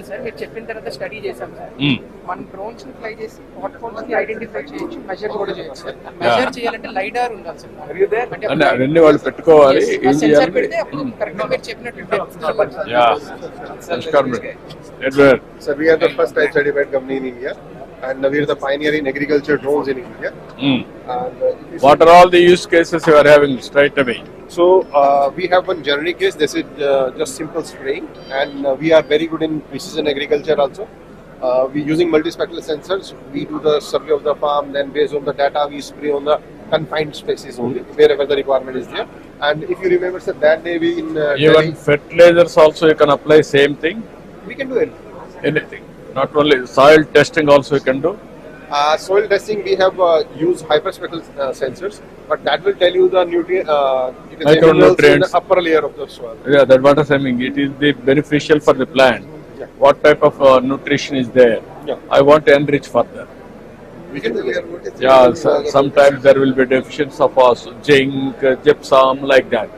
Sir మీరు చెప్పిన తర్వాత study చేశాం sir. Mm. మన drones ని fly చేసి what holes ని identify చేయొచ్చు, measure కూడా చేయొచ్చు సార్. మెజర్ చేయాలంటే లైడార్ ఉండాలి సార్. అంటే And అవన్నీ వాళ్ళు పెట్టుకోవాలి, ఏం సెన్సార్ చేయాలి? పెడితే అప్పుడు కరెక్ట్ గా మీరు చెప్పినట్టు Yeah. Experiment. Edward. Sir, we are the first type certified company in India, and we are the pioneer in agriculture drones in India. Mm. And, What are all the use cases you are having straight away? So we have one generic case. This is just simple spraying, and we are very good in precision agriculture also. We using multispectral sensors. We do the survey of the farm. Then based on the data, we spray on the confined spaces only, wherever the requirement is there. And if you remember, sir, that day we in Even Delhi, fertilizers also you can apply same thing. we can do it. Anything. Not only soil testing also you can do. Soil testing, we have used hyperspectral sensors, but that will tell you the nutrient, minerals in Micronutrients. the upper layer of the soil. Yeah, that's what I'm saying. It is the beneficial for the plant. Yeah. What type of nutrition is there? Yeah. I want to enrich further. We can do it. Yeah, sometimes there will be deficiency of zinc, gypsum, like that.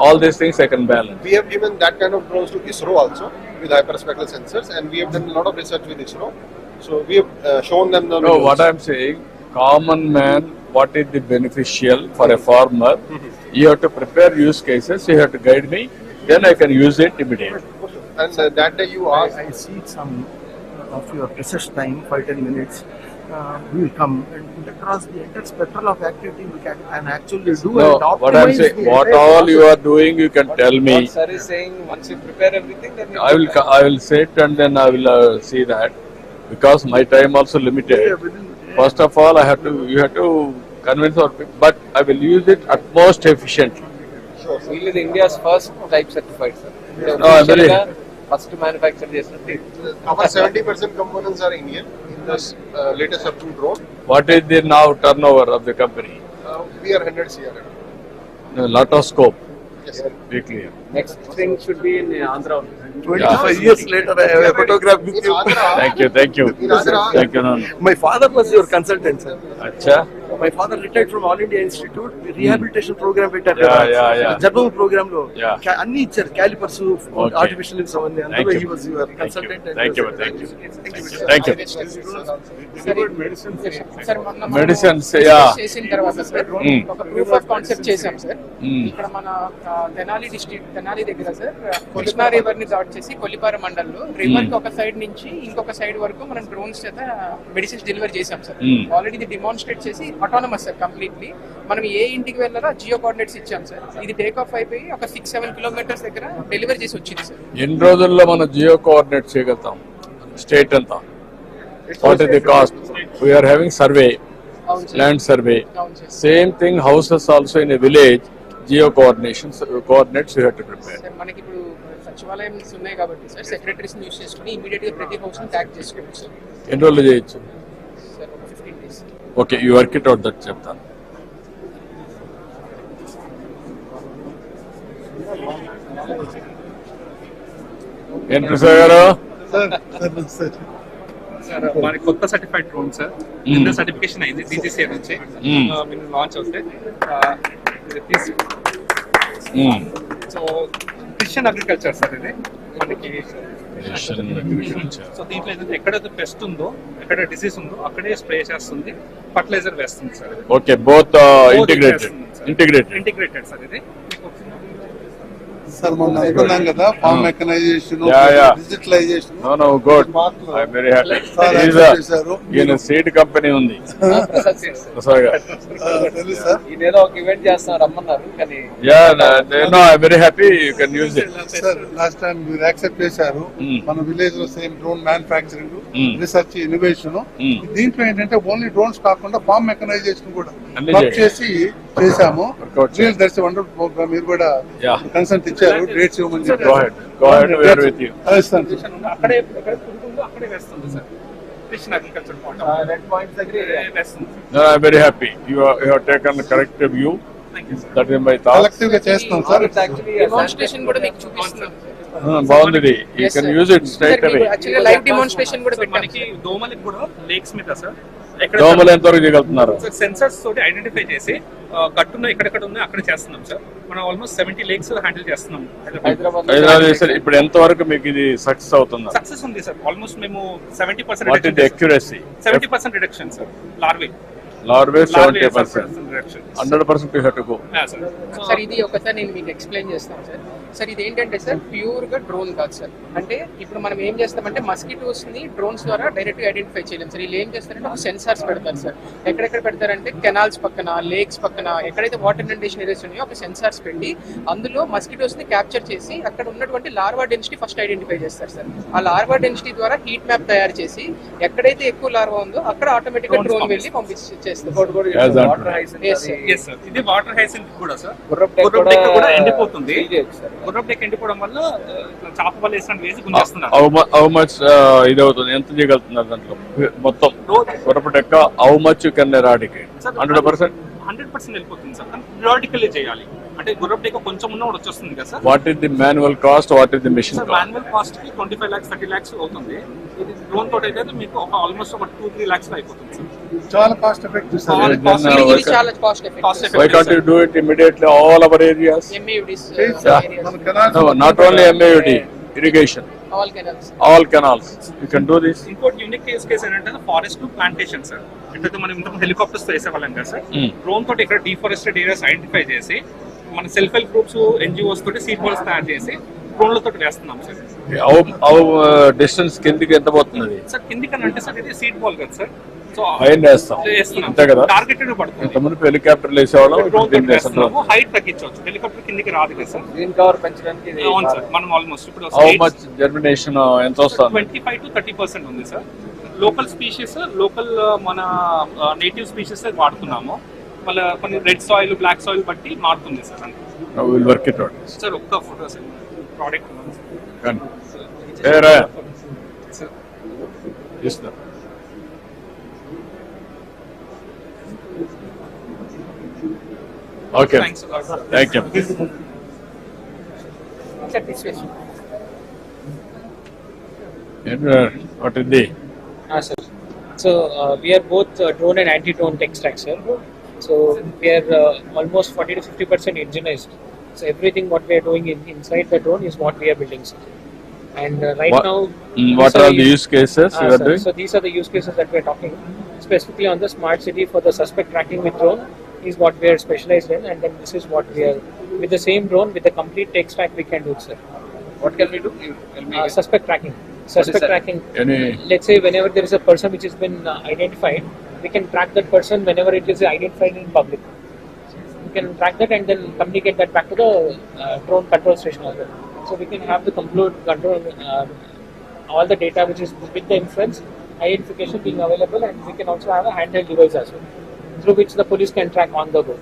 All these things I can balance. We have given that kind of drones to ISRO also with hyperspectral sensors, and we have done a lot of research with ISRO. So we have shown them the. No, what I'm saying, common man, what is the beneficial for a farmer? You have to prepare use cases. You have to guide me. Then I can use it immediately. And that day you asked. I see some of your research time, 5-10 minutes. We will come and across the entire spectrum of activity we can and actually do No, and optimize what I'm saying, the what entire all process. you are doing, you can tell me. What sir is saying, once you prepare everything, then you I will sit and then I will see that, because my time also limited. First of all, you have to convince our people, but I will use it at most efficiently. sure. We is India's first type certified, sir. No, I'm very- First manufacturer చేసినట్టు. Our 70% components are Indian in this latest approved drone. What is the now turnover of the company? We are 100 CR. A lot of scope. Yes, sir. Be clear. Next thing should be in Andhra. 25 years later, I have a photograph with you. Thank you. In Andhra, Thank you. No. My father was your consultant, sir. Acha. my father retired from All India Institute. Rehabilitation program పెట్టారు Yeah, కదా. yeah, yeah. జర్మం programme లో Yeah. అన్ని ఇచ్చారు, callipers, Okay. Artificial limbs అవన్నీ. Thank అందులో you. he was your Thank you. consultant. Thank you. Thank you. Thank you. Sir మొన్న Medicines, మనం yeah. చేసిన తర్వాత సార్ ఒక ప్రూఫ్ ఆఫ్ కాన్సెప్ట్ చేసాం సార్. ఇక్కడ మన తెనాలి డిస్ట్రిక్ట్, తెనాలి దగ్గర సార్ కృష్ణా రివర్ ని దాట్ చేసి కొల్లిపార మండలంలో రివర్ కి ఒక సైడ్ నుంచి ఇంకొక సైడ్ వరకు మనం డ్రోన్స్ చేత మెడిసిన్స్ డెలివర్ చేసాం సార్. ఆల్రెడీ ఇది డిమాన్స్ట్రేట్ చేసి ఆటోనమస్ సార్ కంప్లీట్లీ. మనం ఏ ఇంటికి వెళ్ళాలో జియో కోఆర్డినేట్స్ ఇచ్చాం సార్. ఇది టేక్ ఆఫ్ అయిపోయి ఒక 6-7 కిలోమీటర్స్ దగ్గర డెలివరీ చేసి వచ్చింది సార్. ఎన్ని రోజుల్లో మనం జియో కోఆర్డినేట్ చేయగలుగుతాం స్టేట్ అంతా? What is the cost? We are having survey, land survey. Same thing houses also in a village, geo coordinations coordinates you have to prepare. Sir మనకి ఇప్పుడు సచివాలయం ఉన్నాయి కాబట్టి సార్ సెక్రటరీస్ యూస్ చేసుకుని ఇమీడియట్ గా ప్రతి హౌస్ ని ట్యాగ్ చేసుకోవచ్చు సార్. ఎన్ని రోజులు చేయొచ్చు? సార్ ఒక 15 days. Okay, you work it out, that చెప్తాను. ఏం ప్రసాద్ గారు? సార్ మనకి కొత్త సర్టిఫైడ్ డ్రోన్ సార్, నిన్న సర్టిఫికేషన్ అయింది DGCA నుంచి. మీరు లాంచ్ అవుతే సో క్రిస్టియన్ అగ్రికల్చర్ సార్ ఇది మనకి. సో దీంట్లో ఏంటంటే ఎక్కడైతే పెస్ట్ ఉందో, ఎక్కడ డిసీజ్ ఉందో అక్కడే స్ప్రే చేస్తుంది, ఫర్టిలైజర్ వేస్తుంది sir. Okay, both integrated sir ఇది. సార్ మొన్న అనుకున్నాం కదా, farm mechanisation, digitalisation. No good, I am very happy. ఈయన సీడ్ కంపెనీ ఉంది ప్రసాద్ గారు. తెలుసు సార్, ఈయనేదో ఒక ఈవెంట్ చేస్తున్నారు రమ్మన్నారు కానీ. Ya no, I am very happy, you can use it. Sir last time మీరు యాక్సెప్ట్ చేశారు మన విలేజ్ లో same drone manufacturing, research, innovation. దీంట్లో ఏంటంటే ఓన్లీ డ్రోన్స్ కాకుండా ఫార్మ్ మెకనైజేషన్ కూడా చేసి చేశాము. That's wonderful programme. మీరు కూడా కన్సెంట్ ఇచ్చారు, డేట్స్ ఇవ్వమని చెప్పారు. అక్కడే అక్కడే వేస్తుంది సార్ క్రిస్టియన్ అగ్రికల్చర్ పాయింట్ దగ్గర వేస్తుంది. I very happy, you have taken correct view. That is my thought. Collective గా చేస్తాం సార్. డెమోన్స్ట్రేషన్ కూడా మీకు చూపిస్తున్నాం. బాగుంది, you can use it straight away. Actually live demonstration కూడా పెట్టాం. మనకి దోమలకి కూడా లేక్స్ మీద సార్ దోమలు ఎంతవరకు చేయగలుగుతున్నారు? సెన్సర్స్ తోటి ఐడెంటిఫై చేసి గట్టున్న ఎక్కడెక్కడ ఉన్నాయి అక్కడ చేస్తున్నాం సార్. మనం ఆల్మోస్ట్ 70 లేక్స్ హ్యాండిల్ చేస్తున్నాం హైదరాబాద్. ఇప్పుడు ఎంత వరకు మీకు ఇది సక్సెస్ అవుతుంది? సక్సెస్ ఉంది సార్. ఆల్మోస్ట్ మేము 70% what is the accuracy? 70% reduction sir. Larvae 70%. 100% you have to go. Sir ఇది ఒకసారి నేను మీకు ఎక్స్ప్లెయిన్ చేస్తాను సార్. సార్ ఇది ఏంటంటే సార్ ప్యూర్ గా డ్రోన్ కాదు సార్. అంటే ఇప్పుడు మనం ఏం చేస్తామంటే మస్కిటోస్ ని డ్రోన్స్ ద్వారా డైరెక్ట్ గా ఐడెంటిఫై చేయలేం సార్. వీళ్ళు ఏం చేస్తారంటే ఒక సెన్సార్స్ పెడతారు సార్. ఎక్కడెక్కడ పెడతారంటే కెనాల్స్ పక్కన, లేక్స్ పక్కన, ఎక్కడైతే వాటర్ ఇండేషన్ ఏరియాస్ ఉన్నాయో ఒక సెన్సార్స్ పెట్టి అందులో మస్కిటోస్ ని క్యాప్చర్ చేసి అక్కడ ఉన్నటువంటి లార్వా డెన్సిటీ ఫస్ట్ ఐడెంటిఫై చేస్తారు సార్. ఆ లార్వా డెన్సిటీ ద్వారా హీట్ మ్యాప్ తయారు చేసి ఎక్కడైతే ఎక్కువ లార్వా ఉందో అక్కడ ఆటోమేటిక్ గా డ్రోన్ వెళ్ళి పంపించేస్తారు. ఇది వాటర్ హైసింత్ కూడా సార్. గుర్రపు డెక్క కూడా ఎండిపోతుంది. గుర్రపు డెక్క ఎండిపోవడం వల్ల చాప వల్ల వేసిన వేసి గుంజేస్తున్నారు. హౌ మచ్ ఇది అవుతుంది? ఎంత చేయగలుగుతున్నారు దాంట్లో మొత్తం గుర్రపు డెక్క? How much you can eradicate? 100% వెళ్ళిపోతుంది సార్. పిరియాడికల్లీ చేయాలి. అంటే గుర్రపు డెక్క కొంచెం ఉన్న కూడా వచ్చేస్తుంది కదా sir. What is the manual cost? What is the machine cost? Manual cost కి 25 lakhs 30 lakhs అవుతుంది. ఇది డ్రోన్ తోటి అయితే మీకు ఒక ఆల్మోస్ట్ ఒక 2-3 lakhs అయిపోతుంది సార్. చాలా కాస్ట్ ఎఫెక్టివ్ సార్. ఇది చాలా cost effective. Why can't you do it immediately all our areas? MAUDs. No, not only MAUD, irrigation. All canals. You can do this. ఇంకోటి యూనిక్ కేస్ ఏంటంటే forest to plantation sir. అంటే మనం ఇంత helicopters తో వేసేవాళ్ళం కదా sir. Drone తోటి ఇక్కడ డిఫారెస్టెడ్ areas identify చేసి మన సెల్ఫ్ హెల్ప్ గ్రూప్స్, NGOs తోటి సీడ్ బాల్స్ తయారు చేసి డ్రోన్ల తోటి వేస్తున్నాం సార్. డిస్టెన్స్ కిందికి ఎంత పోతుంది సార్? కిందికి అంటే సార్ ఇది సీడ్ బాల్ కదా సార్. సో టార్గెటెడ్ పడుతుంది. హెలికాప్టర్లు వేసేవాళ్ళం, హైట్ తగ్గించవచ్చు. హెలికాప్టర్ కిందికి రాదు కదా సార్. గ్రీన్ కవర్ పెంచడానికి అవును సార్. మనం ఆల్మోస్ట్ ఇప్పుడు హౌ మచ్ జర్మినేషన్ ఎంత వస్తుంది? 25 to 30% ఉంది సార్. లోకల్ స్పీషీస్, లోకల్ మన నేటివ్ స్పీషీస్ వాడుతున్నాము. మళ్ళీ కొన్ని రెడ్ సాయిల్, బ్లాక్ సాయిల్ బట్టి మారుతుంది సార్. సార్ ఒక్క photo sir product Okay. Thank you. Sir, what is the? Sir. So we are both drone and anti-drone tech stack, sir. So we are almost 40 to 50% indigenized. So everything what we are doing inside the drone is what we are building, sir. And right now, what are the use cases you are doing? So these are the use cases that we are talking specifically on the smart city for the suspect tracking with drone is what we are specialized in, and then this is what we are with the same drone with the complete tech stack we can do, sir. What can we do? Suspect tracking. Suspect tracking. Let's say whenever there is a person which has been identified, we can track that person whenever it is identified in public. We can track that and then communicate that back to the drone control station as well. So we can have the complete control, all the data which is with the inference, identification being available, and we can also have a handheld device as well, through which the police can track on the go.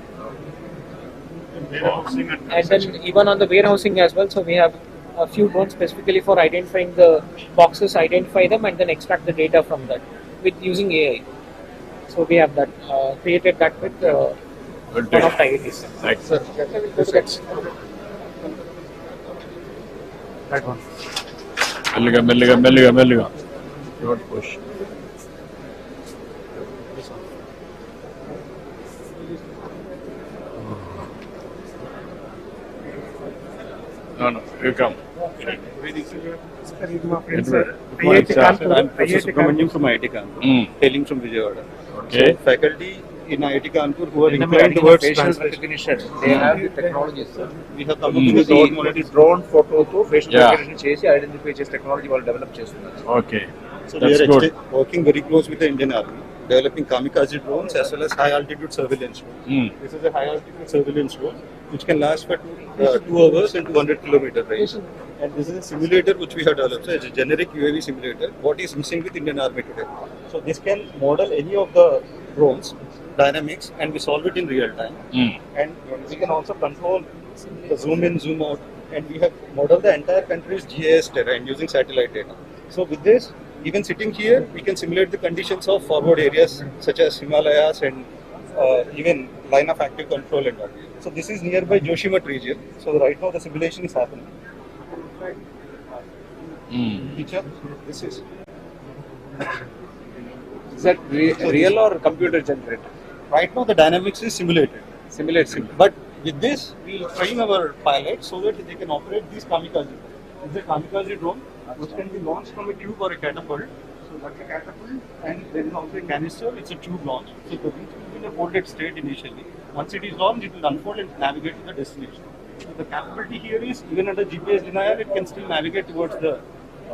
And then even on the warehousing as well, so we have a few drones specifically for identifying the boxes, identify them, and then extract the data from that with using AI. So we have that created that with one of the IITs. Thanks. That one. Melliga. Don't push. No, you come. I'm Professor Subramaniam from IIT Kanpur, hailing from Vijayawada. Okay. So faculty in IIT Kanpur who are inclined towards facial recognition. They have the technology, sir. We have come up with the drone photo to facial recognition chesi identify chese technology వాళ్ళు develop చేస్తున్నారు. Okay. So we are working very close with the Indian Army, developing kamikaze drones as well as high altitude surveillance drone. This is a high altitude surveillance drone which can last for 2 hours and 200 kilometer range. And this is a simulator which we have developed. So it's a generic UAV simulator. What is missing with Indian Army today? So this can model any of the drones dynamics and we solve it in real time. And we can also control the zoom in, zoom out, and we have modeled the entire country's GIS terrain using satellite data. So with this, even sitting here, we can simulate the conditions of forward areas such as Himalayas and even line of active control and all. So this is nearby Joshimath region. So right now the simulation is happening. Picture, this is. Is that real or computer generated? Right now the dynamics is simulated. But with this, we will train our pilots so that they can operate these kamikaze drones. It's a kamikaze drone which can be launched from a tube or a catapult. So that's a catapult, and there is also a canister. It's a tube launch. So the reach will be in a folded state initially. Once it is launched, it will unfold and navigate to the destination. So the capability here is even under GPS denial, it can still navigate towards the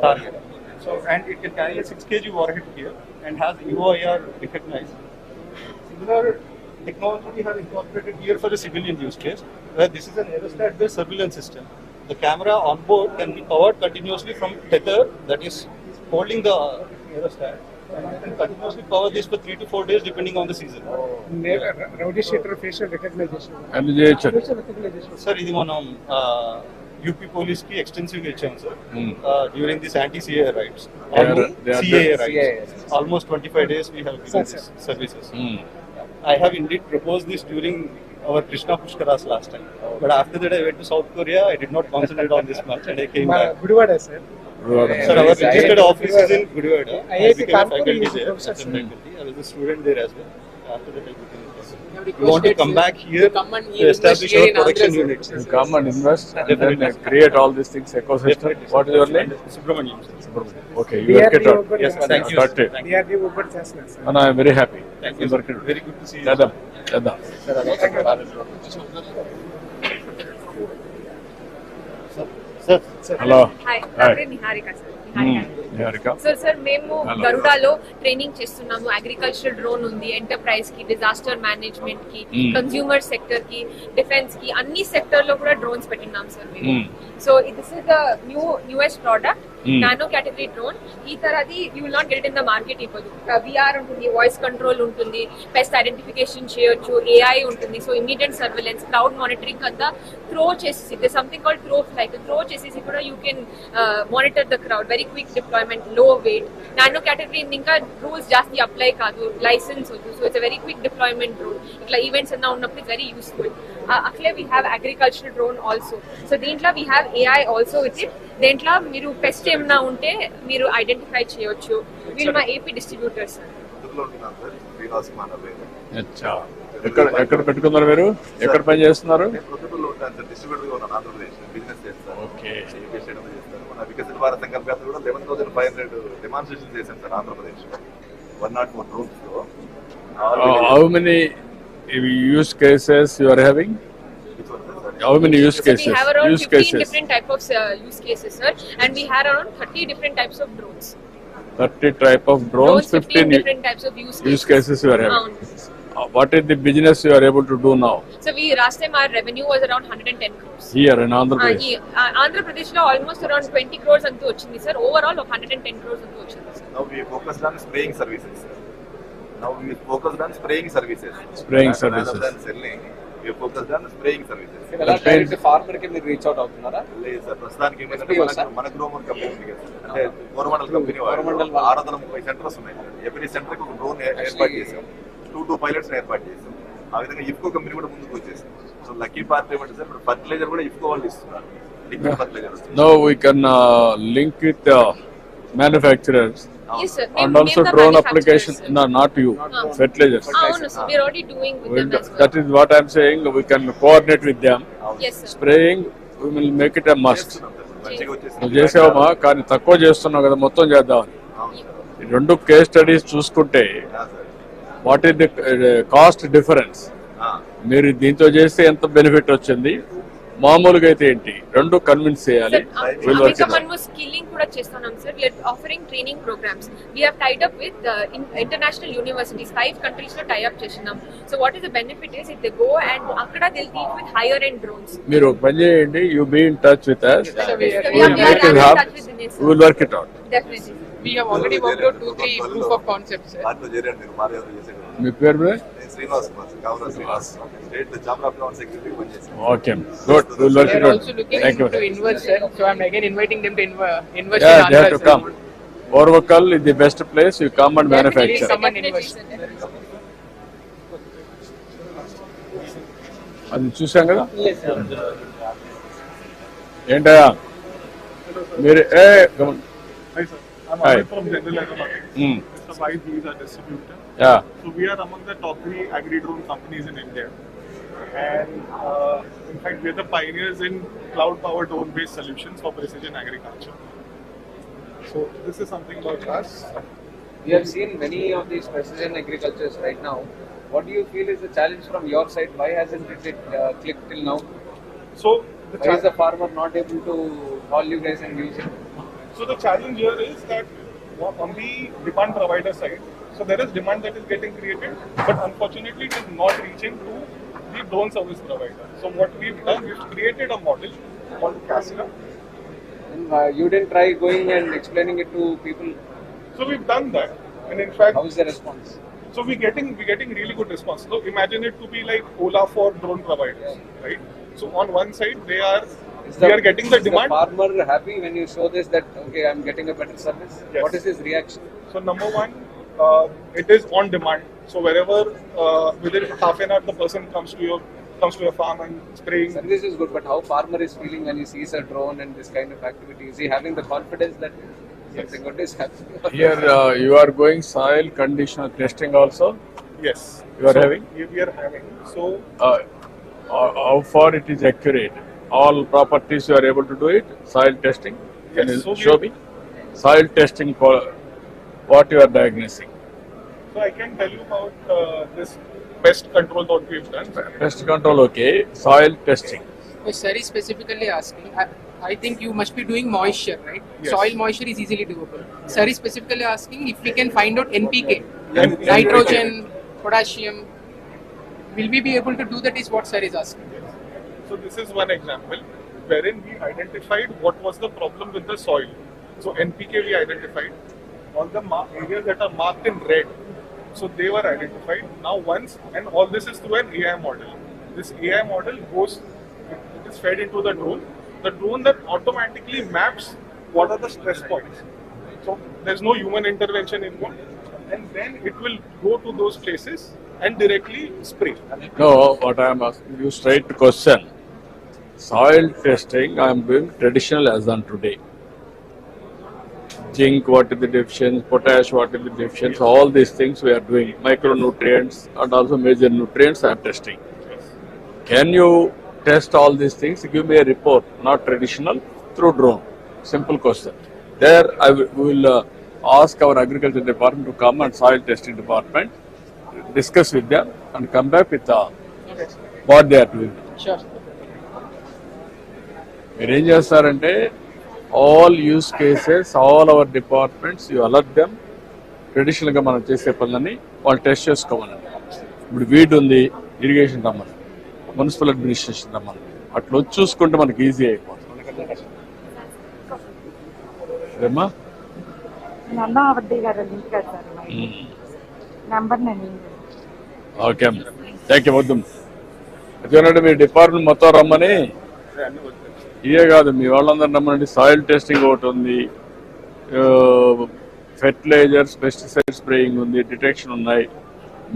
target. So and it can carry a 6 kg warhead here and has UOIR recognized. Similar technology we have incorporated here for a civilian use case, where this is an aerostat-based surveillance system. The camera on board can be powered continuously from tether that is holding the aerostat, and you can continuously power this for 3 to 4 days depending on the season. Rowdy sheeter facial recognition. Sir, ఇది మనం UP police ki extensive ఇచ్చాం sir during this anti-CAA raids. CAA raids. Almost 25 days we have given these services. I have indeed proposed this during our Krishna Pushkaras last time. But after that I went to South Korea, I did not concentrate on this much and I came back. Gudivada, sir. Sir, our registered office is in Gudivada. I became a faculty there. I was a student there as well. After that I became we want to come back here to establish our production units. You come and invest and then create all these things, ecosystem. What is your name? Subramaniam. Okay, you work it out. Yes, thank you. And I am very happy. Thank you. Very good to see you. Chadam. Hello. Hi. Niharika, sir. Sir, మేము గరుడాలో training చేస్తున్నాము. Agricultural drone ఉంది, enterprise కి, disaster management కి, consumer sector కి, defence కి, అన్ని sector లో కూడా డ్రోన్స్ పెట్టినాం సార్ మేము. So this is the newest product, nano category drone. ఈ తరది you will not get in the market. ఇప్పుడు విఆర్ ఉంటుంది, వాయిస్ కంట్రోల్ ఉంటుంది, పెస్ట్ ఐడెంటిఫికేషన్ చేయొచ్చు, ఏఐ ఉంటుంది. So immediate surveillance, cloud monitoring అంతా త్రో చేసేసి, something called throw flight, throw చేసేసి కూడా you can monitor the crowd. Very quick deployment, low weight. Nano category ఇంకా రూల్స్ జాస్తి అప్లై కాదు, లైసెన్స్ వద్దు. So it's very quick deployment drone. ఇట్లా events అన్నా ఉన్నప్పుడు ఇట్స్ వెరీ యూస్ఫుల్. అట్లే we have agricultural drone also. So దీంట్లో we have AI also with it. దేంట్లో మీరు పెస్ట్ ఏమన్నా ఉంటే మీరు ఐడెంటిఫై చేయొచ్చు. వీళ్ళు మా ఏపీ డిస్ట్రిబ్యూటర్స్. లో ఉంటున్నాను సార్, శ్రీనివాస్ కుమార్ పేరు. అచ్చా, ఎక్కడ పెట్టుకున్నారు మీరు? ఎక్కడ పని చేస్తున్నారు? నేను ప్రొద్దుటూరులో ఉంటాను సార్, డిస్ట్రిబ్యూటర్ గా ఉన్నాను, ఆంధ్రప్రదేశ్ బిజినెస్ చేస్తాను. ఓకే. చేస్తాను. మన వికసిత భారత్ సంకల్ప యాత్ర కూడా 11,500 డెమాన్స్ట్రేషన్ చేశాను సార్ ఆంధ్రప్రదేశ్ 104 drones లో. How many use cases you are having? How many use cases? We have around use 15 cases. different types of use cases, sir, and we have around 30 different types of drones. 30 type of drones, 15 different types of use cases you are having. What is the business you are able to do now? So last time our revenue was around 110 crores. Here in Andhra Pradesh? Andhra Pradesh lo almost around 20 crores antu vachindi, sir. Overall of 110 crores antu vachindi, sir. Now we focused on spraying services. Spraying services. Rather than selling, we focused on spraying services. Farmer కి మీరు reach out అవుతున్నారా? లేదు sir, ప్రస్తుతానికి మన గ్రోమర్ company ఉంది కదా, అంటే Coromandel company 630 centres ఉన్నాయి. ఎవ్రీ సెంటర్ కి ఒక డ్రోన్ ఏర్పాటు చేసాం, 2 పైలట్స్ ఏర్పాటు చేసాం. ఆ విధంగా ఇఫ్కో కంపెనీ కూడా ముందుకు వచ్చేసింది. సో లక్కీ పార్ట్ ఏమంటే సార్, ఇప్పుడు ఫర్టిలైజర్ కూడా ఇఫ్కో వాళ్ళు ఇస్తున్నారు, liquid fertiliser. Now we can link with manufacturers. Yes, sir. And also drone application, no, not you, fertilizers. No, sir. We are already doing with them as well. That is what I am saying, we can coordinate with them. Yes, sir. Spraying, we will make it a must. నువ్వు చేసావమ్మా, కానీ తక్కువ చేస్తున్నావు కదా, మొత్తం చేద్దామని. ఈ 2 case studies చూసుకుంటే what is the cost difference, మీరు దీంతో చేస్తే ఎంత బెనిఫిట్ వచ్చింది, మామూలుగా అయితే ఏంటి, 2 కన్విన్స్ చేయాలి. ఇంకా మనము స్కిల్లింగ్ కూడా చేస్తున్నాం sir. we are offering training programs. We have tied up with international universities, 5 countries లో tie up చేస్తున్నాం. So what is the benefit is, if they go and అక్కడ they'll teach with higher end drones. మీరు ఒక పని చేయండి, you be in touch with us, we will work it out. Definitely. We have already worked out 2-3 proof of concepts, sir. మీ పేరు మీద? శ్రీనివాస్ కుమార్, కావున Srinivas, state Chamaraj secretary పనిచేస్తాను. Okay, good. We will work They it are out. also looking Thank you. to invest, sir. So I'm again inviting them to invest Yeah, in they have Andhra, to sir. come. Orvakal is the best place, you come and manufacture. Come and invest. అది చూసాం కదా. ఏంటయ్యా మీరు Hi sir, I'm Hi. Amit from General Aeronautics. Mr. White, he is our distributor. Yeah. So we are among the top 3 agri-drone companies in India. And in fact, we are the pioneers in cloud-powered drone-based solutions for precision agriculture. So this is something about us. We have seen many of these precision agricultures right now. What do you feel is the challenge from your side? Why hasn't it clicked till now? So why is the farmer not able to call you guys and use it? So the challenge here is that on the demand provider side, so there is demand that is getting created, but unfortunately it is not reaching to the drone service provider. So what we've done, we've created a model called Cassia. And you didn't try going and explaining it to people? So we've done that, and in fact, how is the response? So we're getting really good response. So imagine it to be like Ola for drone providers, right? So on one side we are getting the demand. Is the farmer happy when you show this, that okay, I'm getting a better service? Yes. What is his reaction? So number one, it is on demand. So wherever within half an hour the person comes to your farm and spraying. Service is good, but how farmer is feeling when he sees a drone and this kind of activity? Is he having the confidence that something good is happening? Here you are going soil conditional testing also? Yes. You are having? We are having. So how far it is accurate? All properties you are able to do it? Soil testing? Can Yes, you so show me? Soil testing for what you are diagnosing? So I can tell you about this pest control that we've done. Pest control, okay. Soil testing. Sir is specifically asking, I think you must be doing moisture, right? Yes. Soil moisture is easily doable. Sir is specifically asking if we can find out NPK, NPK. nitrogen, potassium. Will we be able to do that is what sir is asking. So this is one example wherein we identified what was the problem with the soil. So NPK we identified, all the areas that are marked in red, so they were identified. Now once, and all this is through an AI model. This AI model goes, it is fed into the drone that automatically maps what are the stress points. So there's no human intervention involved, and then it will go to those places and directly spray. No, what I am asking you straight question. Soil testing I am doing traditional as on today. zinc, what is the deficiency, potash, what is the deficiency, all these things we are doing, micronutrients and also major nutrients I am testing. Can you test all these things? Give me a report, not traditional, through drone. Simple question. There we will ask our agriculture department to come and soil testing department, discuss with them and come back with what they are doing. Sure. All use cases, all our departments, you alert them. Traditional గా మనం చేసే పనులని వాళ్ళు test చేసుకోమనండి. ఇప్పుడు weed ఉంది, irrigation రమ్మని, municipal administration రమ్మని, అట్లా వచ్చి చూసుకుంటే మనకి ఈజీ అయిపోతుంది. ఏమ్మా? ఓకే అమ్మ, థ్యాంక్ యూ. వద్దు ఎందుకంటే మీ డిపార్ట్మెంట్ మొత్తం రమ్మని, ఇవే కాదు మీ వాళ్ళందరూ రమ్మనండి. సాయిల్ టెస్టింగ్ ఒకటి ఉంది, ఫెర్టిలైజర్స్, పెస్టిసైడ్ స్ప్రేయింగ్ ఉంది, డిటెక్షన్ ఉన్నాయి.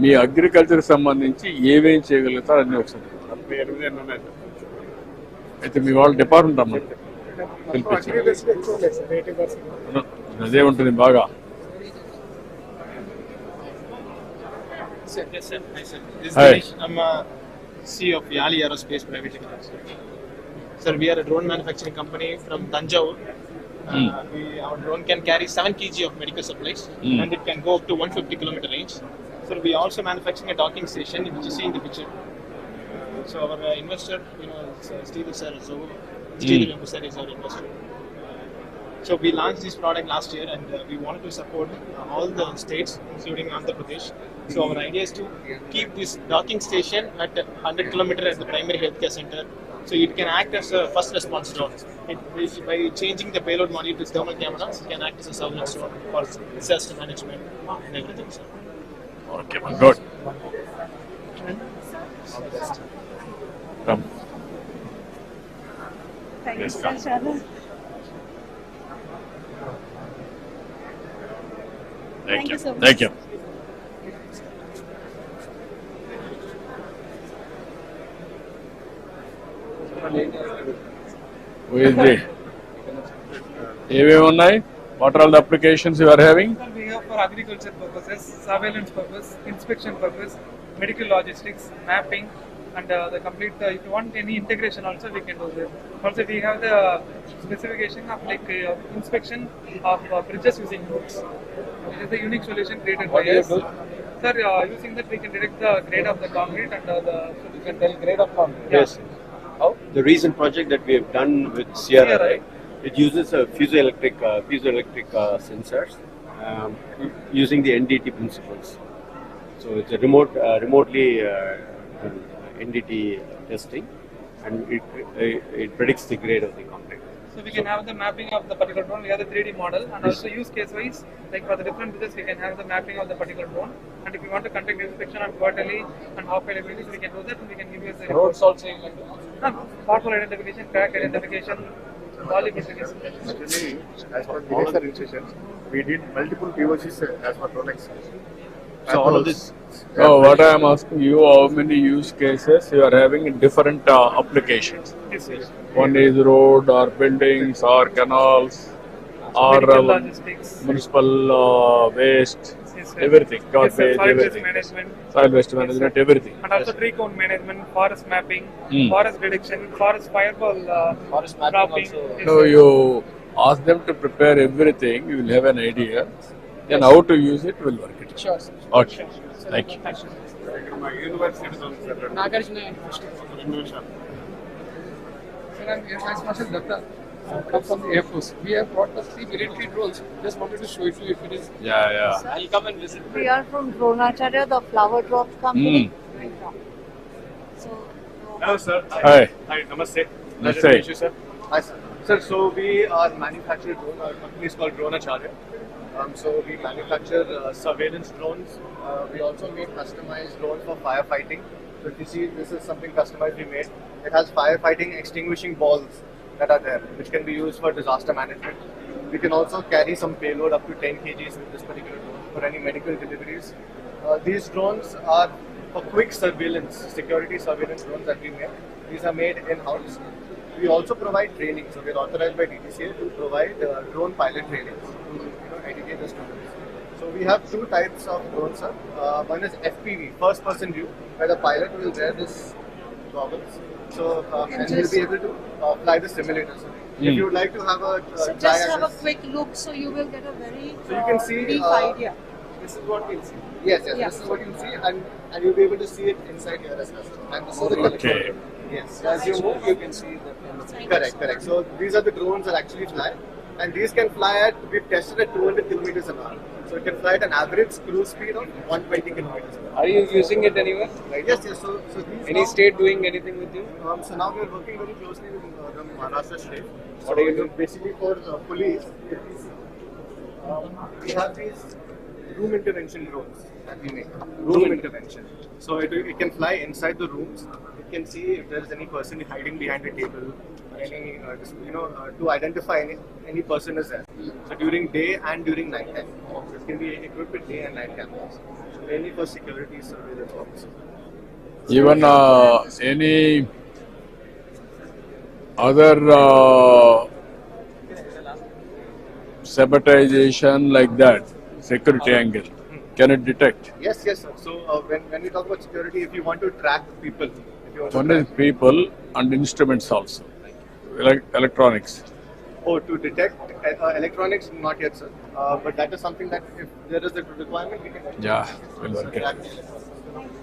మీ అగ్రికల్చర్ సంబంధించి ఏమేం చేయగలుగుతారు అన్ని ఒకసారి అయితే మీ వాళ్ళ డిపార్ట్మెంట్ రమ్మని పిలిపించారు. అదే ఉంటుంది బాగా. Yes, sir. Hi, sir. This is Dinesh. I'm CEO of Yali Aerospace Private Limited. Sir, we are a drone manufacturing company from Tanjore. Our drone can carry 7 kg of medical supplies and it can go up to 150 kilometer range. So we are also manufacturing a docking station, which you see in the picture. So our investor, Steve sir, Steve sir is our investor. So we launched this product last year and we wanted to support all the states, including Andhra Pradesh. So our idea is to keep this docking station at 100 kilometers at the primary healthcare center. So it can act as a first response drone. By changing the payload module to thermal cameras, it can act as a surveillance drone for disaster management and everything. Sir. Okay, good. Come. Thank Yes, you, sir. Thank you so much. Thank you. Who is the? ఏమేమి ఉన్నాయి? What are all the applications you are having? Sir, we have for agriculture purposes, surveillance purpose, inspection purpose, medical logistics, mapping, and the complete. If you want any integration, also we can do that. Also, we have the specification of inspection of bridges using nodes. It is a unique solution created by us. Sir, using that we can detect the grade of the concrete and You can tell grade of concrete. Yeah. Yes. How? The recent project that we have done with Sierra, right? It uses a piezoelectric sensors using the NDT principles. So it's a remotely NDT testing, and it predicts the grade of the concrete. So we can have the mapping of the particular drone. We have the 3D model, and also use case wise, like for the different bridges, we can have the mapping of the particular drone. And if we want to conduct inspection on quarterly and half-yearly basis, we can do that, and we can give you the Roads also you can do. pothole identification, crack identification, all investigation. Actually, as per the instructions, we did multiple POCs as per Rolex. So all of this. So what I am asking you, how many use cases you are having in different applications? Yes, yes. One is road or buildings or canals or Medical logistics. municipal waste, Yes, sir. everything, Yes, sir. garbage, Soil waste everything. management. Soil waste management, everything. And also tree count management, forest mapping, forest detection, forest fireball Forest mapping cropping. also. Yes, So sir. you ask them to prepare everything, you will have an idea. Then how to use it will work it. Sure, sir. Okay, thank you. Nagarjuna University. Sir, I'm Air Vice Marshal Datta. Come from the Air Force. We have brought the 3 military drones. Just wanted to show it to you if it is. Yeah. I'll come and visit. We are from Dronacharya, the flower drop company. Hello, sir. Hi. Hi, namaste. Namaste. Pleasure to meet you, sir. Hi, sir. Sir, so we are manufacturing drone. Our company is called Dronacharya. So we manufacture surveillance drones. We also make customized drones for firefighting. So if you see, this is something customized we made. It has firefighting extinguishing balls that are there, which can be used for disaster management. We can also carry some payload up to 10 kgs with this particular drone for any medical deliveries. These drones are for quick surveillance, security surveillance drones that we make. These are made in-house. We also provide training. So we're authorized by DTCA to provide drone pilot training to educate the students. So we have two types of drones, sir. One is FPV, first person view, where the pilot will wear this goggles. So and he'll be able to fly the simulator. So if you would like to have a So try just at have a this- quick look, so you will get a very So you can see brief idea. This is what we'll see. Yes, yes, Yeah. this is what you'll see, and you'll be able to see it inside here as well. And this is the Okay. Yes, as you move, you can see the. Correct, correct. So these are the drones that actually fly, and these can fly at. We've tested at 200 kilometers an hour. So it can fly at an average cruise speed of 120 kilometers an hour. Are you using it anywhere? Yes, yes. So these. Any now- state doing anything with you? So now we are working very closely with the Maharashtra state. What are you doing? Basically for police, we have these room intervention drones that we make. Room intervention. So it can fly inside the rooms. It can see if there is any person hiding behind a table, or any to identify any person is there. So during day and during night time, it can be equipped with day and night cameras. Mainly for security surveillance purposes. Even any other sabotagation like that, security angle, can it detect? Yes, yes, sir. So when we talk about security, if you want to track people, if you want One to is track people and instruments also, like electronics. Oh, to detect electronics, not yet, sir. But that is something that if there is a requirement, we can. Yeah, will work it. track the electronics.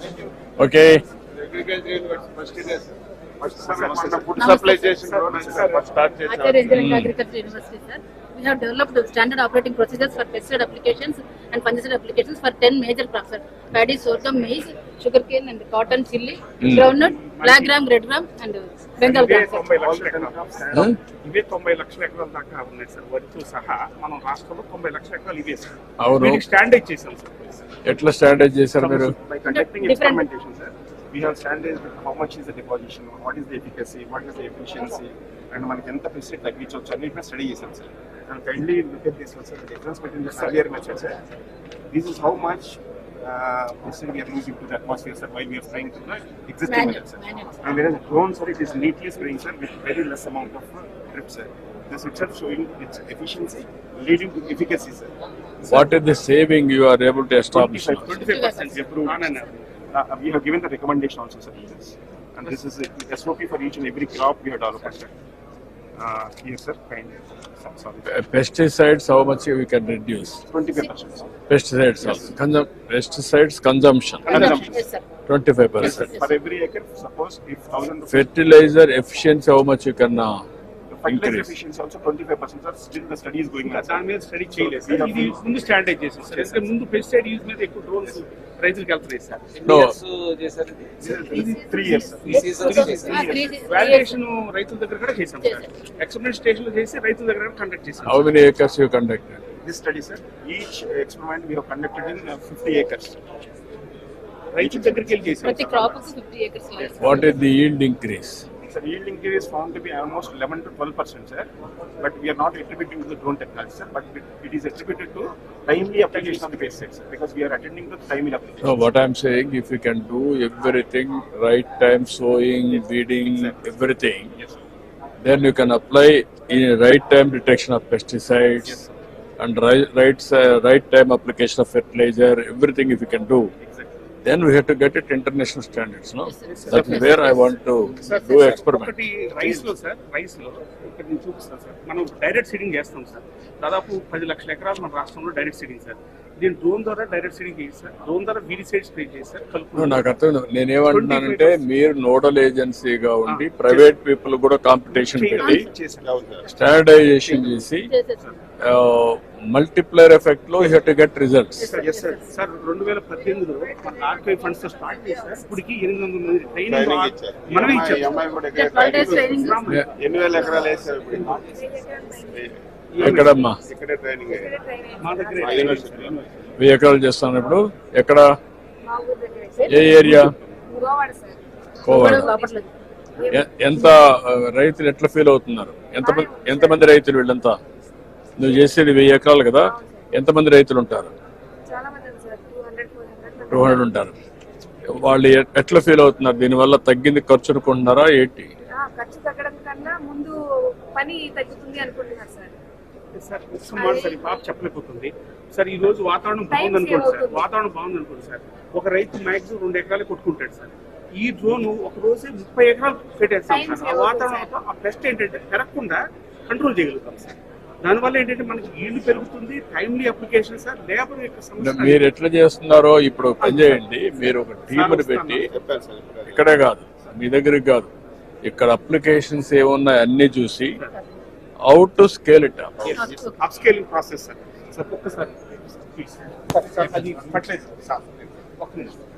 Thank you. Okay. Agriculture University, first it is. Food supply చేసిన start Acharya Engineering Agriculture University, sir. We have developed standard operating procedures for pesticide applications and fungicide applications for 10 major crops, sir. Paddy, sorghum, maize, sugarcane and cotton, chili, groundnut, black gram, red gram and Bengal gram, sir. 90 లక్షల ఎకరాలు ఇవే 90 లక్షల ఎకరాల దాకా ఉన్నాయి sir వరితో సహా మనం రాష్ట్రంలో 90 లక్షల ఎకరాలు ఇవే సార్ అవును. వీటికి స్టాండర్డైజ్ చేసాం సార్ ఎట్లా స్టాండర్డైజ్ చేశారు మీరు? by conducting experimentation sir we have standardized how much is the deposition, what is the efficacy, what is the efficiency and మనకి ఎంత పెస్టిసైడ్ తగ్గించవచ్చు అన్నిటిని స్టడీ చేసాం sir and kindly look at this one sir, the difference between the earlier method sir, this is how much pesticide we are losing to the atmosphere sir while we are spraying to the existing method sir. And whereas drone sir, it is neatly spraying sir with very less amount of drips sir. This itself showing its efficiency leading to efficacy sir. What is the saving you are able to establish? 25% we have proven and we have given the recommendation also sir in this. And this is a SOP for each and every crop we have developed sir. Here sir, kindly. Sorry. Pesticides, how much we can reduce? 25%. Pesticides, also. Pesticides consumption. Yes, sir. 25%. Yes, sir. For every acre, suppose if 1,000 rupees. Fertilizer efficiency, how much you can Fertilizer increase? efficiency also 25%. Sir, still the study is going on. దాని మీద study చేయలేదు sir ఇది ముందు standardise చేసాం sir ఎందుకంటే ముందు pesticide use మీద ఎక్కువ డ్రోన్స్ రైతులకు వెళ్తున్నాయి సార్ No. ఇది 3 years వాలిడేషన్ రైతుల దగ్గర కూడా చేసాం సార్ ఎక్స్పెరిమెంట్ స్టేషన్ లో చేసి రైతుల దగ్గర కండక్ట్ చేసాం How many acres you conducted? This study sir, each experiment we have conducted in 50 acres. రైతుల దగ్గరికి వెళ్ళి చేసాం ప్రతి క్రాప్ కు 50 acres లో. What is the yield increase? Sir, yield increase is found to be almost 11 to 12%, sir. But we are not attributing to the drone technology, sir. But it is attributed to timely application of the pesticide, sir. Because we are attending to timely application. No, what I'm saying, if you can do everything, right time sowing, weeding, everything, then you can apply in right time detection of pesticides and right time application of fertilizer, everything if you can do. Then we have to get it international standards, no? That's where I want to do experiment. ఒకటి rice లో ఇక్కడ నేను చూపిస్తాను sir మనం direct seeding చేస్తాం sir దాదాపు 10 లక్షల ఎకరాలు మన రాష్ట్రంలో డైరెక్ట్ సీడింగ్ సార్ దీని డ్రోన్ ద్వారా డైరెక్ట్ సీడింగ్ చేసి సార్ డ్రోన్ ద్వారా వీడిసైడ్ స్ప్రే చేసి సార్ No, నాకు అర్థం నేనేమంటున్నానంటే మీరు నోడల్ ఏజెన్సీగా ఉండి ప్రైవేట్ పీపుల్ కూడా కాంపిటీషన్ పెట్టి స్టాండర్డైజేషన్ చేసి మల్టిప్లైర్ ఎఫెక్ట్ లో you have to get results. Sir 2018లో మన ఆర్కైవ్ ఫండ్స్ తో స్టార్ట్ చేశారు ఇప్పటికి 800 మంది ట్రైనింగ్ మనమే ఇచ్చాం 8,000 ఎకరాలు వేసారు ఎక్కడమ్మా? ఇక్కడే ట్రైనింగ్ మా దగ్గర 1000 ఎకరాలు చేస్తాను ఇప్పుడు. ఎక్కడ? ఏ ఏరియా? కోవాడ. ఎంత రైతులు ఎట్లా ఫీల్ అవుతున్నారు? ఎంతమంది రైతులు వీళ్ళంతా? నువ్వు చేసేది 1000 ఎకరాలు కదా, ఎంతమంది రైతులు ఉంటారు? 200 ఉంటారు. వాళ్ళు ఎట్లా ఫీల్ అవుతున్నారు? దీనివల్ల తగ్గింది ఖర్చు అనుకుంటున్నారా ఏంటి? ఖర్చు తగ్గడం కన్నా పని తగ్గుతుంది అనుకుంటున్నారు సార్? సార్ సార్ ఈ పాప చెప్పలేకపోతుంది సార్. ఈ రోజు వాతావరణం బాగుంది అనుకోండి సార్, వాతావరణం బాగుంది అనుకోండి సార్, ఒక రైతు మ్యాక్సిమం 2 ఎకరాలు కొట్టుకుంటాడు సార్. ఈ డ్రోన్ ఒక రోజు 30 ఎకరాలు పెట్టేస్తాం సార్. ఆ వాతావరణంతో ఆ పెస్ట్ ఏంటంటే పెరగకుండా కంట్రోల్ చేయగలుగుతాం సార్. దానివల్ల ఏంటంటే మనకి ఈల్డ్ పెరుగుతుంది, టైమ్లీ అప్లికేషన్ సార్. లేబర్ యొక్క సమస్య మీరు ఎట్లా చేస్తున్నారో ఇప్పుడు పని చేయండి. మీరు ఒక టీంని పెట్టి ఇక్కడే కాదు, మీ దగ్గరికి కాదు, ఇక్కడ అప్లికేషన్స్ ఏమున్నాయి అన్ని చూసి how to scale it up scaling process sir. Sir ఒక్కసారి అది పట్టలేదు సార్. ఒక్క నిమిషం.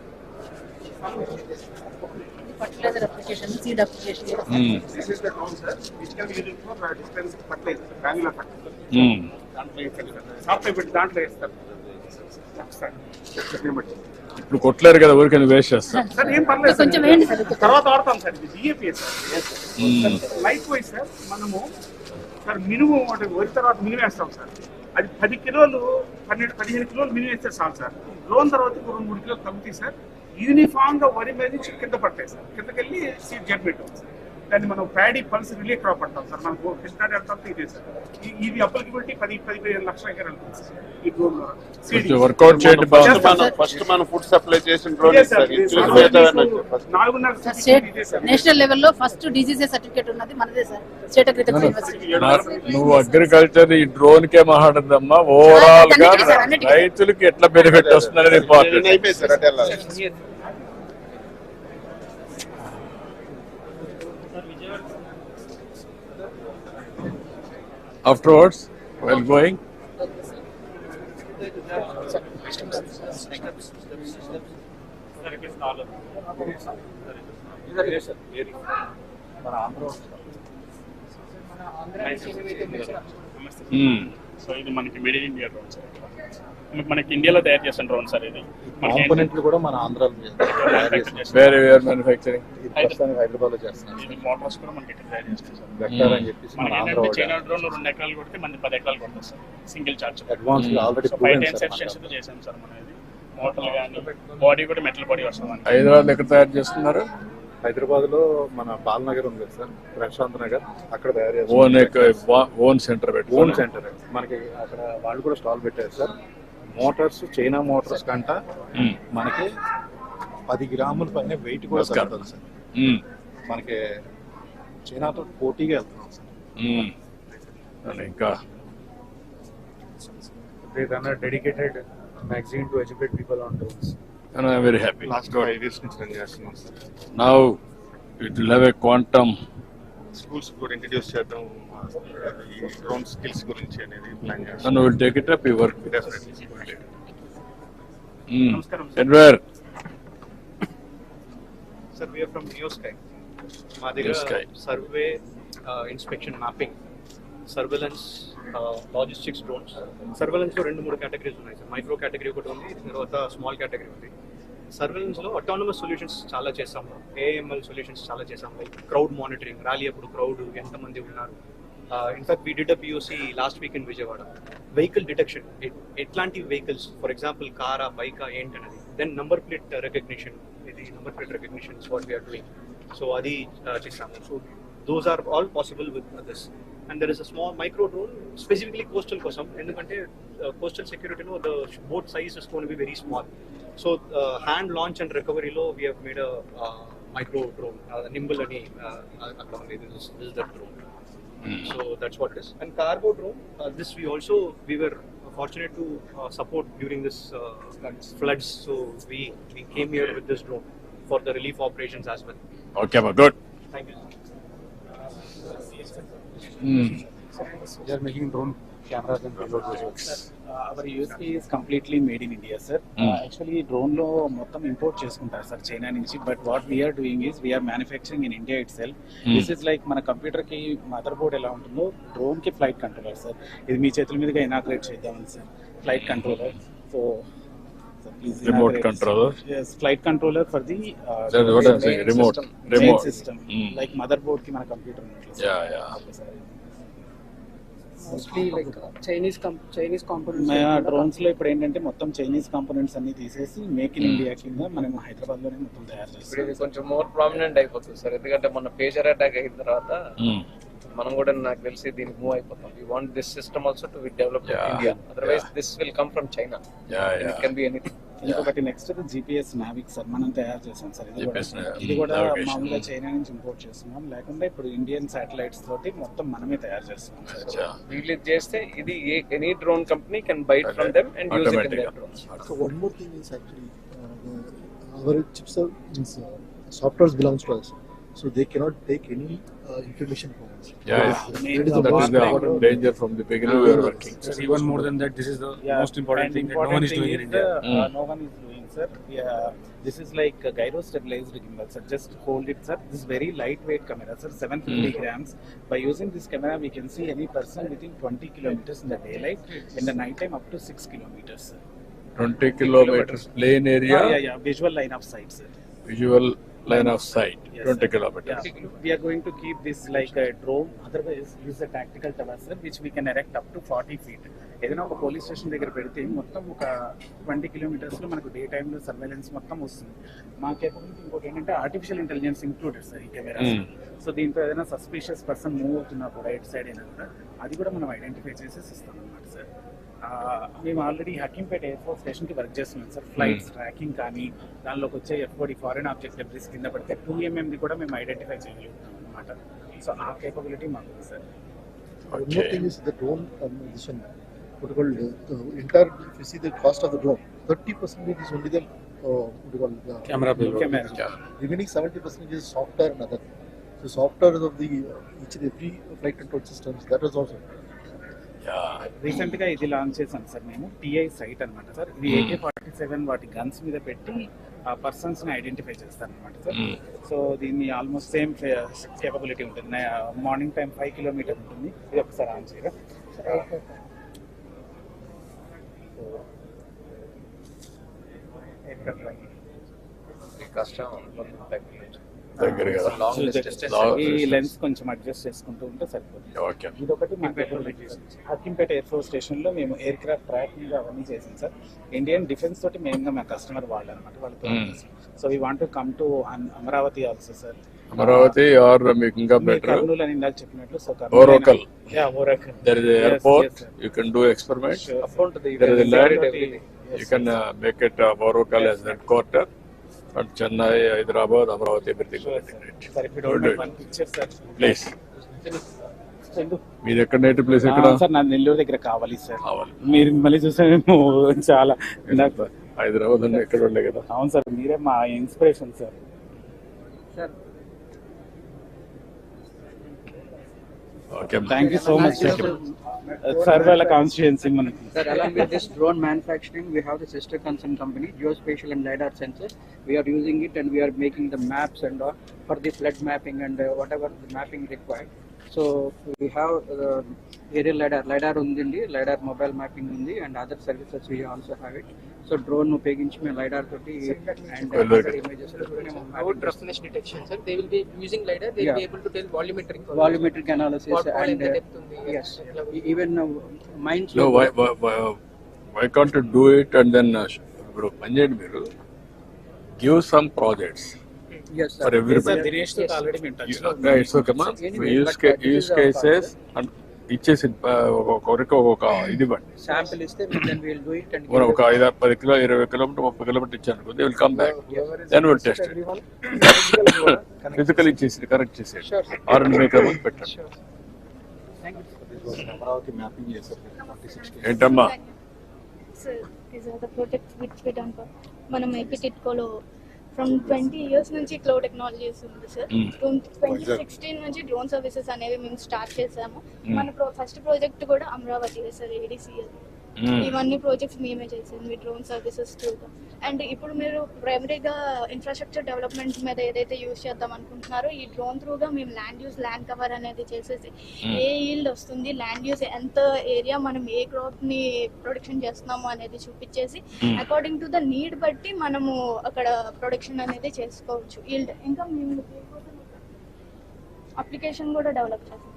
fertilizer application, seed application. This is the drone, sir, which can be used for distance fertilizer, granular fertilizer. Software పెట్టి దాంట్లో వేస్తారు. ఇప్పుడు కొట్టలేరు కదా, ఊరికని వేస్ట్ చేస్తారు. సార్ ఏం పర్లేదు సార్, తర్వాత వాడతాం సార్. ఇది DAP sir. Like wise sir మనము సార్ మినిమం వరి తర్వాత మినిమం వేస్తాం సార్. అది 10 కిలోలు 12-15 కిలోలు మినిమం వేస్తే చాలు సార్. లోన్ తర్వాత 2-3 కిలోలు తగ్గుతాయి సార్. యూనిఫామ్ గా వరి మీద నుంచి కింద పడతాయి సార్. కిందకెళ్ళి సీడ్ జర్మినేట్ అవుతుంది సార్. దాన్ని మనం ప్యాడీ పల్స్ రిలే క్రాప్ పడతాం సార్. మనకు కృష్ణా డెల్టా ఇదే సార్. ఇది అప్లికబిలిటీ 10-15 లక్షల ఎకరాలు ఉంటుంది సార్ ఈ డ్రోన్ ద్వారా. వర్కౌట్ చేయండి. ఫస్ట్ మనం ఫుడ్ సప్లై చేసిన డ్రోన్ నేషనల్ లెవెల్లో ఫస్ట్ డీజీసీ సర్టిఫికేట్ ఉన్నది మనదే సార్, స్టేట్ అగ్రికల్చర్ యూనివర్సిటీ. నువ్వు అగ్రికల్చర్ ఈ డ్రోన్ కే మాట్లాడదమ్మా, ఓవరాల్ గా రైతులకి ఎట్లా బెనిఫిట్ వస్తుందనేది important. Afterwards, while going, so ఇది మనకి made in India drone sir. మనకి ఇండియాలో తయారు చేసిన డ్రోన్ సార్. ఇది కాంపోనెంట్లు కూడా మన ఆంధ్రాలో వేరే మ్యానుఫ్యాక్చరింగ్ హైదరాబాద్ లో చేస్తున్నాం. ఇది మోటార్స్ కూడా మనకి ఇక్కడ తయారు చేస్తాం సార్. వెక్టర్ అని చెప్పేసి మన ఆంధ్ర చైనా డ్రోన్ 2 ఎకరాలు కొడితే మన 10 ఎకరాలు కొడతాం sir. Single charge advance already 5 10 sections చేసాం సార్. మన ఇది మోటార్ గానీ బాడీ కూడా మెటల్ బాడీ వస్తుంది. హైదరాబాద్ ఎక్కడ తయారు చేస్తున్నారు? హైదరాబాద్ లో మన బాలనగర్ ఉంది సార్, ప్రశాంత్ నగర్, అక్కడ తయారు చేస్తారు. ఓన్ సెంటర్ మనకి అక్కడ వాళ్ళు కూడా స్టాల్ పెట్టారు సార్. మోటార్స్ చైనా మోటార్స్ కంట మనకి 10 గ్రాముల పైన వెయిట్ కూడా తగ్గుతుంది సార్. మనకి చైనాతో పోటీగా వెళ్తున్నాం సార్. ఇంకా dedicated magazine to educate people on drones. And I am very happy. Last 5 years నుంచి రన్ చేస్తున్నాం sir. Now it will have a quantum. Schools కూడా ఇంట్రడ్యూస్ చేద్దాం ఈ డ్రోన్ స్కిల్స్ గురించి అనేది ప్లాన్ చేస్తాం. And we will take it up, we work. Definitely. And where? Sir, we are from Neosky. మా దగ్గర survey, inspection, mapping, surveillance, logistics drones. Surveillance లో 2-3 categories ఉన్నాయి సార్. మైక్రో కేటగిరీ ఒకటి ఉంది, తర్వాత స్మాల్ కేటగిరీ ఉంది. సర్వేలెన్స్ లో అటానమస్ సొల్యూషన్స్ చాలా చేసాము, ఏఎంఎల్ సొల్యూషన్స్ చాలా చేసాము. లైక్ క్రౌడ్ మానిటరింగ్, ర్యాలీ అప్పుడు క్రౌడ్ ఎంతమంది ఉన్నారు. In fact we did a POC last week in Vijayawada. Vehicle detection, ఎట్లాంటి వెహికల్స్, ఫర్ ఎగ్జాంపుల్ కారా, బైకా ఏంటనేది. దెన్ నంబర్ ప్లేట్ రెకగ్నిషన్, ఇది number plate recognition is what we are doing. So అది చేసాము. So those are all possible with this. And there is a small micro drone specifically coastal kosam, endukante coastal security lo the boat size is going to be very small. So hand launch and recovery lo we have made a micro drone, nimble ani this is the drone. So that's what it is. And cargo drone, this we were fortunate to support during this floods. So we came here with this drone for the relief operations as well. Okay, but good. Thank you. We are making drone cameras and payload visuals. Our USP is completely made in India, sir. Actually, drone lo mottam import cheskuntaru sir China nunchi, but what we are doing is we are manufacturing in India itself. This is like mana computer ki motherboard ela untundo, drone ki flight controller sir. Idi mee chethula meedaga inaugurate cheddam sir, flight controller. So please remote controller. Yes, flight controller for the what I'm saying, remote system, like motherboard ki mana computer untundi. Yeah. Mostly like Chinese components. Drones లో ఇప్పుడు ఏంటంటే మొత్తం Chinese components అన్ని తీసేసి make in India కింద మనం హైదరాబాద్ లోనే మొత్తం తయారు చేస్తాం. ఇది కొంచెం మోర్ ప్రామినెంట్ అయిపోతుంది సార్, ఎందుకంటే మొన్న పేజర్ అటాక్ అయిన తర్వాత మనం కూడా నాకు తెలిసి దీనికి మూవ్ అయిపోతాం. We want this system also to be developed in India. Otherwise, this will come from China. And it can be anything. ఇంకొకటి నెక్స్ట్ GPS నావిక్ సార్ మనం తయారు చేసాం సార్. ఇది కూడా మామూలుగా చైనా నుంచి ఇంపోర్ట్ చేస్తున్నాం, లేకుండా ఇప్పుడు ఇండియన్ శాటిలైట్స్ తోటి మొత్తం మనమే తయారు చేస్తున్నాం సార్. వీళ్ళు చేస్తే ఇది any drone company can buy from them and use it in there drones. So one more thing is actually our chips are software belongs to us, so they cannot take any information from us. That is the danger from the beginning we are working. Even more than that, this is the most important thing that no one is doing in India. No one is doing, sir. This is like a gyro stabilized gimbal, sir. Just hold it, sir. This is very lightweight camera, sir. 750 grams. By using this camera, we can see any person within 20 kilometers in the daylight. In the night time, up to 6 kilometers, sir. 20 kilometers plain area. Yeah. Visual line of sight, sir. Visual line of sight. Yes, 20 kilometers. Yeah. We are going to keep this like a drone. Otherwise, use a tactical tower, sir, which we can erect up to 40 feet. ఏదైనా ఒక police station దగ్గర పెడితే మొత్తం ఒక 20 కిలోమీటర్స్లో మనకు day టైంలో surveillance మొత్తం వస్తుంది. మా కేపబిలిటీ ఇంకోటి ఏంటంటే ఆర్టిఫిషియల్ ఇంటెలిజెన్స్ ఇంక్లూడెడ్ సార్ ఈ కెమెరాస్. సో దీంతో ఏదైనా సస్పిషియస్ పర్సన్ మూవ్ అవుతున్నా కూడా రైట్ సైడ్ అయినా కూడా అది కూడా మనం ఐడెంటిఫై చేసేసి ఇస్తాం అనమాట సార్. మేము ఆల్రెడీ హకీంపేట ఎయిర్ఫోర్స్ స్టేషన్కి వర్క్ చేస్తున్నాం సార్. ఫ్లైట్స్ ట్రాకింగ్ కానీ దానిలోకి వచ్చే F-40 ఫారెన్ ఆబ్జెక్ట్ డెబ్రిస్ కింద పడితే 2mm కూడా మేము ఐడెంటిఫై చేయగలుగుతాం అనమాట. సో ఆ కేపబిలిటీ మాకు ఉంది sir. One more thing is the drone acquisition. What you call entire, if you see the cost of the drone, 30% is only the camera. Remaining 70% is software and other. So software of the each and every flight control systems, that is also. Recent గా ఇది launch చేసాం sir మేము. TI site అనమాట sir. ఇది AK-47 వాటి guns మీద పెట్టి ఆ పర్సన్స్ ని ఐడెంటిఫై చేస్తారు అనమాట సార్. సో దీన్ని ఆల్మోస్ట్ సేమ్ కేపబిలిటీ ఉంటుంది. మార్నింగ్ టైం 5 కిలోమీటర్ ఉంటుంది. ఇది ఒకసారి ఆన్ చేయరా. ఈ లెన్స్ కొంచెం అడ్జస్ట్ చేసుకుంటూ ఉంటే సరిపోతుంది. ఇదొకటి హకీంపేట ఎయిర్ ఫోర్స్ స్టేషన్ లో మేము ఎయిర్ క్రాఫ్ట్ ట్రాకింగ్ అవన్నీ చేసాం సార్. ఇండియన్ డిఫెన్స్ తోటి మెయిన్ గా మా కస్టమర్ వాళ్ళనమాట వాళ్ళతో. So we want to come to Amaravati also sir. Amaravati or మీకు ఇంకా బెటర్ కర్నూలు అని ఇందాక చెప్పినట్లు. సో Oracle. Oracle. There is an airport. You can do experiments. There is a land. You can make it Oracle as headquarter. And Chennai, Hyderabad, Amaravati, everything will integrate. Sir, if you don't have one picture, sir. Please. మీరు ఎక్కడ native place ఎక్కడ? Sir నా నెల్లూరు దగ్గర కావాలి sir. మీరు మళ్ళీ చూసాను చాలా హైదరాబాద్ అంటే ఎక్కడ ఉండే కదా. అవును సార్, మీరే మా inspiration sir. Okay. Thank you so much, sir. Surveillance constituency manaki. Sir, along with this drone manufacturing, we have the sister concern company, geospatial and lidar sensors. We are using it and we are making the maps and all for the flood mapping and whatever the mapping required. So we have aerial lidar undi, lidar mobile mapping undi, and other services we also have it. So drone ఉపయోగించి మేము lidar తోటి and other images about roughness detection, sir. They will be using lidar. They will be able to tell volumetric analysis and yes, even mines. No, why can't you do it and then ఇప్పుడు పని చేయండి మీరు, give some projects. Yes, sir. For everybody. Dinesh to already been touched. Right, so come on. Use cases and ఇచ్చేసి ఒక ఇది ఇవ్వండి. Sample ఇస్తే then we will do it and ఒక 5-10 కిలో 20 కిలోమీటర్ 30 కిలోమీటర్ ఇచ్చాను, they will come back, then will test it. Physical ఇచ్చేసి కరెక్ట్ చేసేది ఆర్ మేక్ పెట్టండి. ఏంటమ్మా మనం ఏపీటిట్కోలో ఫ్రమ్ 20 years నుంచి క్లౌడ్ టెక్నాలజీస్ ఉంది సార్. 2016 నుంచి డ్రోన్ సర్వీసెస్ అనేవి మేము స్టార్ట్ చేసాము. మన ఫస్ట్ ప్రాజెక్ట్ కూడా అమరావతి సార్, ADCL. ఇవన్నీ ప్రాజెక్ట్స్ మేమే చేసింది డ్రోన్ సర్వీసెస్ త్రూగా. అండ్ ఇప్పుడు మీరు ప్రైమరీగా ఇన్ఫ్రాస్ట్రక్చర్ డెవలప్మెంట్ మీద ఏదైతే యూజ్ చేద్దాం అనుకుంటున్నారో, ఈ డ్రోన్ త్రూగా మేము ల్యాండ్ కవర్ అనేది చేసేసి ఏ ఈల్డ్ వస్తుంది, ల్యాండ్ యూజ్ ఎంత ఏరియా మనం ఏ క్రాప్ ని ప్రొడక్షన్ చేస్తున్నాము అనేది చూపించేసి అకార్డింగ్ టు ద నీడ్ బట్టి మనము అక్కడ ప్రొడక్షన్ అనేది చేసుకోవచ్చు. ఈల్డ్ ఇంకా మేము అప్లికేషన్ కూడా డెవలప్ చేస్తాం.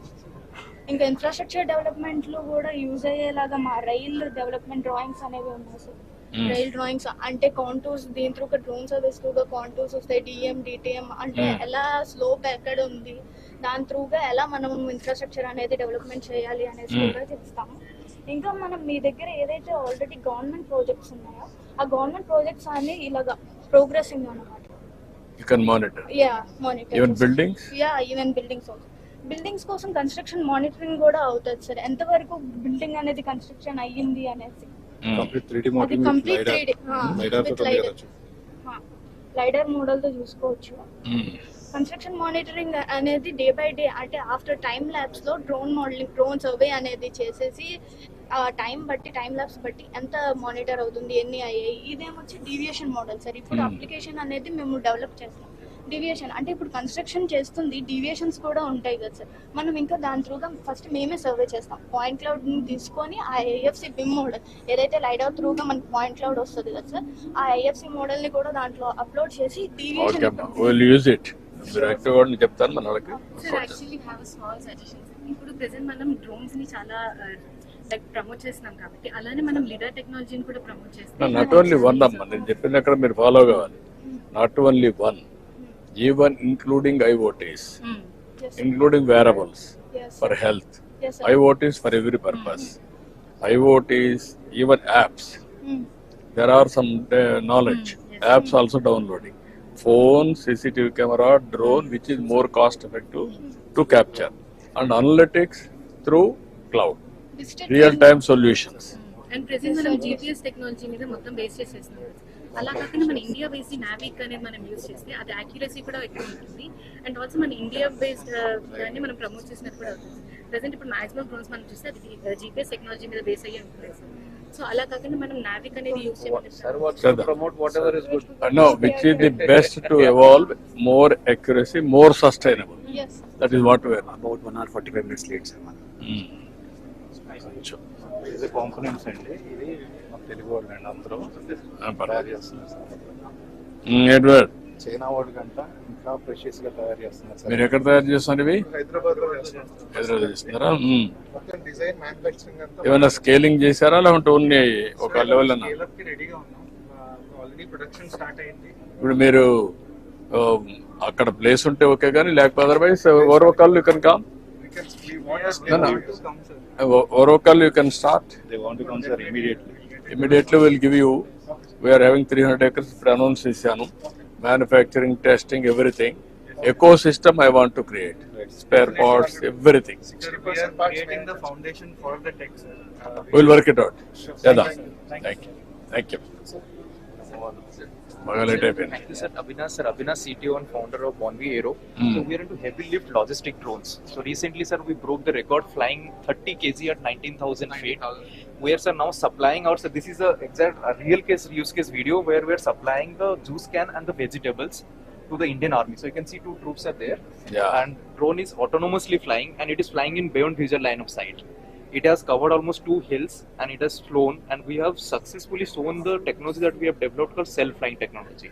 ఇంకా ఇన్ఫ్రాస్ట్రక్చర్ డెవలప్మెంట్ లో కూడా యూజ్ అయ్యేలాగా మా రైల్ డెవలప్మెంట్ డ్రాయింగ్స్ అనేవి ఉన్నాయి సార్. రైల్ డ్రాయింగ్స్ అంటే కాంటూర్స్, దీని త్రూ ఒక డ్రోన్ సర్వీస్ త్రూగా కాంటూర్స్ వస్తాయి, DM, DTM అంటే ఎలా స్లోప్ ఎక్కడ ఉంది, దాని త్రూగా ఎలా మనం ఇన్ఫ్రాస్ట్రక్చర్ అనేది డెవలప్మెంట్ చేయాలి అనేసి కూడా చెప్తాము. ఇంకా మనం మీ దగ్గర ఏదైతే ఆల్రెడీ గవర్నమెంట్ ప్రాజెక్ట్స్ ఉన్నాయో ఆ గవర్నమెంట్ ప్రాజెక్ట్స్ అన్ని ఇలాగా ప్రోగ్రెసింగ్ అన్నమాట. You can monitor. Yeah, monitor. Even buildings? Yeah, even buildings also. Buildings కోసం కన్స్ట్రక్షన్ మానిటరింగ్ కూడా అవుతుంది సార్. ఎంతవరకు బిల్డింగ్ అనేది కన్స్ట్రక్షన్ అయ్యింది అనేసి కంప్లీట్ 3D లైడర్ మోడల్ తో చూసుకోవచ్చు. కన్స్ట్రక్షన్ మానిటరింగ్ అనేది డే బై డే అంటే ఆఫ్టర్ టైం ల్యాబ్స్ లో డ్రోన్ సర్వే అనేది చేసేసి టైం ల్యాబ్స్ బట్టి ఎంత మానిటర్ అవుతుంది, ఎన్ని అయ్యాయి. ఇదేమొచ్చి డీవియేషన్ మోడల్ సార్. ఇప్పుడు అప్లికేషన్ అనేది మేము డెవలప్ చేస్తాం. డీవియేషన్ అంటే ఇప్పుడు కన్స్ట్రక్షన్ చేస్తుంది, డీవియేషన్స్ కూడా ఉంటాయి కదా సార్. మనం ఇంకా దాని త్రూగా ఫస్ట్ మేమే సర్వే చేస్తాం. పాయింట్ క్లౌడ్ తీసుకొని ఆ ఐఎఫ్సి బిమ్ మోడల్ ఏదైతే లైడర్ త్రూగా మనకి పాయింట్ క్లౌడ్ వస్తుంది కదా సార్, ఆ ఐఎఫ్సి మోడల్ ని కూడా దాంట్లో అప్లోడ్ చేసి డీవియేషన్ చెప్తాను మన వాళ్ళకి. ఇప్పుడు ప్రెసెంట్ మనం డ్రోన్స్ ని చాలా లైక్ ప్రమోట్ చేస్తున్నాం కాబట్టి అలానే మనం లీడర్ టెక్నాలజీని కూడా ప్రమోట్ చేస్తాం. నాట్ ఓన్లీ వన్ అమ్మా, నేను చెప్పిన అక్కడ మీరు ఫాలో కావాలి. Not only one, even including IoTs, including wearables for health. IoTs for every purpose. IoTs, even apps. There are some knowledge. Apps also downloading. Phone, CCTV camera, drone, which is more cost effective to capture. And analytics through cloud. Real-time solutions. And present మనం GPS technology మీద మొత్తం base చేసేస్తున్నాం. అలా కాకుండా మన India based Navik అనేది మనం use చేస్తే అది యాక్యురసీ కూడా ఎక్కువ ఉంటుంది. అండ్ ఆల్సో మన ఇండియా బేస్డ్ దాన్ని మనం ప్రమోట్ చేసినట్టు కూడా అవుతుంది. ప్రెసెంట్ ఇప్పుడు మాక్సిమం డ్రోన్స్ మనం చూస్తే అది జీపీఎస్ టెక్నాలజీ మీద బేస్ అయ్యి ఉంటుంది. సో అలా కాకుండా మనం నావిక్ అనేది యూజ్ చేయాలి. Promote whatever is good. No, which is the best to evolve, more accuracy, more sustainable. Yes. That is what we are. About 1 hour 45 minutes late, sir. ఇది components అండి. ఇది మన తెలుగు వాళ్ళు అండి, అందరూ తయారు చేస్తున్నారు. చైనా వాళ్ళు కంట ఇంకా ప్రెషియస్ గా తయారు చేస్తున్నారు సార్. మీరు ఎక్కడ తయారు చేస్తున్నారు ఇవి? హైదరాబాద్ లో చేస్తున్నారా? మొత్తం డిజైన్ మ్యానుఫ్యాక్చరింగ్ అంతా ఏమైనా స్కేలింగ్ చేశారా లేకుంటే ఓన్లీ ఒక లెవెల్ అన్నా? స్కేల్ అప్ కి రెడీగా ఉన్నాం. ఆల్రెడీ ప్రొడక్షన్ స్టార్ట్ అయింది. ఇప్పుడు మీరు అక్కడ ప్లేస్ ఉంటే ఓకే, కానీ లేకపోతే అదర్వైజ్ ఓవర్వకాల్ you can come. Oracle you can start. They want to come sir immediately. Immediately we'll give you. We are having 300 acres for announced manufacturing, testing, everything. Ecosystem I want to create. Spare parts, everything. We are creating the foundation for the tech, sir. We'll work it out. Yada. Thank you. Thank you. Thank you, sir. Avinash, CTO and founder of Bonvi Aero. So we are into heavy lift logistic drones. So recently, sir, we broke the record flying 30 kg at 19,000 feet. We are, sir, now supplying out. So this is a real case use case video where we are supplying the juice can and the vegetables to the Indian Army. So you can see 2 troops are there. Yeah. And drone is autonomously flying, and it is flying in beyond visual line of sight. It has covered almost 2 hills and it has flown, and we have successfully shown the technology that we have developed called self-flying technology.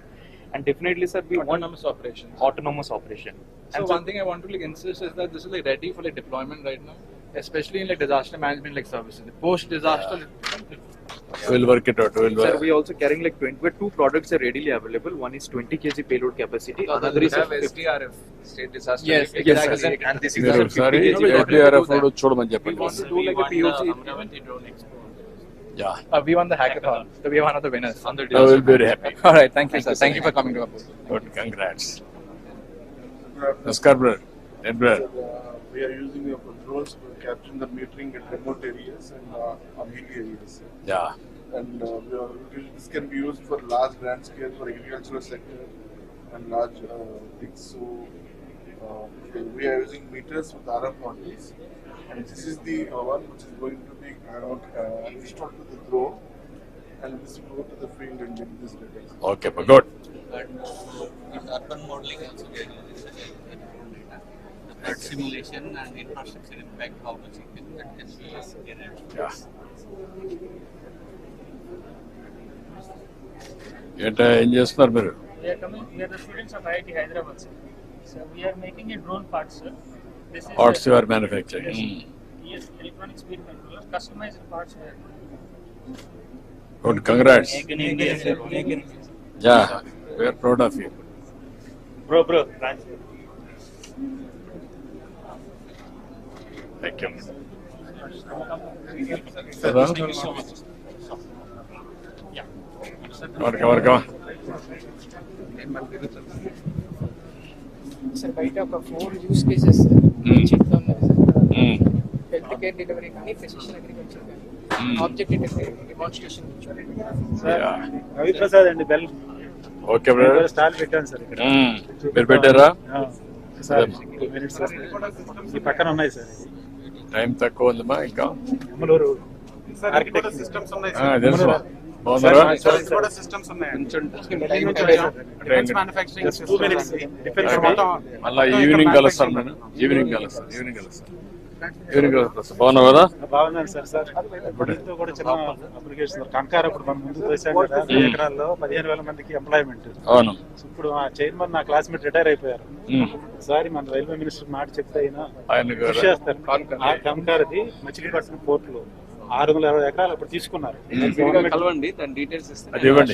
And definitely, sir, we autonomous operation. Autonomous operation. So one thing I want to insist is that this is like ready for like deployment right now, especially in like disaster management like services. Post disaster. We'll work it out. Sir, we also carrying like 2 products are readily available. One is 20 kg payload capacity. Another is SDRF, state disaster. Yes, exactly. And this is a 50 sorry, kg. SDRF చూడమని We చెప్పండి. want to do like a POC. Yeah. We won the hackathon, so we are one of the winners. I will be very happy. All right, thank you, sir. Thank you for coming to our booth. Good, congrats. Namaskar, brother. Brother. We are using drones for capturing the metering at remote areas and hilly areas. Yeah. And this can be used for large grand scale for agricultural sector and large things. So we are using meters with RF modules, and this is the one which is going to be installed to the drone, and this will go to the field and get this data. Okay, but good. And with urban modeling also we are using the flood simulation and infrastructure impact, how much it can be generated. Yeah. ఏం చేస్తున్నారు మీరు? We are the students of IIT Hyderabad, sir. So we are making a drone part, sir. This is Parts you are manufacturing. Yes, electronic speed controller, customized parts. Good, congrats. Make in India, sir. Make in Yeah, we are proud of you. Bro. Thank you. Come. Sir బయట ఒక 4 use cases చెప్తా ఉన్నది sir. Health care delivery కానీ precision agriculture కానీ object demonstration Ravi Prasad అండి bell. Okay brother, stall పెట్టాను sir ఇక్కడ. మీరు పెట్టారా సార్? 2 minutes ఈ పక్కన ఉన్నాయి సార్. టైం తక్కువ ఉందమ్మా ఇంకా. అమలూరు ఆర్కిటెక్ట్ సిస్టమ్స్ ఉన్నాయి తెలుసు. కూడా సిస్టమ్స్ ఉన్నాయి. మళ్ళా ఈవినింగ్ కలుస్తాను నేను. ఈవినింగ్ బాగున్నావు కదా? బాగున్నాను సార్. సార్ ఇప్పుడు కూడా చిన్న అప్లికేషన్ కంకార్ ఇప్పుడు మనం ముందు చేశాం కదా, 10 ఎకరాల్లో 15,000 మందికి ఎంప్లాయ్మెంట్. అవును. ఇప్పుడు ఆ చైర్మన్ నా క్లాస్మేట్ రిటైర్ అయిపోయారు. ఒకసారి మన రైల్వే మినిస్టర్ మాట చెప్తే ఆయన కృషి చేస్తారు. ఆ కంకార్ది మచిలీపట్నం పోర్ట్ లో 620 ఎకరాలు అప్పుడు తీసుకున్నారు. కలవండి, దాని డీటెయిల్స్ అది ఇవ్వండి.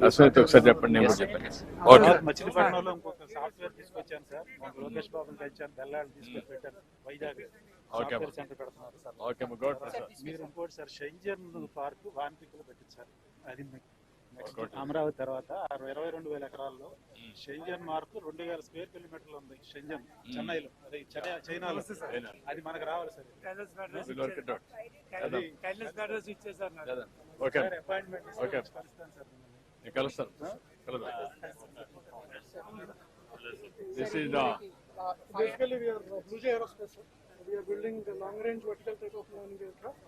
అశ్విని ఒకసారి చెప్పండి. మచిలీపట్నంలో ఇంకొక సాఫ్ట్వేర్ తీసుకొచ్చాను సార్. లోకేష్ బాబుని తెచ్చాను, బెల్లాడు తీసుకొచ్చి పెట్టాను. వైజాగ్ సాఫ్ట్వేర్ సెంటర్ పెడుతున్నారు సార్. మీరు ఇంకోటి సార్ షెంజన్ పార్క్ వాన్పిక్లో పెట్టింది సార్. అది అమరావతి తర్వాత 22,000 ఎకరాల్లో షెంజన్ మార్క్ 2,000 స్క్వేర్ కిలోమీటర్లు ఉంది. షెంజన్ చెన్నైలో, అది చైనాలో. అది మనకు రావాలి సార్. కలుస్తాను. Basically, we are Blue Jay Aerospace. We are building the long-range vertical takeoff landing aircraft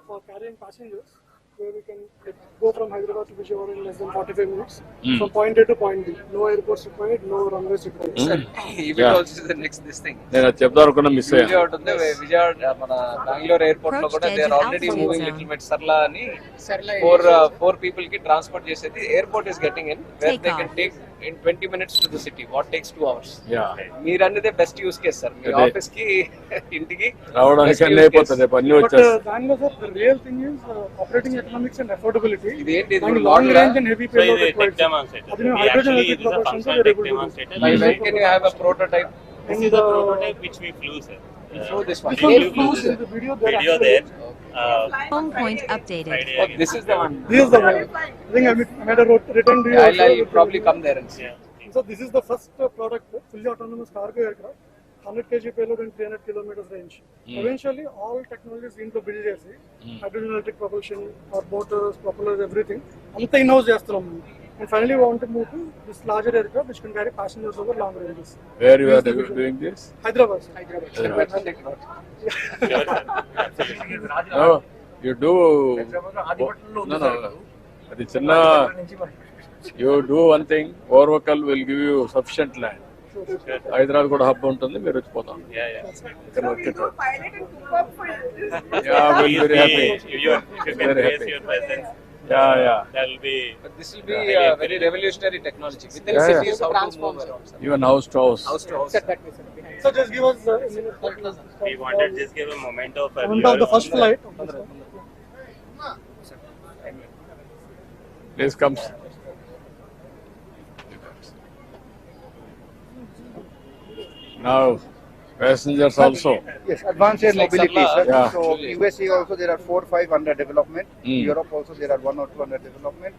for carrying passengers, where we can go from Hyderabad to Vijayawada in less than 45 minutes from point A to point B. No airports required, no runways required. Even also is the next this thing. నేను చెప్దాం అనుకున్నా, miss అయ్యాను. విజయవాడ మన Bengaluru airport లో కూడా they are already moving little bit Sarla అని four people కి transport చేసేది. Airport is getting in where they can take in 20 minutes to the city. What takes 2 hours? మీరు అన్నదే బెస్ట్ యూస్ కేస్ సార్. మీ office కి ఇంటికి రావడానికి అన్నీ అయిపోతుంది. అన్నీ వచ్చేస్తాయి. దానిలో sir the real thing is operating economics and affordability. ఇదేంటి long range and heavy payload required. అది hydrogen electric propulsion so we're able to do. When can you have a prototype? This is the prototype which we flew, sir. Show this one. The video there. Home point updated. Oh, this is the one. This is the one. I think I made a return to you. I'll probably come there and see. So this is the first product, fully autonomous cargo aircraft, 100 kg payload and 300 kilometers range. Eventually, all technologies into build chesi, hydrogen electric propulsion, or motors, propellers, everything. Anta in-house chestunam. And finally, we want to move to this larger aircraft which can carry passengers over long ranges. Where you are doing this? Hyderabad. No, you do. No. అది చిన్న. You do one thing. Orvacal will give you sufficient land. Hyderabad కూడా hub ఉంటుంది, మీరు వచ్చిపోతాం. Very happy. Yeah. That will be. But this will be very revolutionary technology. Within cities, how to move around. Even house to house. So just give us a minute. We wanted just give a moment of the first flight. Please come. Now, passengers also. Yes, advanced air mobility, sir. Yeah. So USA also there are 4 or 5 under development. Europe also there are 1 or 2 under development.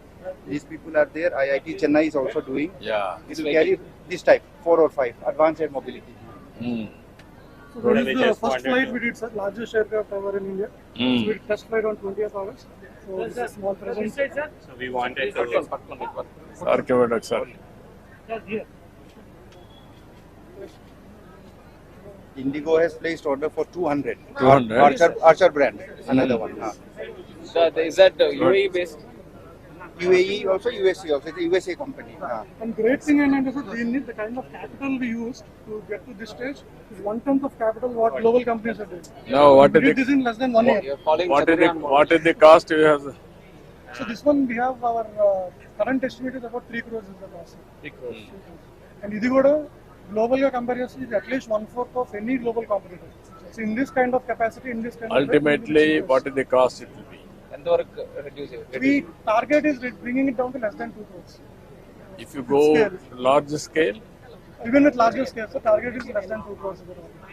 These people are there. IIT Chennai is also doing. Yeah. It will carry this type 4 or 5 advanced air mobility. So this is the first flight we did, sir. Largest aircraft ever in India. So we did test flight on 20th August. So this is a small present. So we wanted to. Archived, sir. Indigo has placed order for 200. 200. Archer brand, another one. So is that UAE based? UAE also, USA also. It's a USA company. And great thing is that we need the kind of capital we used to get to this stage is 1/10 of capital what global companies are doing. Now what we is did this in less than 1 year. What is the cost you have? So this one we have our current estimate is about 3 crores is the cost. 3 crores. And ఇది కూడా global గా compare చేస్తే is at least 1/4 of any global competitor. So in this kind of capacity, in this kind ultimately, what is the cost it will be? And the work reduce it. We target is bringing it down to less than 2 crores. If you go large scale, Even with larger scale, so target is less than 2 crores.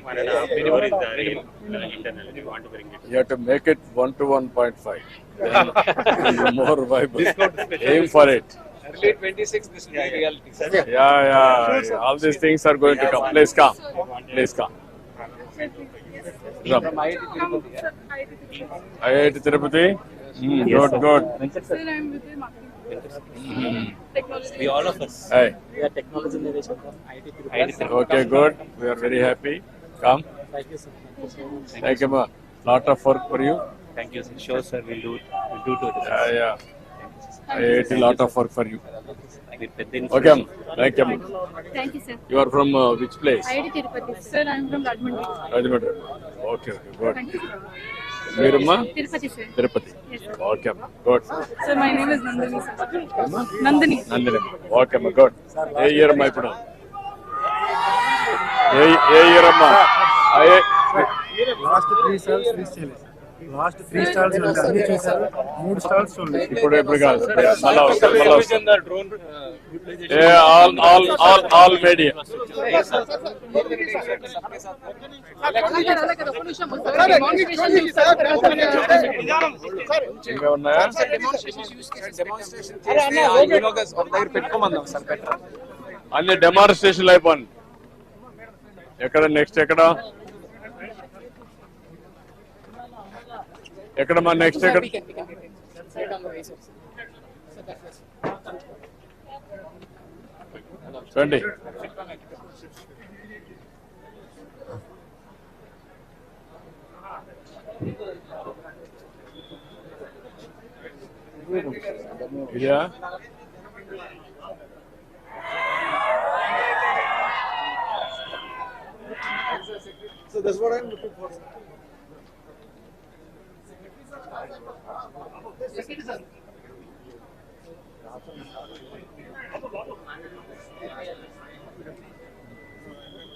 1.5 minimum is the real internal. We want to bring it. You have to make it 1 to 1.5. Then it will be more viable. Aim for it. Early 26, this will be reality. Yeah. All these things are going to come. Please come. Please come. Come. IIT Tirupati. Good. Sir, I'm with the marketing. Technology. We all of us. Hey. We are technology innovation from IT. Okay, good. We are very happy. Come. Thank you, sir. Thank you, ma. Lot of work for you. Thank you, sir. Sure, sir. We'll do to it. Yeah. IIT, lot of work for you. Okay, Okay, thank you. Thank you, sir. You are from which place? IIT Tirupati. Sir, I'm from Rajahmundry. Rajahmundry. Okay, good. Thank you, sir. Meerumma? Tirupati, sir. Tirupati. Yes, sir. Okay, good. Sir, my name is Nandini, sir. Nandini. Okay, good. Hey, year my put Hey, year amma. Last 3 stalls reach cheyalesi. Last 3 stalls unde anni chusaru 3 stalls చూడలేదు. ఇప్పుడు ఎప్పుడు కాదు all media. ఇంకా ఉన్నాయా? అన్ని డెమాన్స్ట్రేషన్లు అయిపోయింది. ఎక్కడ next ఎక్కడ మా నెక్స్ట్ ఎక్కడ చూడండి. ఇదా So that's what I'm looking for.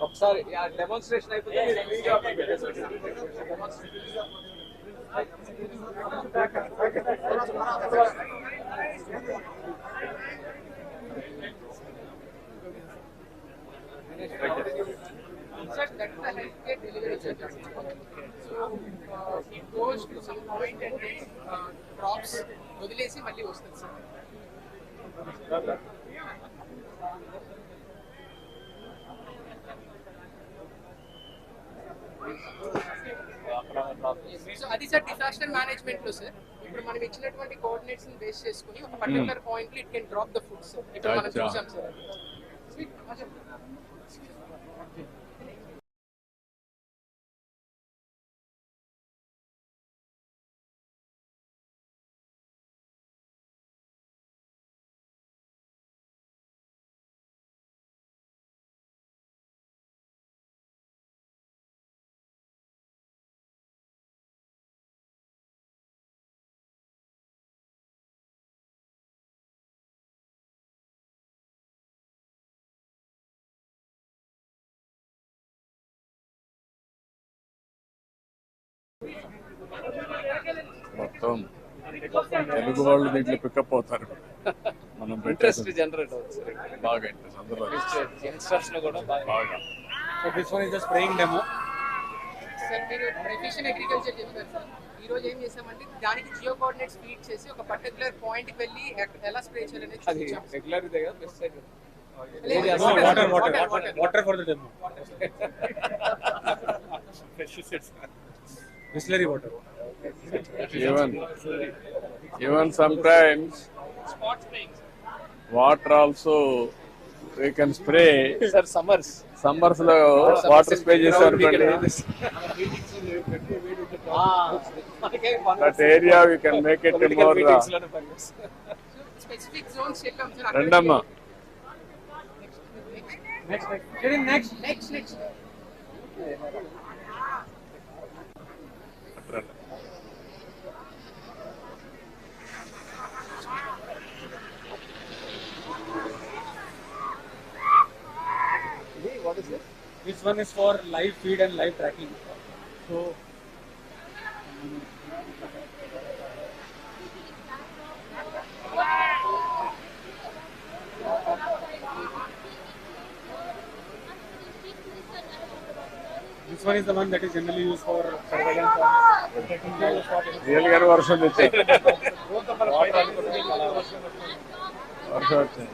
ఒకసారి డెమాన్స్ట్రేషన్ అయిపోతే It goes to some point and then drops వదిలేసి మళ్ళీ వస్తుంది సార్. సో అది సార్ డిజాస్టర్ మేనేజ్మెంట్ లో సార్ ఇప్పుడు మనం ఇచ్చినటువంటి కోఆర్డినేట్స్ ని బేస్ చేసుకుని ఒక పర్టికులర్ పాయింట్ లో it can drop the food sir. ఇప్పుడు మనం చూసాం సార్. మొత్తం తెలుగు వాళ్ళు దీంట్లో పికప్ అవుతారు. మనం ఇంట్రెస్ట్ జనరేట్ అవుతుంది. బాగా ఇంట్రెస్ట్ అందరూ యంగ్స్టర్స్ లో కూడా బాగా. So this one is the spraying demo. Sir మీరు ప్రెసిషన్ అగ్రికల్చర్ చెప్పారు సార్. ఈ రోజు ఏం చేసామంటే దానికి జియో కోఆర్డినేట్స్ ఫీడ్ చేసి ఒక పర్టికులర్ పాయింట్ కి వెళ్ళి ఎలా స్ప్రే చేయాలనేది చూపించాం. రెగ్యులర్ ఇదే కదా best side. Water for the demo. Distillery water. Even sometimes water also we can spray. Sir, summers lo water spray చేశారు. That area we can make it more specific zones చెప్పాం సార్. రెండమ్మా next What is this? This one is for live feed and live tracking. So This one is the one that is generally used for surveillance. Real గానే వర్షం తెచ్చారు. వర్షం వచ్చింది.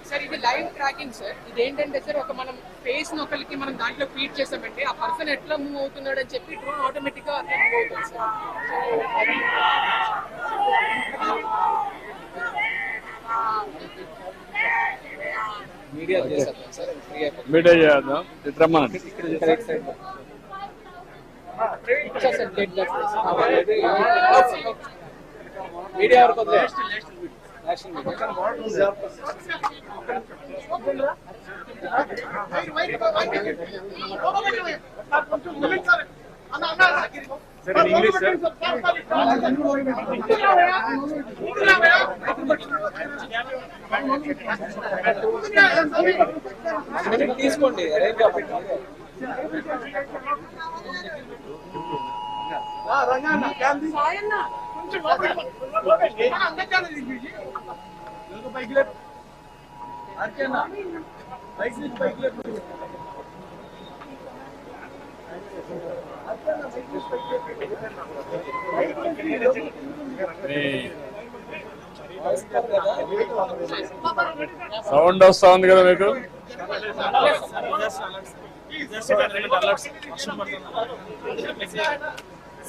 Sir ఇది live tracking sir. ఇది ఏంటంటే సార్ ఒక మనం ఫేస్ ఒకరికి మనం దాంట్లో ఫీడ్ చేసామంటే ఆ పర్సన్ ఎట్లా మూవ్ అవుతున్నాడు అని చెప్పి డ్రోన్ ఆటోమేటిక్ గా అట్లా మూవ్ అవుతుంది సార్. మీడియా చేస్తాం సార్. మీడియా చేద్దాం. ఇట్రమ్మా మీడియా వరకు తీసుకోండి. సౌండ్ వస్తా ఉంది కదా మీకు?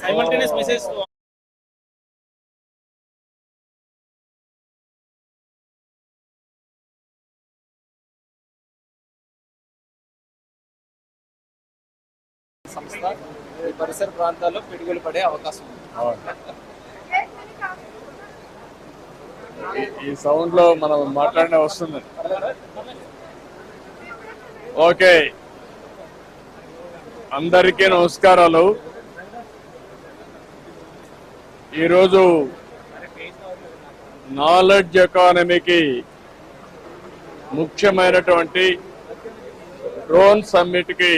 Simultaneous message. సంస్థ ఈ పరిసర ప్రాంతాల్లో పిడుగులు పడే అవకాశం ఉంది. ఈ సౌండ్ లో మనం మాట్లాడిన వస్తుంది. ఓకే, అందరికీ నమస్కారాలు. ఈరోజు నాలెడ్జ్ ఎకానమీకి ముఖ్యమైనటువంటి డ్రోన్ సమ్మిట్ కి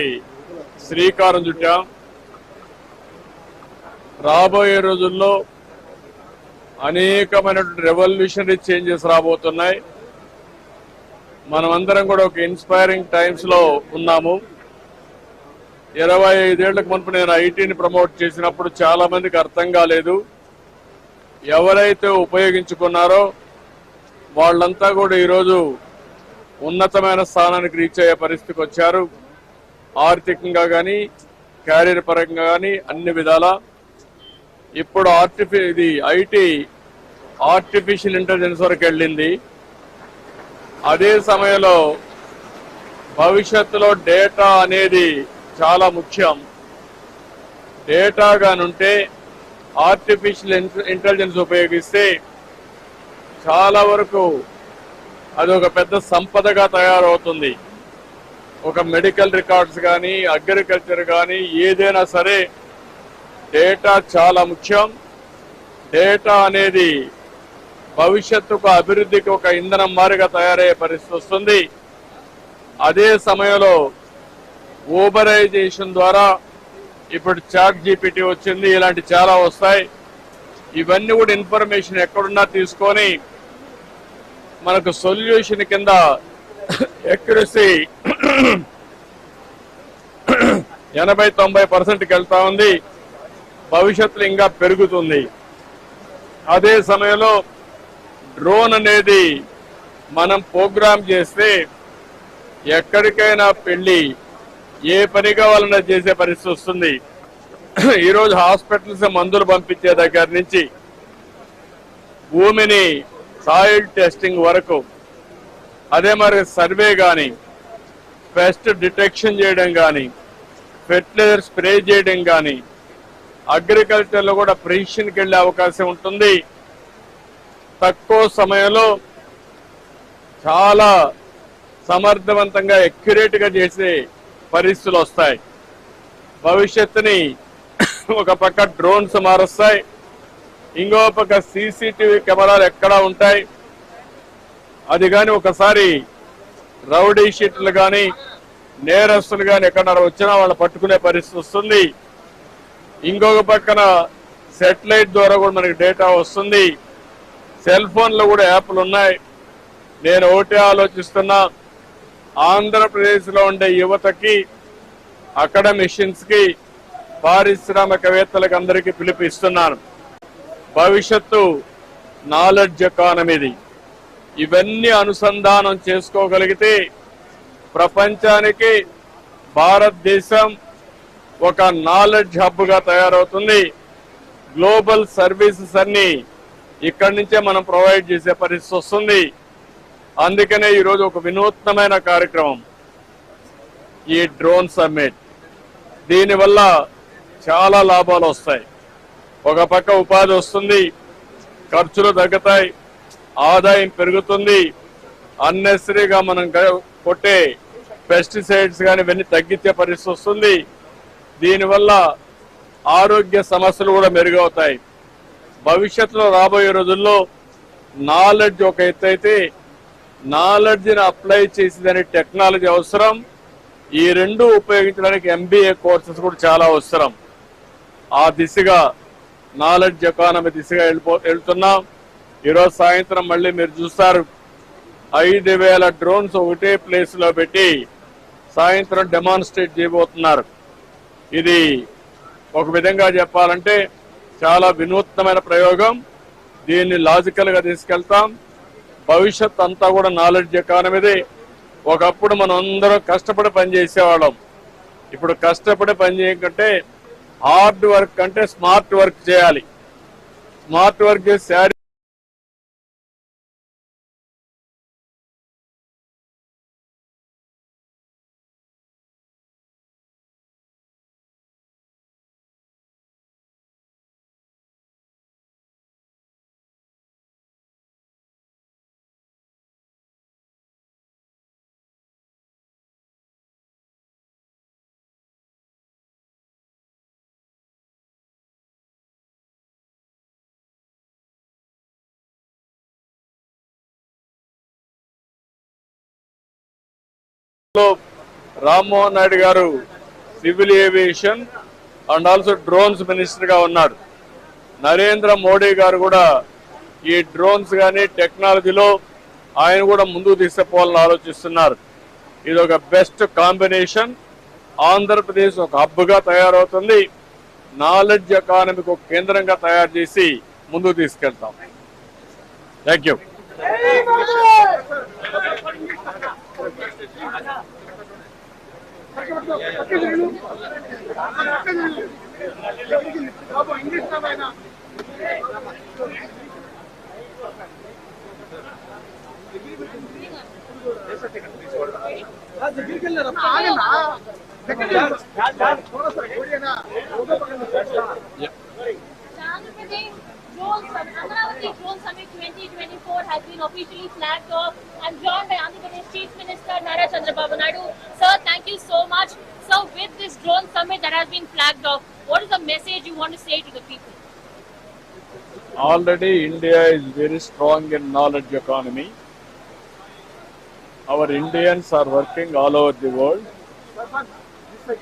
శ్రీకారం చుట్టాం. రాబోయే రోజుల్లో అనేకమైనటువంటి రెవల్యూషనరీ చేంజెస్ రాబోతున్నాయి. మనమందరం కూడా ఒక ఇన్స్పైరింగ్ టైమ్స్ లో ఉన్నాము. 25 ఏళ్లకు మునుపు నేను ఐటీని ప్రమోట్ చేసినప్పుడు చాలా మందికి అర్థం కాలేదు. ఎవరైతే ఉపయోగించుకున్నారో వాళ్ళంతా కూడా ఈరోజు ఉన్నతమైన స్థానానికి రీచ్ అయ్యే పరిస్థితికి వచ్చారు. ఆర్థికంగా కానీ, క్యారియర్ పరంగా కానీ అన్ని విధాలా. ఇప్పుడు ఐటీ ఆర్టిఫిషియల్ ఇంటెలిజెన్స్ వరకు వెళ్ళింది. అదే సమయంలో భవిష్యత్తులో డేటా అనేది చాలా ముఖ్యం. డేటా గానుంటే ఆర్టిఫిషియల్ ఇంటెలిజెన్స్ ఉపయోగిస్తే చాలా వరకు అది ఒక పెద్ద సంపదగా తయారవుతుంది. ఒక మెడికల్ రికార్డ్స్ కానీ, అగ్రికల్చర్ కానీ ఏదైనా సరే డేటా చాలా ముఖ్యం. డేటా అనేది భవిష్యత్తుకు అభివృద్ధికి ఒక ఇంధనం మారిగా తయారయ్యే పరిస్థితి వస్తుంది. అదే సమయంలో ఊబరైజేషన్ ద్వారా ఇప్పుడు చాట్ జీపీటీ వచ్చింది, ఇలాంటి చాలా వస్తాయి. ఇవన్నీ కూడా ఇన్ఫర్మేషన్ ఎక్కడున్నా తీసుకొని మనకు సొల్యూషన్ కింద ఎక్యురసీ 80-90% వెళ్తా ఉంది. భవిష్యత్తులో ఇంకా పెరుగుతుంది. అదే సమయంలో డ్రోన్ అనేది మనం ప్రోగ్రామ్ చేస్తే ఎక్కడికైనా పెళ్లి ఏ పని కావాలన్నా చేసే పరిస్థితి వస్తుంది. ఈరోజు హాస్పిటల్స్ మందులు పంపించే దగ్గర నుంచి భూమిని సాయిల్ టెస్టింగ్ వరకు, అదే మరి సర్వే కానీ, పెస్ట్ డిటెక్షన్ చేయడం కానీ, ఫెర్టిలైజర్ స్ప్రే చేయడం కానీ, అగ్రికల్చర్లో కూడా ప్రిసిషన్కి వెళ్ళే అవకాశం ఉంటుంది. తక్కువ సమయంలో చాలా సమర్థవంతంగా అక్యురేట్గా చేసే పరిస్థితులు వస్తాయి. భవిష్యత్తుని ఒక పక్క డ్రోన్స్ మారుస్తాయి, ఇంకో పక్క సీసీటీవీ కెమెరాలు ఎక్కడా ఉంటాయి. అది కానీ ఒకసారి రౌడీ షీట్లు కానీ, నేరస్తులు కానీ ఎక్కడ వచ్చినా వాళ్ళు పట్టుకునే పరిస్థితి వస్తుంది. ఇంకొక పక్కన సెటిలైట్ ద్వారా కూడా మనకి డేటా వస్తుంది. సెల్ ఫోన్లో కూడా యాప్లు ఉన్నాయి. నేను ఒకటే ఆలోచిస్తున్నా, ఆంధ్రప్రదేశ్లో ఉండే యువతకి, అకాడమిషియన్స్కి, పారిశ్రామికవేత్తలకు అందరికీ పిలుపునిస్తున్నాను. భవిష్యత్తు నాలెడ్జ్ ఎకానమీది. ఇవన్నీ అనుసంధానం చేసుకోగలిగితే ప్రపంచానికి భారతదేశం ఒక నాలెడ్జ్ హబ్గా తయారవుతుంది. గ్లోబల్ సర్వీసెస్ అన్ని ఇక్కడి నుంచే మనం ప్రొవైడ్ చేసే పరిస్థితి వస్తుంది. అందుకనే ఈరోజు ఒక వినూత్నమైన కార్యక్రమం, ఈ డ్రోన్ సమ్మిట్. దీనివల్ల చాలా లాభాలు వస్తాయి. ఒక పక్క ఉపాధి వస్తుంది, ఖర్చులు తగ్గుతాయి, ఆదాయం పెరుగుతుంది, అన్నెసరీగా మనం కొట్టే పెస్టిసైడ్స్ కానీ ఇవన్నీ తగ్గించే పరిస్థితి వస్తుంది. దీనివల్ల ఆరోగ్య సమస్యలు కూడా మెరుగవుతాయి. భవిష్యత్తులో రాబోయే రోజుల్లో నాలెడ్జ్ ఒక ఎత్తు అయితే, నాలెడ్జ్ని అప్లై చేసేదాని టెక్నాలజీ అవసరం. ఈ రెండు ఉపయోగించడానికి MBA కోర్సెస్ కూడా చాలా అవసరం. ఆ దిశగా నాలెడ్జ్ ఎకానమీ దిశగా వెళ్తున్నాం. ఈరోజు సాయంత్రం మళ్ళీ మీరు చూస్తారు, 5,000 డ్రోన్స్ ఒకటే ప్లేస్ లో పెట్టి సాయంత్రం డెమాన్స్ట్రేట్ చేయబోతున్నారు. ఇది ఒక విధంగా చెప్పాలంటే చాలా వినూత్నమైన ప్రయోగం. దీన్ని లాజికల్ గా తీసుకెళ్తాం. భవిష్యత్ అంతా కూడా నాలెడ్జ్ ఎకానమీది. ఒకప్పుడు మనం అందరం కష్టపడి పనిచేసేవాళ్ళం. ఇప్పుడు కష్టపడి పని చేయకంటే హార్డ్ వర్క్ అంటే స్మార్ట్ వర్క్ చేయాలి. స్మార్ట్ వర్క్ చేసి రామ్మోహన్ నాయుడు గారు civil aviation and also drones minister గా ఉన్నాడు. నరేంద్ర మోడీ గారు కూడా ఈ డ్రోన్స్ కానీ టెక్నాలజీలో ఆయన కూడా ముందుకు తీసుకుపోవాలని ఆలోచిస్తున్నారు. ఇది ఒక బెస్ట్ కాంబినేషన్. ఆంధ్రప్రదేశ్ ఒక హబ్గా తయారవుతుంది. నాలెడ్జ్ ఎకానమీకి ఒక కేంద్రంగా తయారు చేసి ముందుకు తీసుకెళ్తాం. Thank you. Amaravati Drone Summit 2024 has been officially flagged off. I'm joined by Andhra Pradesh Chief Minister Nara Chandrababu Naidu. Sir, thank you so much. So, with this drone summit that has been flagged off, what is the message you want to say to the people? Already India is very strong in knowledge economy. Our Indians are working all over the world.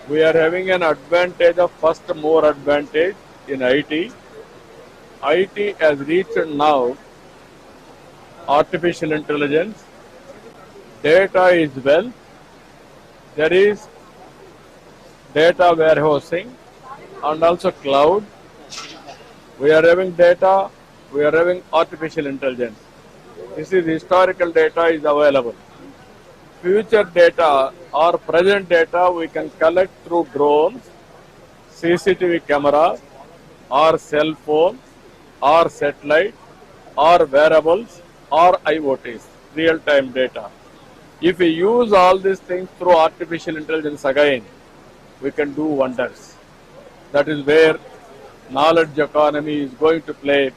We are having an advantage of first more advantage in IT. IT has reached now artificial intelligence. Data is wealth. There is data warehousing and also cloud. We are having data, we are having artificial intelligence. This is historical data is available. Future data or present data we can collect through drones, CCTV camera or cell phone or satellite or wearables or IoTs, real-time data. If we use all these things through artificial intelligence again, we can do wonders. That is where knowledge economy is going to play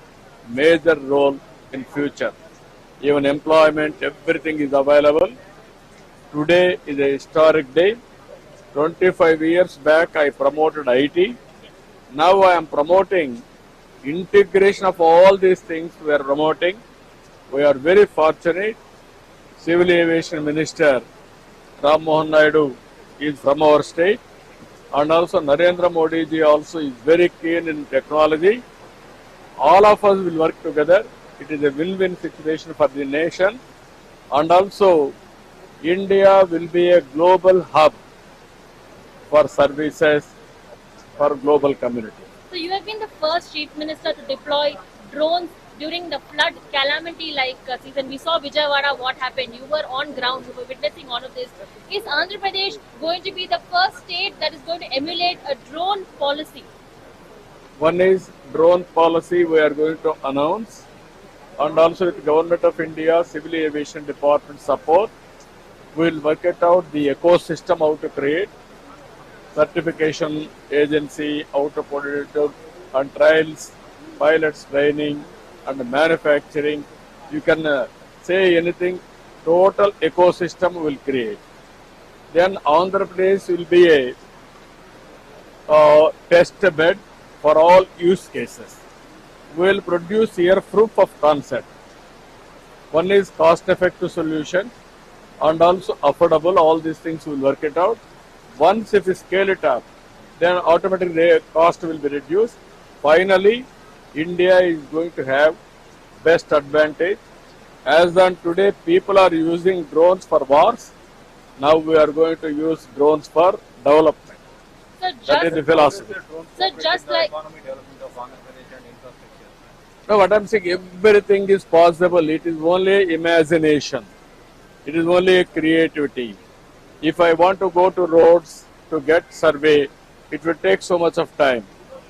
major role in future. Even employment, everything is available. Today is a historic day. 25 years back I promoted IT. Now I am promoting integration of all these things we are promoting. We are very fortunate. Civil Aviation Minister Rammohan Naidu is from our state, and also Narendra Modi ji also is very keen in technology. All of us will work together. It is a win-win situation for the nation. And also, India will be a global hub for services for global community. So you have been the first chief minister to deploy drones during the flood calamity like season. We saw Vijayawada, what happened. You were on ground, you were witnessing all of this. Is Andhra Pradesh going to be the first state that is going to emulate a drone policy? One is drone policy we are going to announce, and also with Government of India Civil Aviation Department support, we will work it out the ecosystem how to create, certification agency, how to put it and trials, pilots training and manufacturing. You can say anything, total ecosystem will create. Then Andhra Pradesh will be a test bed for all use cases. We will produce here proof of concept. One is cost-effective solution and also affordable. All these things will work it out. Once if we scale it up, then automatically the cost will be reduced. Finally, India is going to have best advantage. As on today, people are using drones for wars. Now we are going to use drones for development. So That is the philosophy. So just like No, what I'm saying, everything is possible. It is only imagination. It is only creativity. If I want to go to roads to get survey, it will take so much of time.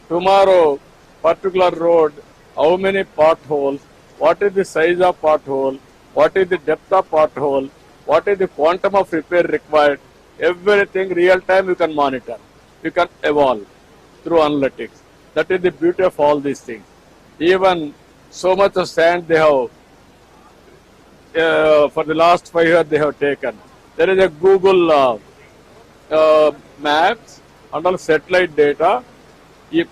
Tomorrow, particular road, how many potholes, what is the size of pothole, what is the depth of pothole, what is the quantum of repair required, everything real time you can monitor. You can evolve through analytics. That is the beauty of all these things. Even so much of sand they have, for the last 5 years they have taken. There is a Google maps and all satellite data.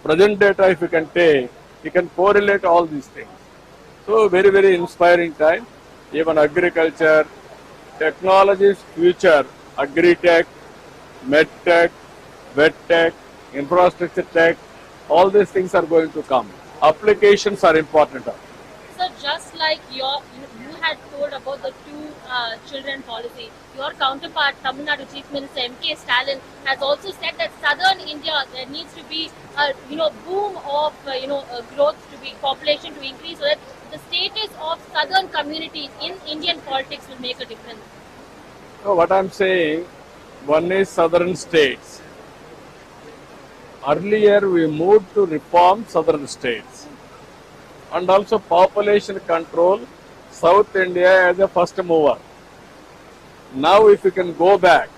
Present data if you can take, you can correlate all these things. So very, very inspiring time. Even agriculture, technology's future, agri-tech, med-tech, vet-tech, infrastructure tech, all these things are going to come. Applications are important. So just like you had told about the two children policy, your counterpart, Tamil Nadu Chief Minister M.K. Stalin, has also said that southern India there needs to be a boom of growth to be population to increase so that the status of southern communities in Indian politics will make a difference. So what I'm saying, one is southern states. Earlier we moved to reform southern states and also population control South India as a first mover. Now if you can go back,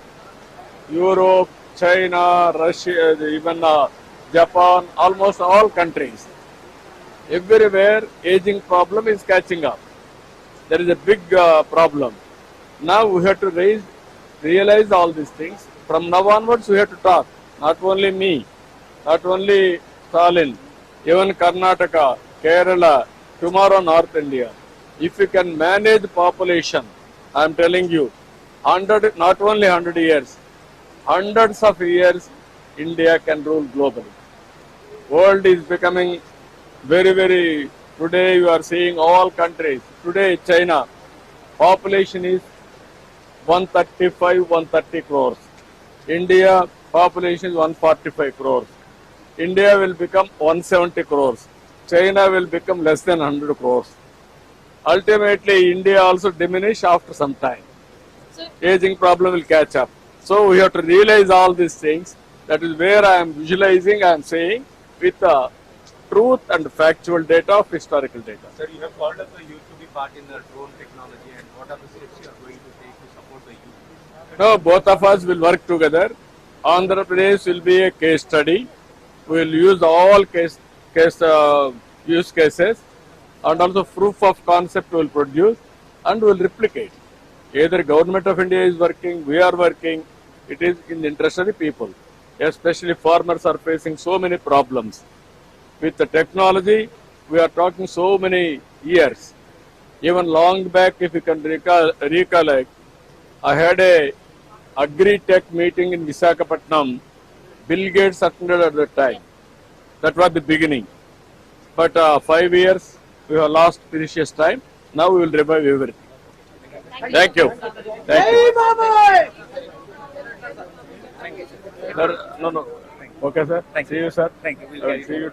Europe, China, Russia, even Japan, almost all countries, everywhere aging problem is catching up. There is a big problem. Now we have to realize all these things. From now onwards we have to talk, not only me, not only Stalin, even Karnataka, Kerala, tomorrow North India. If you can manage population, I am telling you, not only 100 years, hundreds of years, India can rule globally. World is becoming very, very, today you are seeing all countries. Today China, population is 135, 130 crores. India, population is 145 crores. India will become 170 crores. China will become less than 100 crores. Ultimately, India also diminish after some time. Aging problem will catch up. So we have to realize all these things. That is where I am visualizing, I am saying, with truth and factual data of historical data. Sir, you have called up the youth to be part in the drone technology, and what are the steps you are going to take to support the youth? No, both of us will work together. Andhra Pradesh will be a case study. We will use all use cases and also proof of concept we will produce and we will replicate. Either Government of India is working, we are working, it is in the interest of the people. Especially farmers are facing so many problems. With the technology, we are talking so many years. Even long back, if you can recollect, I had a agri-tech meeting in Visakhapatnam. Bill Gates attended at the time. That was the beginning. But 5 years, we have lost precious time. Now we will revive everything. Thank you. Thank you. Sir, no. Okay, sir. See you, sir. Thank you. See you.